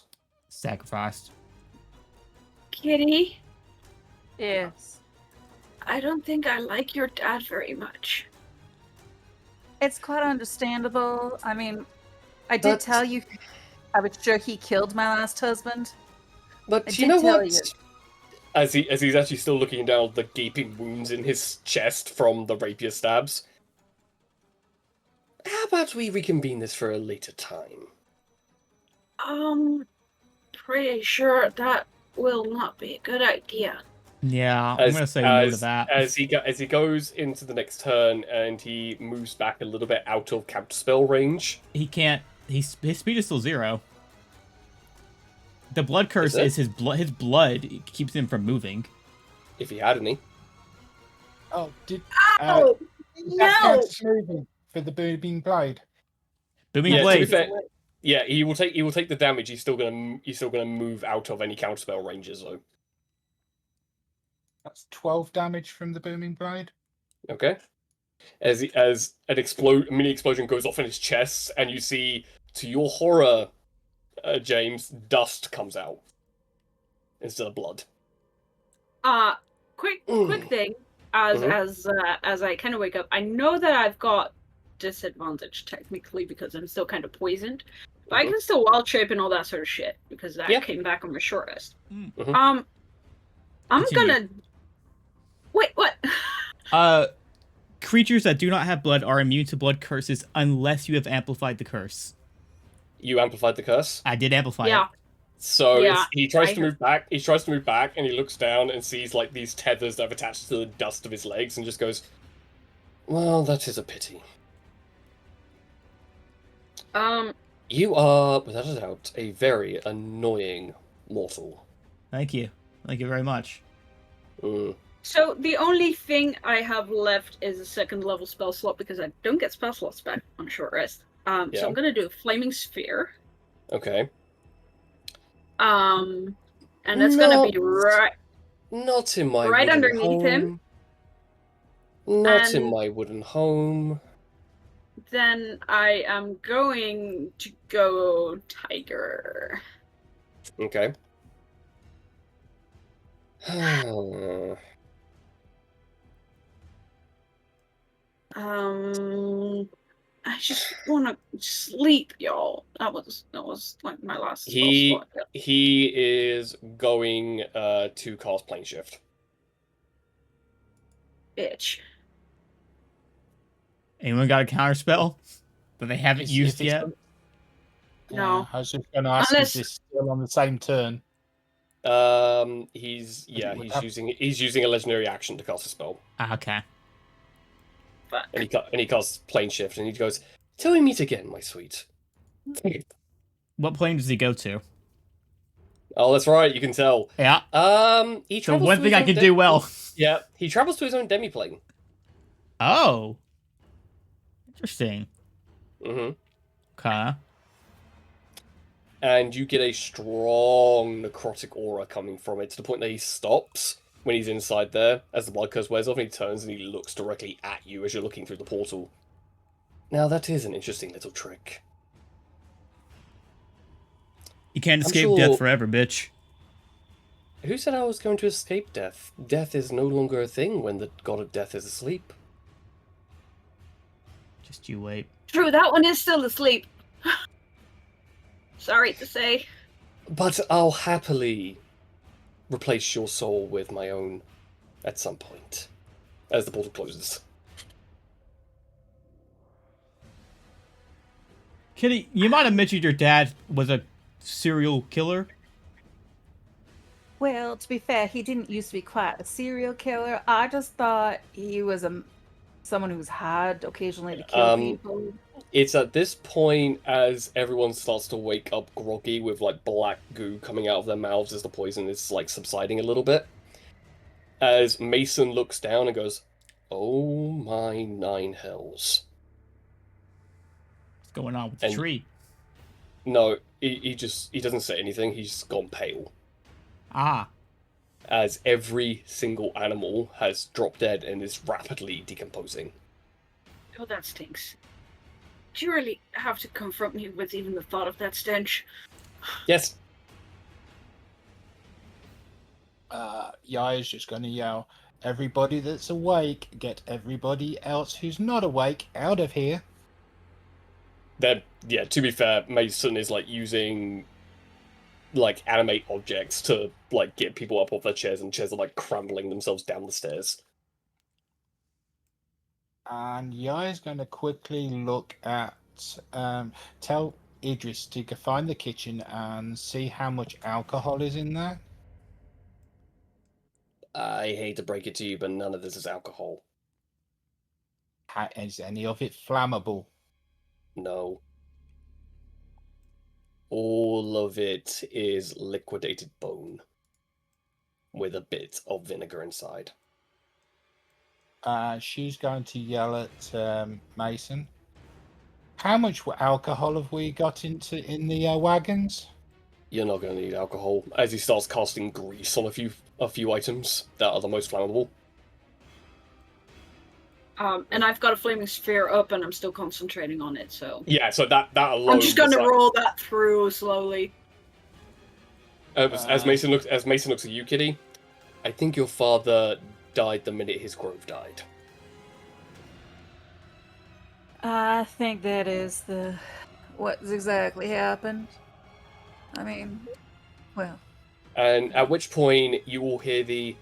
Sacrificed. Kitty, Yes. I don't think I like your dad very much. It's quite understandable. I mean, I did But- tell you I was sure he killed my last husband. I But you did know tell what? you. As he's actually still looking down at the gaping wounds in his chest from the rapier stabs. How about we reconvene this for a later time? Pretty sure that will not be a good idea. Yeah, I'm gonna say no to that. As he goes into the next turn and he moves back a little bit out of counterspell range. He can't. His speed is still 0. The blood curse it? is his blood. His blood keeps him from moving. If he had any. Oh, did Oh, that no! count as moving for the booming blade? Booming Yeah, to blade. be fair, yeah, he will take the damage. He's still gonna move out of any counterspell ranges though. That's 12 damage from the booming blade. Okay. As an mini explosion goes off in his chest, and you see, to your horror, James, dust comes out instead of blood. Quick thing. As I kind of wake up, I know that I've got disadvantage technically because I'm still kind of poisoned, but I can still wild shape and all that sort of shit because that came back on my short rest. I'm Continue. gonna wait. What? Creatures that do not have blood are immune to blood curses unless you have amplified the curse. You amplified the curse. I did amplify Yeah. it. So Yeah, he tries to move back. He tries to move back, and he looks down and sees like these tethers that have attached to the dust of his legs, and just goes, "Well, that is a pity. You are, without a doubt, a very annoying mortal." Thank you. Thank you very much. So the only thing I have left is a second level spell slot because I don't get spell slots back on short rest. So I'm gonna do a flaming sphere. Okay. And that's gonna be Not in my right wooden underneath him. home. Not in And- my wooden home. Then I am going to go tiger. Okay. I just want to sleep, y'all. That was like my last spell slot. He is going to cast plane shift. Bitch. Anyone got a counter spell that they haven't used yet? No. I was just going to ask, Unless- is this still on the same turn? He's using a legendary action to cast a spell. Okay. Fuck. And he casts plane shift, and he goes, "Till we meet again, my sweet." What plane does he go to? Oh, that's right. You can tell. Yeah. He So travels one to thing his I own can do well. Yeah, he travels to his own demiplane. Oh. Interesting. Mm-hmm. Okay. And you get a strong necrotic aura coming from it to the point that he stops when he's inside there. As the blood curse wears off, and he turns and he looks directly at you as you're looking through the portal. Now that is an interesting little trick. You can't I'm escape sure- death forever, bitch. Who said I was going to escape death? Death is no longer a thing when the god of death is asleep. Just you wait. True, that one is still asleep. Sorry to say. But I'll happily replace your soul with my own at some point. As the portal closes. Kitty, you might have mentioned your dad was a serial killer. Well, to be fair, he didn't used to be quite a serial killer. I just thought he was someone who's had occasionally to kill people. It's at this point as everyone starts to wake up groggy with like black goo coming out of their mouths as the poison is like subsiding a little bit. As Mason looks down and goes, "Oh my nine hells!" What's going on with the And tree? no, he doesn't say anything. He's gone pale. Ah, As every single animal has dropped dead and is rapidly decomposing. Oh, that stinks. Do you really have to confront me with even the thought of that stench? Yes. Yaya's just going to yell, "Everybody that's awake, get everybody else who's not awake out of here." Then, yeah, to be fair, Mason is like using like animate objects to like get people up off their chairs, and chairs are like crumbling themselves down the stairs. And Yaya's going to quickly look at, tell Idris to go find the kitchen and see how much alcohol is in there. I hate to break it to you, but none of this is alcohol. Is any of it flammable? No. All of it is liquidated bone with a bit of vinegar inside. She's going to yell at Mason. How much alcohol have we got in the wagons? You're not going to need alcohol. As he starts casting grease on a few items that are the most flammable. And I've got a flaming sphere up, and I'm still concentrating on it. So Yeah, so that alone. I'm just gonna roll that through slowly. As Mason looks at you, Kitty, I think your father died the minute his grove died. I think that is what's exactly happened. I mean, well. And at which point you will hear the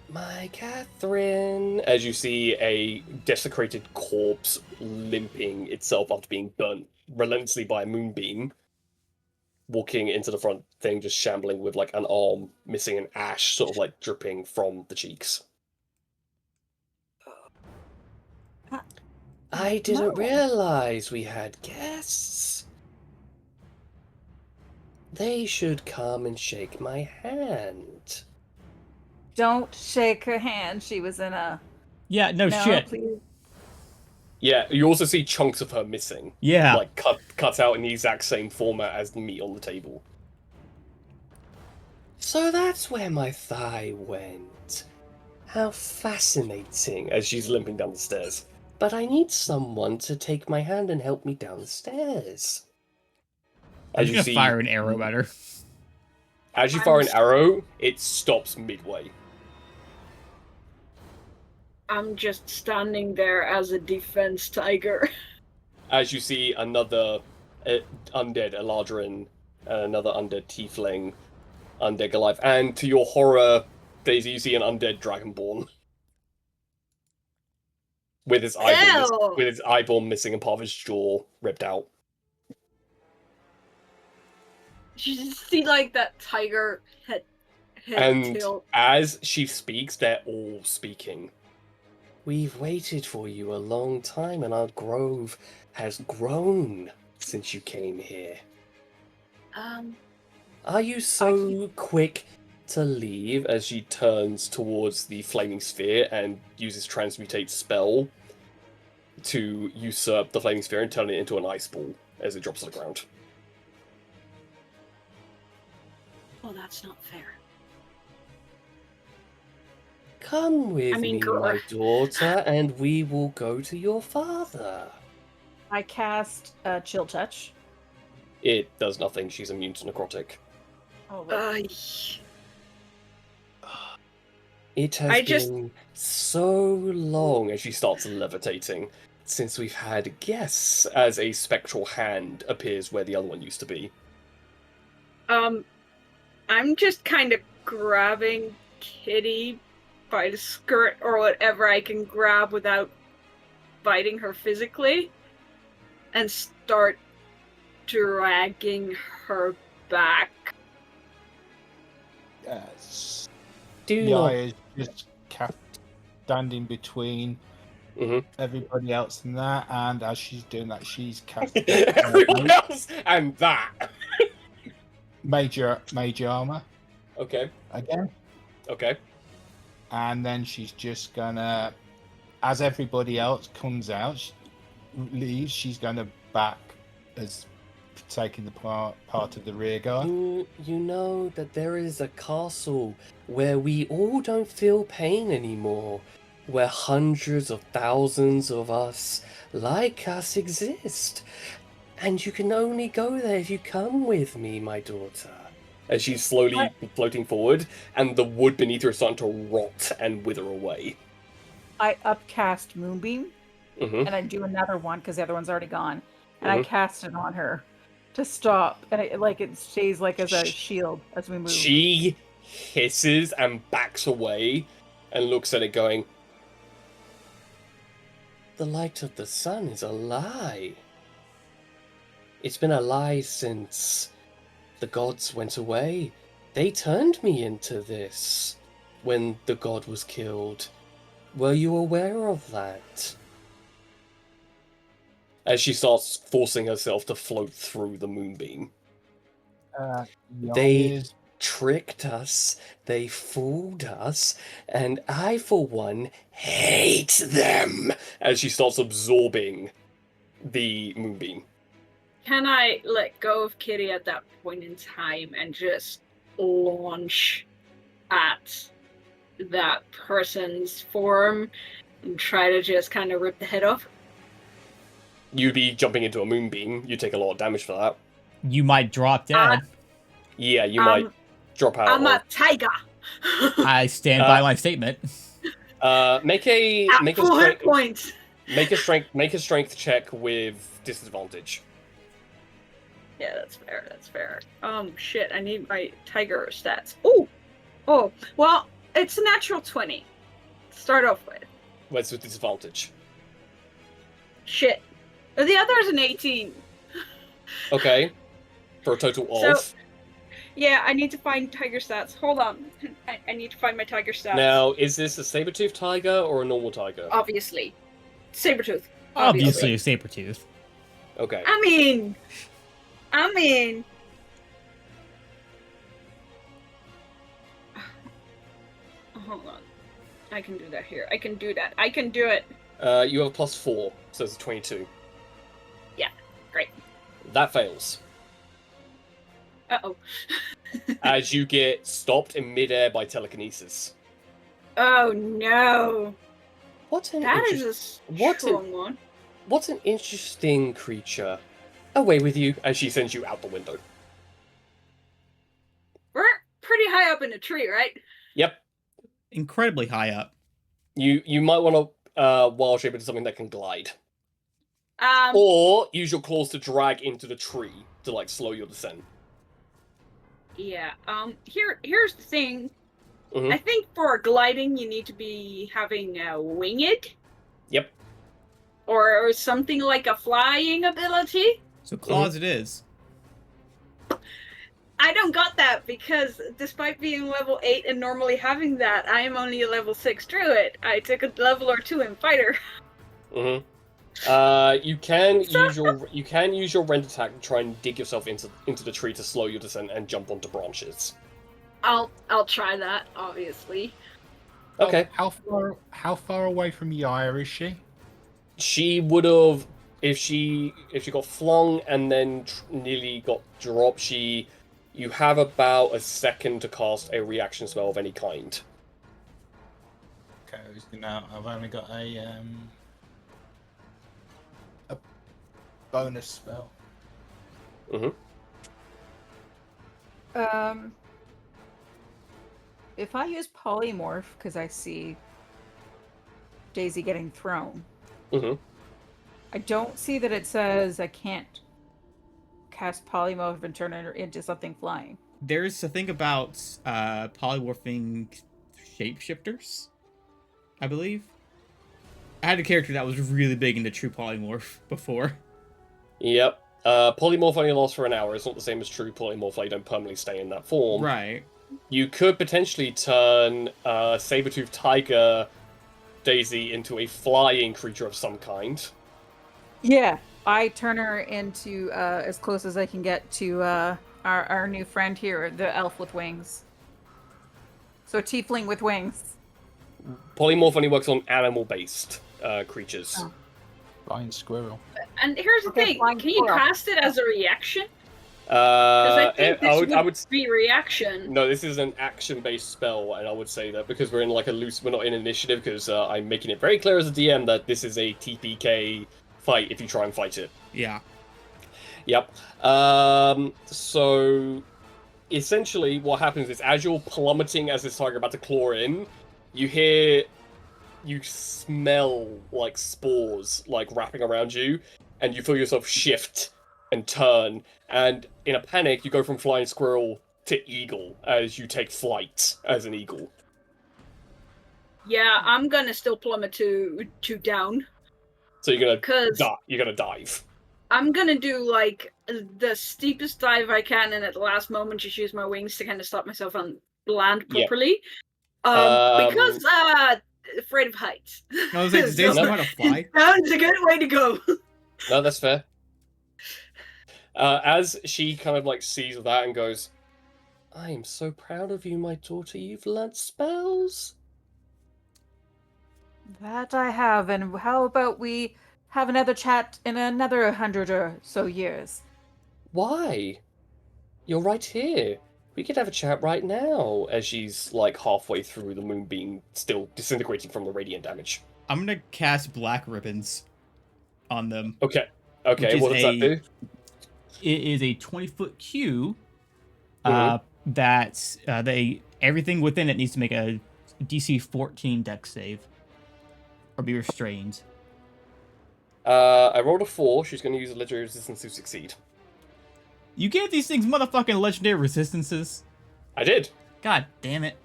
"My Catherine" as you see a desecrated corpse limping itself after being burnt relentlessly by a moonbeam, walking into the front thing, just shambling with like an arm missing and ash sort of like dripping from the cheeks. I didn't realize we had guests. They should come and shake my hand. Don't shake her hand. She was in a... yeah, no shit. Please. Yeah, you also see chunks of her missing. Yeah. Like cut out in the exact same format as the meat on the table. So that's where my thigh went. How fascinating, as she's limping down the stairs. But I need someone to take my hand and help me down the stairs. I'm just gonna fire an arrow at her. As you fire an arrow, it stops midway. I'm just standing there as a defense tiger. As you see another undead Eladrin, another undead Tiefling, undead Goliath, and to your horror, Daisy, you see an undead Dragonborn. With his eyeball missing and part of his jaw ripped out. You just see like that tiger head and tilt. As she speaks, they're all speaking. We've waited for you a long time, and our grove has grown since you came here. Are you so quick to leave? As she turns towards the flaming sphere and uses transmutate spell to usurp the flaming sphere and turn it into an ice ball as it drops to the ground. Oh, that's not fair. Come with me, my daughter, and we will go to your father. I cast Chill Touch. It does nothing. She's immune to necrotic. Oh, It has been so long, as she starts levitating, since we've had guests, as a spectral hand appears where the other one used to be. I'm just kind of grabbing Kitty by the skirt or whatever I can grab without biting her physically, and start dragging her back. Yes. Do not. Yaya is just standing between Mhm. everybody else and that, and as she's doing that, she's casting Everyone else and that. major armor Okay. again, Okay. and then she's just gonna, as everybody else comes out, leaves, she's gonna back as taking the part of the rear guard. You know that there is a castle where we all don't feel pain anymore, where hundreds of thousands of us like us exist. And you can only go there if you come with me, my daughter. As she's slowly floating forward, and the wood beneath her is starting to rot and wither away. I upcast Moonbeam, Mm-hmm. and I do another one because the other one's already gone, and I cast it on her to stop, and it stays like as a shield as we move. She hisses and backs away, and looks at it, going, "The light of the sun is a lie. It's been a lie since the gods went away. They turned me into this when the god was killed. Were you aware of that?" As she starts forcing herself to float through the moonbeam. They Yaya's tricked us, they fooled us, and I, for one, hate them! As she starts absorbing the moonbeam. Can I let go of Kitty at that point in time and just launch at that person's form and try to just kind of rip the head off? You'd be jumping into a moonbeam, you'd take a lot of damage for that. You might drop dead. Yeah, you might drop out. I'm a tiger. I stand by my statement. Make a full hit strength points. make a strength check with disadvantage. Yeah, that's fair. That's fair. Shit, I need my tiger stats. Oh, well, it's a natural 20. To start off with. What's with disadvantage? Shit. The other is an 18. Okay. For a total of. So, yeah, I need to find tiger stats. Hold on. I need to find my tiger stats. Now, is this a saber-toothed tiger or a normal tiger? Obviously. Sabretooth. Obviously a saber tooth. Okay. I mean... Hold on. I can do that here. I can do that. I can do it. You have a +4, so it's 22. Yeah, great. That fails. Uh-oh. As you get stopped in midair by telekinesis. Oh, no. What an That is a strong one. What an interesting creature. Away with you, as she sends you out the window. We're pretty high up in a tree, right? Yep. Incredibly high up. You might want to wild shape into something that can glide. Um, Or use your claws to drag into the tree to like slow your descent. Yeah. Here's the thing. Mhm. I think for gliding, you need to be having a winged. Yep. Or something like a flying ability. So claws it is. I don't got that because despite being level 8 and normally having that, I am only a level 6 druid. I took a level or 2 in fighter. Mm-hmm. You can use your rend attack to try and dig yourself into the tree to slow your descent and jump onto branches. I'll try that, obviously. Okay. How far away from Yaya is she? She would have if she got flung and then nearly got dropped. You have about a second to cast a reaction spell of any kind. Okay, now I've only got a bonus spell. Mm-hmm. If I use polymorph, because I see Daisy getting thrown, Mm-hmm. I don't see that it says I can't cast polymorph and turn her into something flying. There's a thing about polymorphing shapeshifters, I believe. I had a character that was really big into true polymorph before. Yep. Polymorph only lasts for an hour. It's not the same as true polymorph. Like, you don't permanently stay in that form. Right. You could potentially turn saber-toothed tiger Daisy into a flying creature of some kind. Yeah, I turn her into as close as I can get to our new friend here, the elf with wings. So tiefling with wings. Polymorph only works on animal-based creatures. Oh. Flying squirrel. And here's the Okay, thing: flying can you squirrel. cast it as a reaction? Because I think this I would be reaction. No, this is an action-based spell, and I would say that because we're in like a loose, we're not in initiative, because I'm making it very clear as a DM that this is a TPK fight if you try and fight it. Yeah. Yep. So essentially, what happens is as you're plummeting as this tiger about to claw in, you smell like spores like wrapping around you, and you feel yourself shift and turn, and in a panic you go from flying squirrel to eagle as you take flight as an eagle. Yeah, I'm gonna still plummet to down. So you're Cause gonna dive. I'm gonna do like the steepest dive I can, and at the last moment just use my wings to kind of stop myself and land properly. Because afraid of heights. I was like, does Daisy know how to fly? Down is a good way to go. No, that's fair. As she kind of like sees that and goes, I am so proud of you, my daughter. You've learnt spells. That I have, and how about we have another chat in another 100 or so years? Why? You're right here. We could have a chat right now, as she's like halfway through the moonbeam, still disintegrating from the radiant damage. I'm gonna cast black ribbons on them. Okay, Which is what does that do? It is a 20-foot cube. Mhm. That everything within it needs to make a DC 14 Dex save or be restrained. I rolled a 4. She's going to use a legendary resistance to succeed. You gave these things motherfucking legendary resistances. I did, God damn it.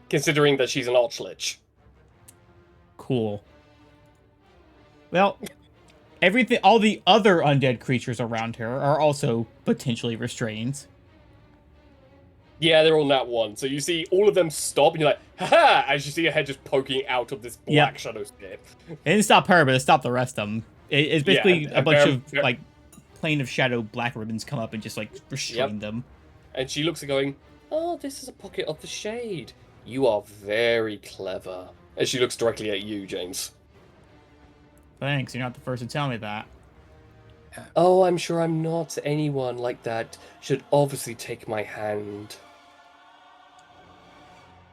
considering that she's an archlich. Cool. Well, all the other undead creatures around her are also potentially restrained. Yeah, they're all nat 1. So you see all of them stop, and you're like, haha! As you see her head just poking out of this black shadow sphere. It didn't stop her, but it stopped the rest of them. It's basically Yeah, a bunch of like plane of shadow black ribbons come up and just like restrain them. And she looks at going, oh, this is a pocket of the shade. You are very clever. As she looks directly at you, James. Thanks, you're not the first to tell me that. Oh, I'm sure I'm not. Anyone like that should obviously take my hand.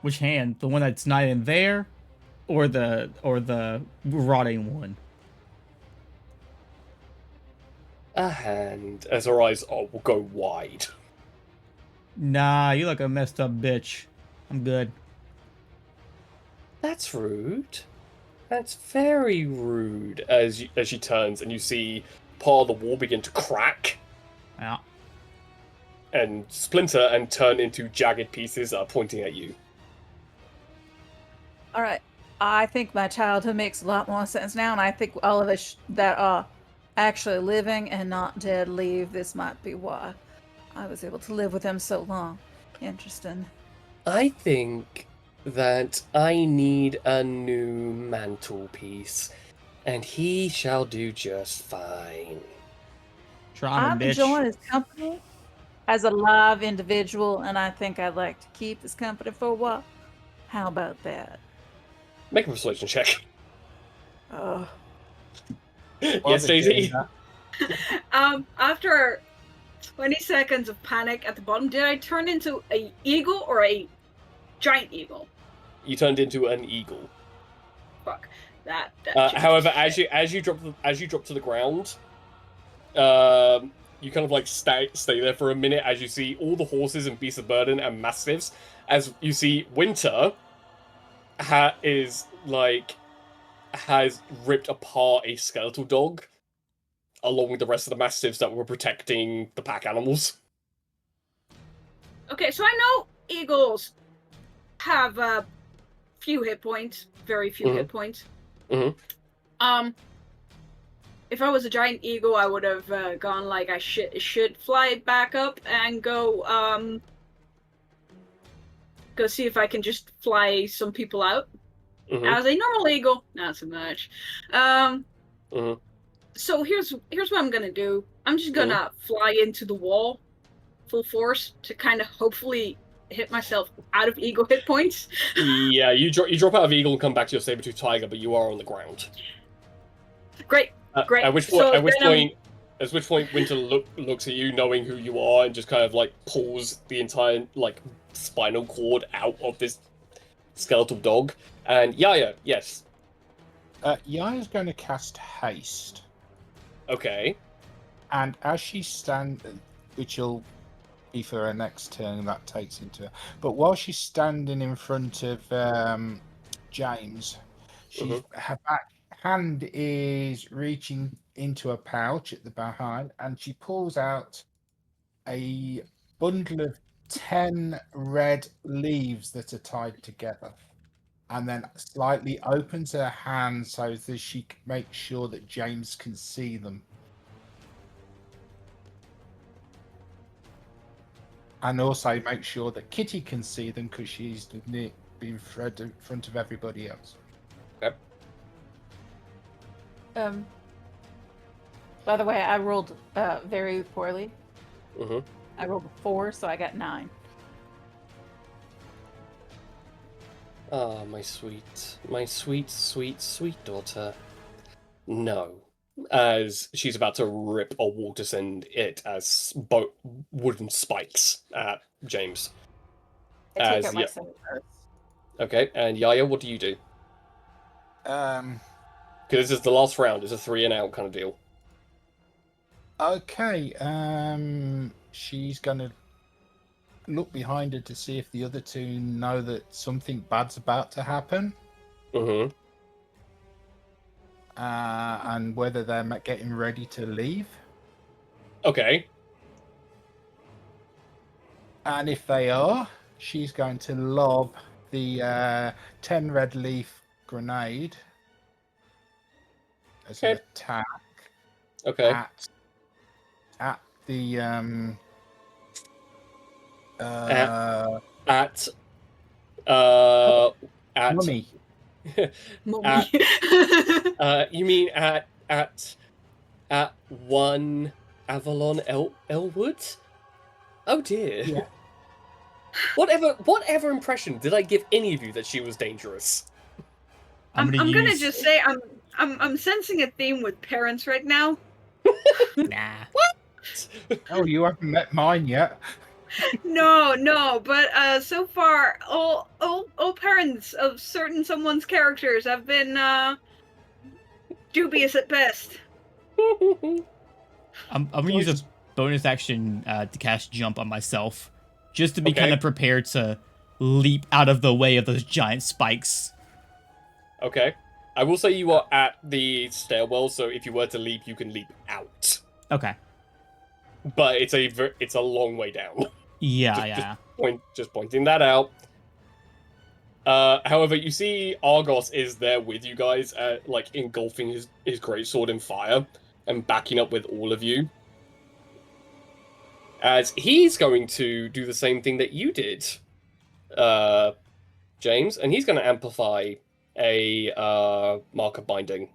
Which hand? The one that's not in there, or the rotting one? A hand. As her eyes will go wide. Nah, you look a messed up bitch. I'm good. That's rude. That's very rude. As she turns and you see part of the wall begin to crack Yeah. and splinter and turn into jagged pieces pointing at you. All right. I think my childhood makes a lot more sense now, and I think all of us that are actually living and not dead leave. This might be why I was able to live with them so long. Interesting. I think that I need a new mantelpiece, and he shall do just fine. Try I'm bitch. enjoying his company as a live individual, and I think I'd like to keep his company for a while. How about that? Make a persuasion check. Oh, Yes, Daisy. After 20 seconds of panic at the bottom, did I turn into a eagle or a giant eagle? You turned into an eagle. Fuck that. However, as you drop to the ground, you kind of like stay there for a minute as you see all the horses and beasts of burden and mastiffs. As you see, Winter has ripped apart a skeletal dog, along with the rest of the mastiffs that were protecting the pack animals. Okay, so I know eagles have a few hit points, very few hit points. Mhm. if I was a giant eagle, I would have gone like I should fly back up and go see if I can just fly some people out. As a normal eagle, not so much. So here's what I'm gonna do. I'm just gonna fly into the wall, full force, to kind of hopefully hit myself out of eagle hit points. Yeah, you drop out of eagle and come back to your saber-tooth tiger, but you are on the ground. Great. At which point, Winter looks at you, knowing who you are, and just kind of like pulls the entire like spinal cord out of this skeletal dog. And Yaya, yes. Yaya's going to cast haste. Okay. And as she stands, which will be for her next turn, that takes into. But while she's standing in front of James, her back hand is reaching into a pouch at the behind, and she pulls out a bundle of 10 red leaves that are tied together, and then slightly opens her hand so that she can make sure that James can see them. And also make sure that Kitty can see them because she's in front of everybody else. Okay. By the way, I rolled very poorly. Mm-hmm. I rolled a 4, so I got 9. Ah, my sweet, sweet daughter. No. As she's about to rip a wall to send it as wooden spikes at James. I take out my sword first. Okay, and Yaya, what do you do? Because this is the last round. It's a 3 and out kind of deal. Okay. She's gonna look behind her to see if the other two know that something bad's about to happen. Mm-hmm. And whether they're getting ready to leave. Okay. And if they are, she's going to lob the 10 red leaf grenade as an attack. Okay. At the at mummy. You mean at one Avalon Elwood? Oh dear. Yeah. Whatever impression did I give any of you that she was dangerous? I'm gonna just say I'm sensing a theme with parents right now. Nah. What? Oh, you haven't met mine yet. No, but so far all parents of someone's characters have been dubious at best. I'm gonna use a bonus action to cast jump on myself, just to be kind of prepared to leap out of the way of those giant spikes. Okay. I will say you are at the stairwell, so if you were to leap, you can leap out. Okay. But it's a long way down. Yeah. Just pointing that out. However, you see Argos is there with you guys, like engulfing his greatsword in fire and backing up with all of you. As he's going to do the same thing that you did, James, and he's going to amplify a mark of binding.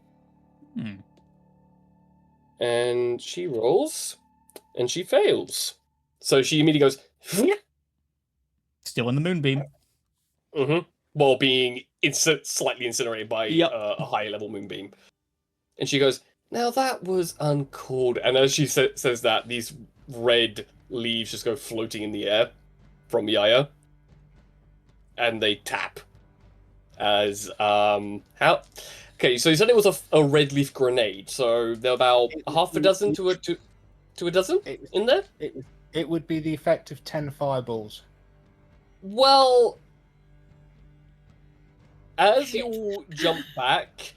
And she rolls, and she fails. So she immediately goes, Still in the moonbeam. While being slightly incinerated by a higher level moonbeam. And she goes, now that was uncalled. And as she says that, these red leaves just go floating in the air from Yaya. And they tap. As, how? Okay, so you said it was a red leaf grenade, so there are about half a dozen to a dozen in there? It would be the effect of 10 fireballs. Well, as you all jump back,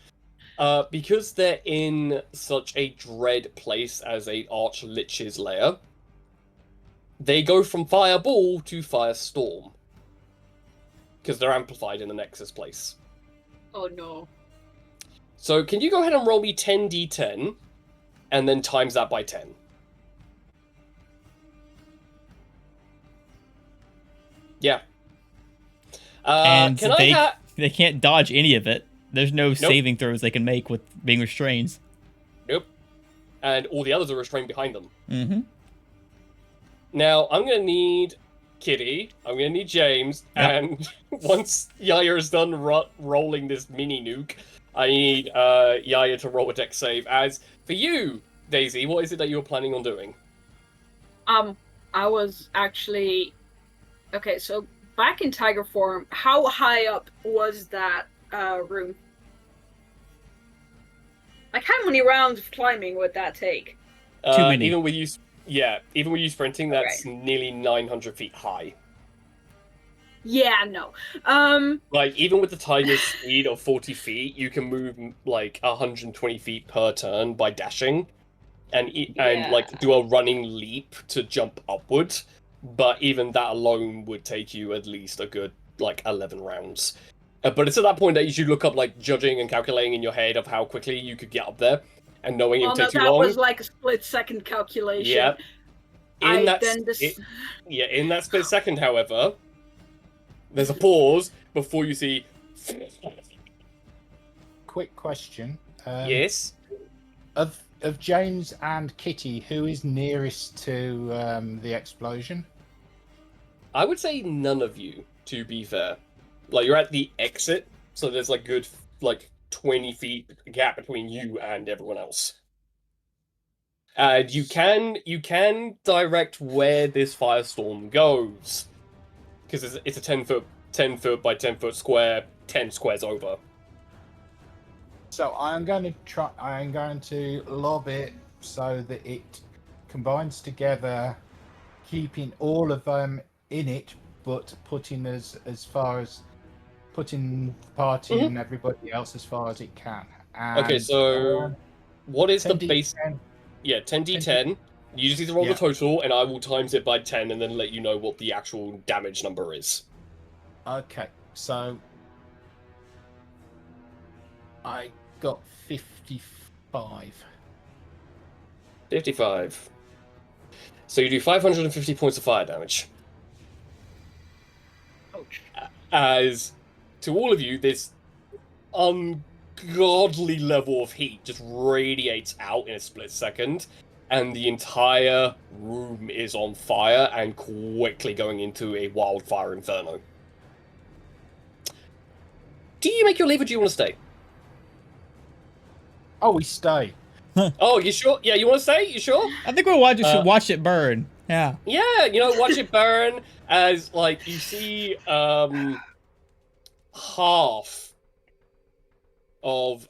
because they're in such a dread place as a Archlich's lair, they go from fireball to firestorm. Because they're amplified in the Nexus place. Oh no. So can you go ahead and roll me 10d10? and then times that by 10. Yeah. And Can I they can't dodge any of it. There's no saving throws they can make with being restrained. Nope. And all the others are restrained behind them. Mm-hmm. Now, I'm going to need Kitty, I'm going to need James, and once Yaya is done rolling this mini nuke, I need Yaya to roll a dex save. As for you, Daisy, what is it that you're planning on doing? I was actually... Okay, so back in tiger form, how high up was that room? Like, how many rounds of climbing would that take? Too many. Even with you sprinting, that's nearly 900 feet high. Yeah, no. Like, even with the tiger's speed of 40 feet, you can move, like, 120 feet per turn by dashing. And like, do a running leap to jump upward. But even that alone would take you at least a good, like, 11 rounds. But it's at that point that you should look up, like, judging and calculating in your head of how quickly you could get up there. And knowing it would take too long. That was like a split-second calculation. Yeah. In that split second, however, there's a pause before you see... Quick question. Yes? Of James and Kitty, who is nearest to the explosion? I would say none of you, to be fair. Like, you're at the exit, so there's like good, like, 20 feet gap between you and everyone else. And you can direct where this firestorm goes, because it's a 10 foot by 10 foot square, 10 squares over. So I'm going to lob it so that it combines together, keeping all of them in it, but putting as far as putting the party and everybody else as far as it can. And, okay, so what is the base? 10. Yeah, 10d10. You just need to roll the total, and I will times it by 10 and then let you know what the actual damage number is. Okay, so I got 55. 55. So you do 550 points of fire damage. Ouch. As to all of you, this ungodly level of heat just radiates out in a split second, and the entire room is on fire and quickly going into a wildfire inferno. Do you make your leave, or do you want to stay? Oh, we stay. Oh, you sure? Yeah, you want to stay? You sure? I think we should watch it burn. Yeah. Yeah, watch it burn as, like, you see half of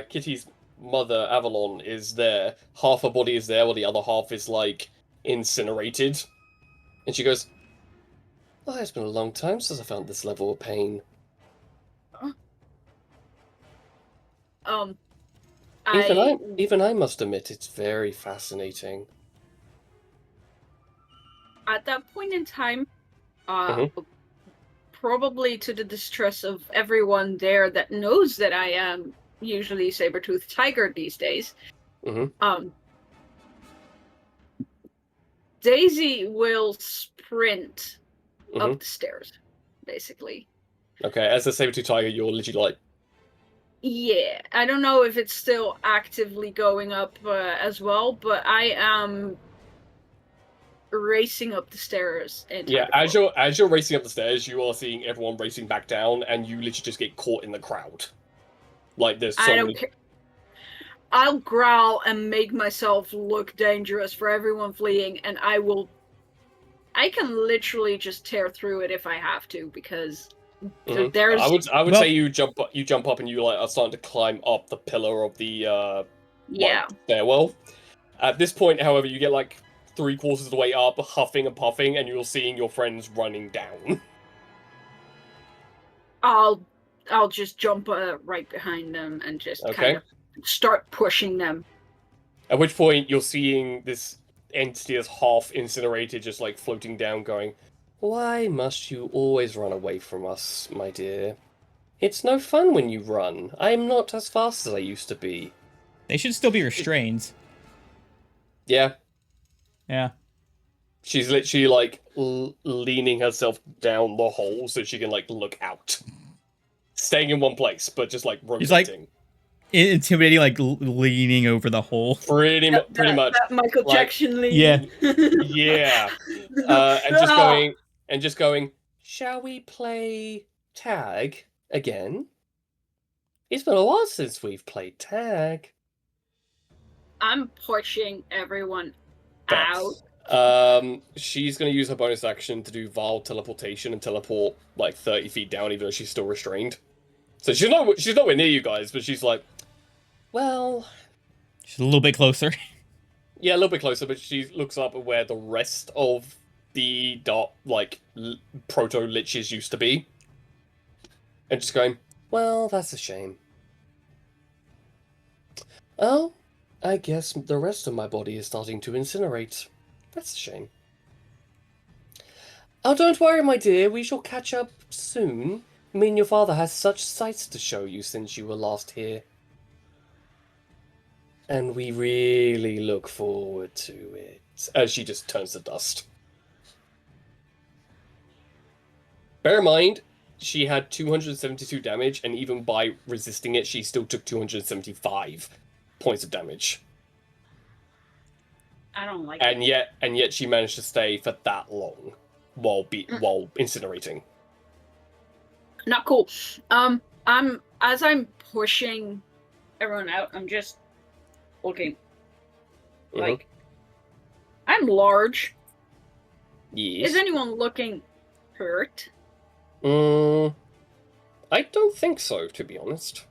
Kitty's mother, Avalon, is there. Half her body is there, while the other half is, like, incinerated. And she goes, "Oh, it's been a long time since I found this level of pain." Even I must admit, it's very fascinating. At that point in time, probably to the distress of everyone there that knows that I am usually saber-toothed tiger these days, Daisy will sprint up the stairs, basically. Okay, as a saber-toothed tiger, you're literally like... Yeah, I don't know if it's still actively going up as well, but I am racing up the stairs. Yeah, as you're racing up the stairs, you are seeing everyone racing back down, and you literally just get caught in the crowd. Like, there's so many... I'll growl and make myself look dangerous for everyone fleeing, and I can literally just tear through it if I have to, because there's... I would say you jump up and you are starting to climb up the pillar of the stairwell. At this point, however, you get like 3/4 of the way up, huffing and puffing, and you're seeing your friends running down. I'll just jump right behind them and just kind of start pushing them. At which point, you're seeing this entity that's half incinerated, just like floating down, going, "Why must you always run away from us, my dear? It's no fun when you run. I am not as fast as I used to be. They should still be restrained. Yeah. Yeah. She's literally like leaning herself down the hole so she can like look out. Staying in one place, but just like He's like rotating. intimidating, like pretty Pretty much. That Michael Like, Jackson lean. Yeah. Yeah. And just going, shall we play tag again? It's been a while since we've played tag. I'm pushing everyone But, out. she's gonna use her bonus action to do vile teleportation and teleport like 30 feet down, even though she's still restrained. So she's nowhere near you guys, but she's like, well, She's a little bit closer. yeah, a little bit closer. But she looks up at where the rest of the proto liches used to be, and just going, well, that's a shame. Oh, I guess the rest of my body is starting to incinerate. That's a shame. Oh, don't worry, my dear. We shall catch up soon. Me and your father has such sights to show you since you were last here. And we really look forward to it. As she just turns to dust. Bear in mind, she had 272 damage, and even by resisting it, she still took 275 points of damage. I don't like And it. yet she managed to stay for that long while incinerating. Not cool. As I'm pushing everyone out, I'm just looking. Like, I'm large. Yes. Is anyone looking hurt? I don't think so, to be honest.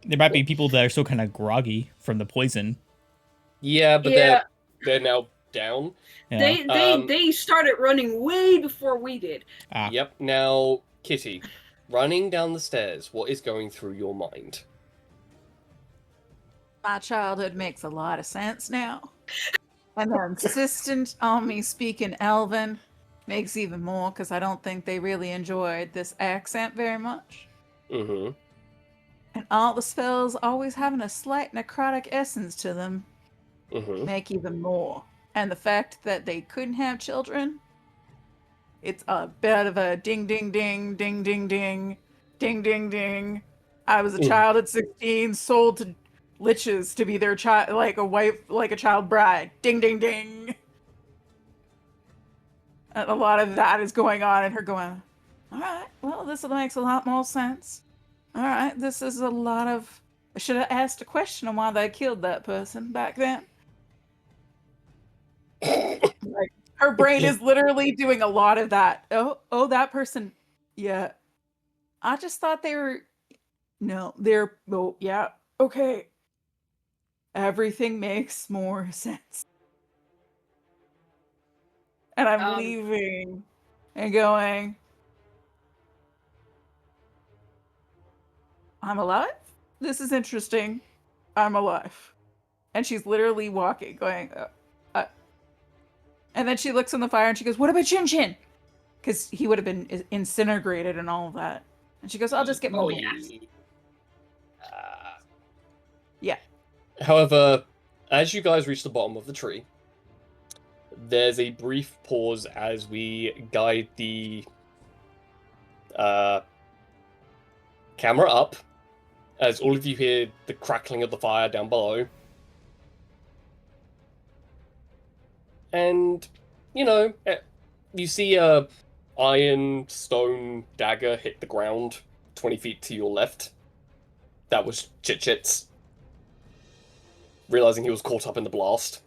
There might be people that are still kind of groggy from the poison. Yeah, but they're now down. Yeah. They started running way before we did. Yep. Now, Kitty, running down the stairs, what is going through your mind? My childhood makes a lot of sense now. And they're insistent on me speaking Elven. Makes even more because I don't think they really enjoyed this accent very much. Mm-hmm. And all the spells always having a slight necrotic essence to them make even more. And the fact that they couldn't have children, it's a bit of a ding ding ding ding ding ding ding ding ding. I was a child at 16, sold to liches to be their child, like a wife, like a child bride. Ding ding ding. And a lot of that is going on, and her going, all right, well, this makes a lot more sense. All right, this is a lot of. I should have asked a question on why they killed that person back then. Like, her brain is literally doing a lot of that. Oh, that person. Yeah. I just thought they were. No, they're. Oh, yeah. Okay. Everything makes more sense. And I'm leaving and going, I'm alive? This is interesting. I'm alive. And she's literally walking, going, and then she looks in the fire and she goes, what about Chin Chin? Because he would have been incinerated and all of that. And she goes, I'll just get more. Yeah. However, as you guys reach the bottom of the tree, there's a brief pause as we guide the camera up, as all of you hear the crackling of the fire down below. And, you see a iron stone dagger hit the ground 20 feet to your left. That was Chit-Chit's, realizing he was caught up in the blast.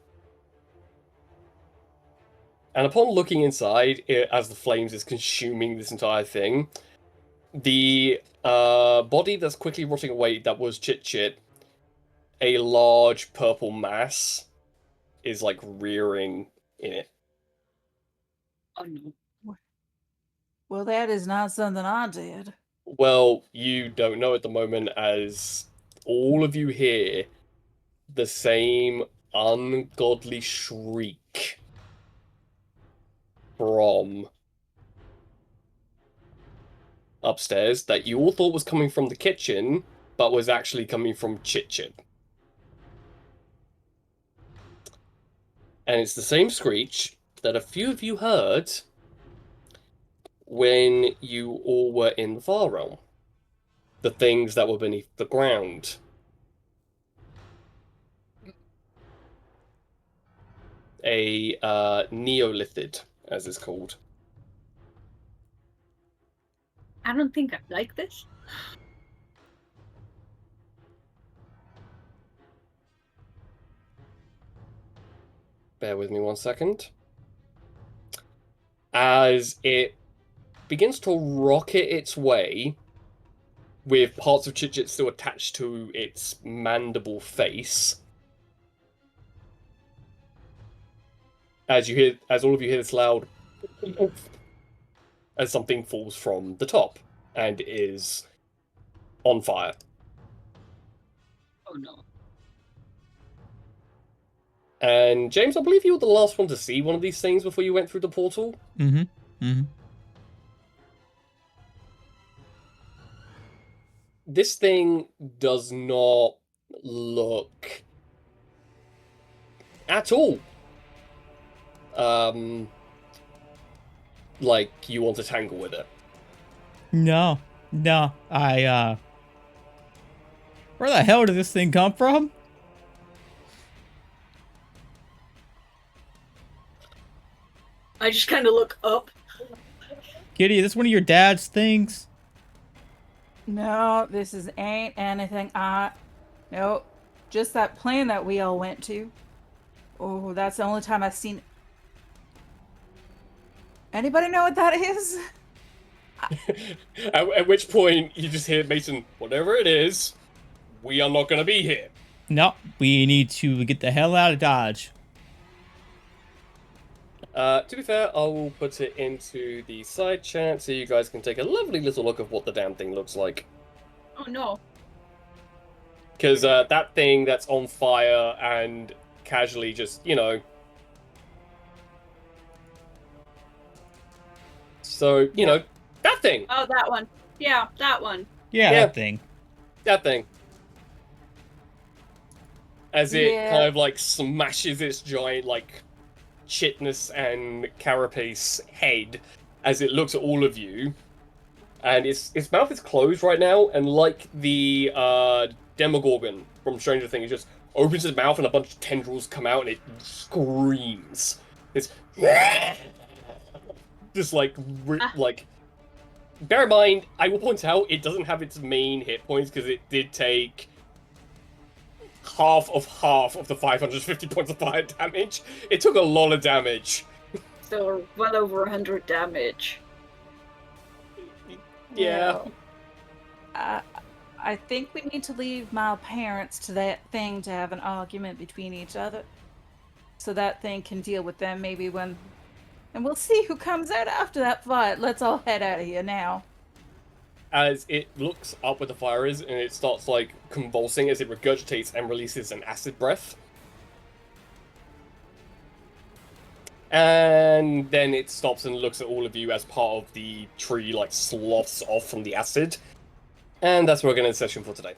And upon looking inside, as the flames is consuming this entire thing, the body that's quickly rotting away that was Chit-Chit, a large purple mass, is like rearing in it. Oh no. Well, that is not something I did. Well, you don't know at the moment, as all of you hear the same ungodly shriek from upstairs that you all thought was coming from the kitchen, but was actually coming from Chit-Chit. And it's the same screech that a few of you heard when you all were in the Far Realm. The things that were beneath the ground. A neolithid, as it's called. I don't think I like this. Bear with me 1 second. As it begins to rocket its way, with parts of Chit-Chit still attached to its mandible face. As all of you hear this loud as something falls from the top and is on fire. Oh no. And James, I believe you were the last one to see one of these things before you went through the portal. Mm-hmm. Mm-hmm. This thing does not look at all like you want to tangle with it. No. Where the hell did this thing come from? I just kind of look up. Kitty, is this one of your dad's things? No, ain't anything. No, just that plane that we all went to. Oh, that's the only time I've seen. Anybody know what that is? At which point you just hear Mason, whatever it is, we are not going to be here. No, we need to get the hell out of Dodge. To be fair, I will put it into the side chat so you guys can take a lovely little look of what the damn thing looks like. Oh no. Because that thing that's on fire and casually just, So, that thing. Oh, that one. Yeah, that one. Yeah, Yeah. that thing. That thing. As it Yeah. kind of like smashes its giant like chitness and carapace head as it looks at all of you. And its mouth is closed right now, and like the Demogorgon from Stranger Things, it just opens its mouth and a bunch of tendrils come out and it screams. It's just like bear in mind, I will point out it doesn't have its main hit points because it did take half of the 550 points of fire damage. It took a lot of damage. So well over 100 damage. Yeah. Well, I think we need to leave my parents to that thing to have an argument between each other. So that thing can deal with them maybe when... And we'll see who comes out after that fight. Let's all head out of here now. As it looks up where the fire is, and it starts, like, convulsing as it regurgitates and releases an acid breath. And then it stops and looks at all of you as part of the tree, like, sloughs off from the acid. And that's where we're going to end the session for today.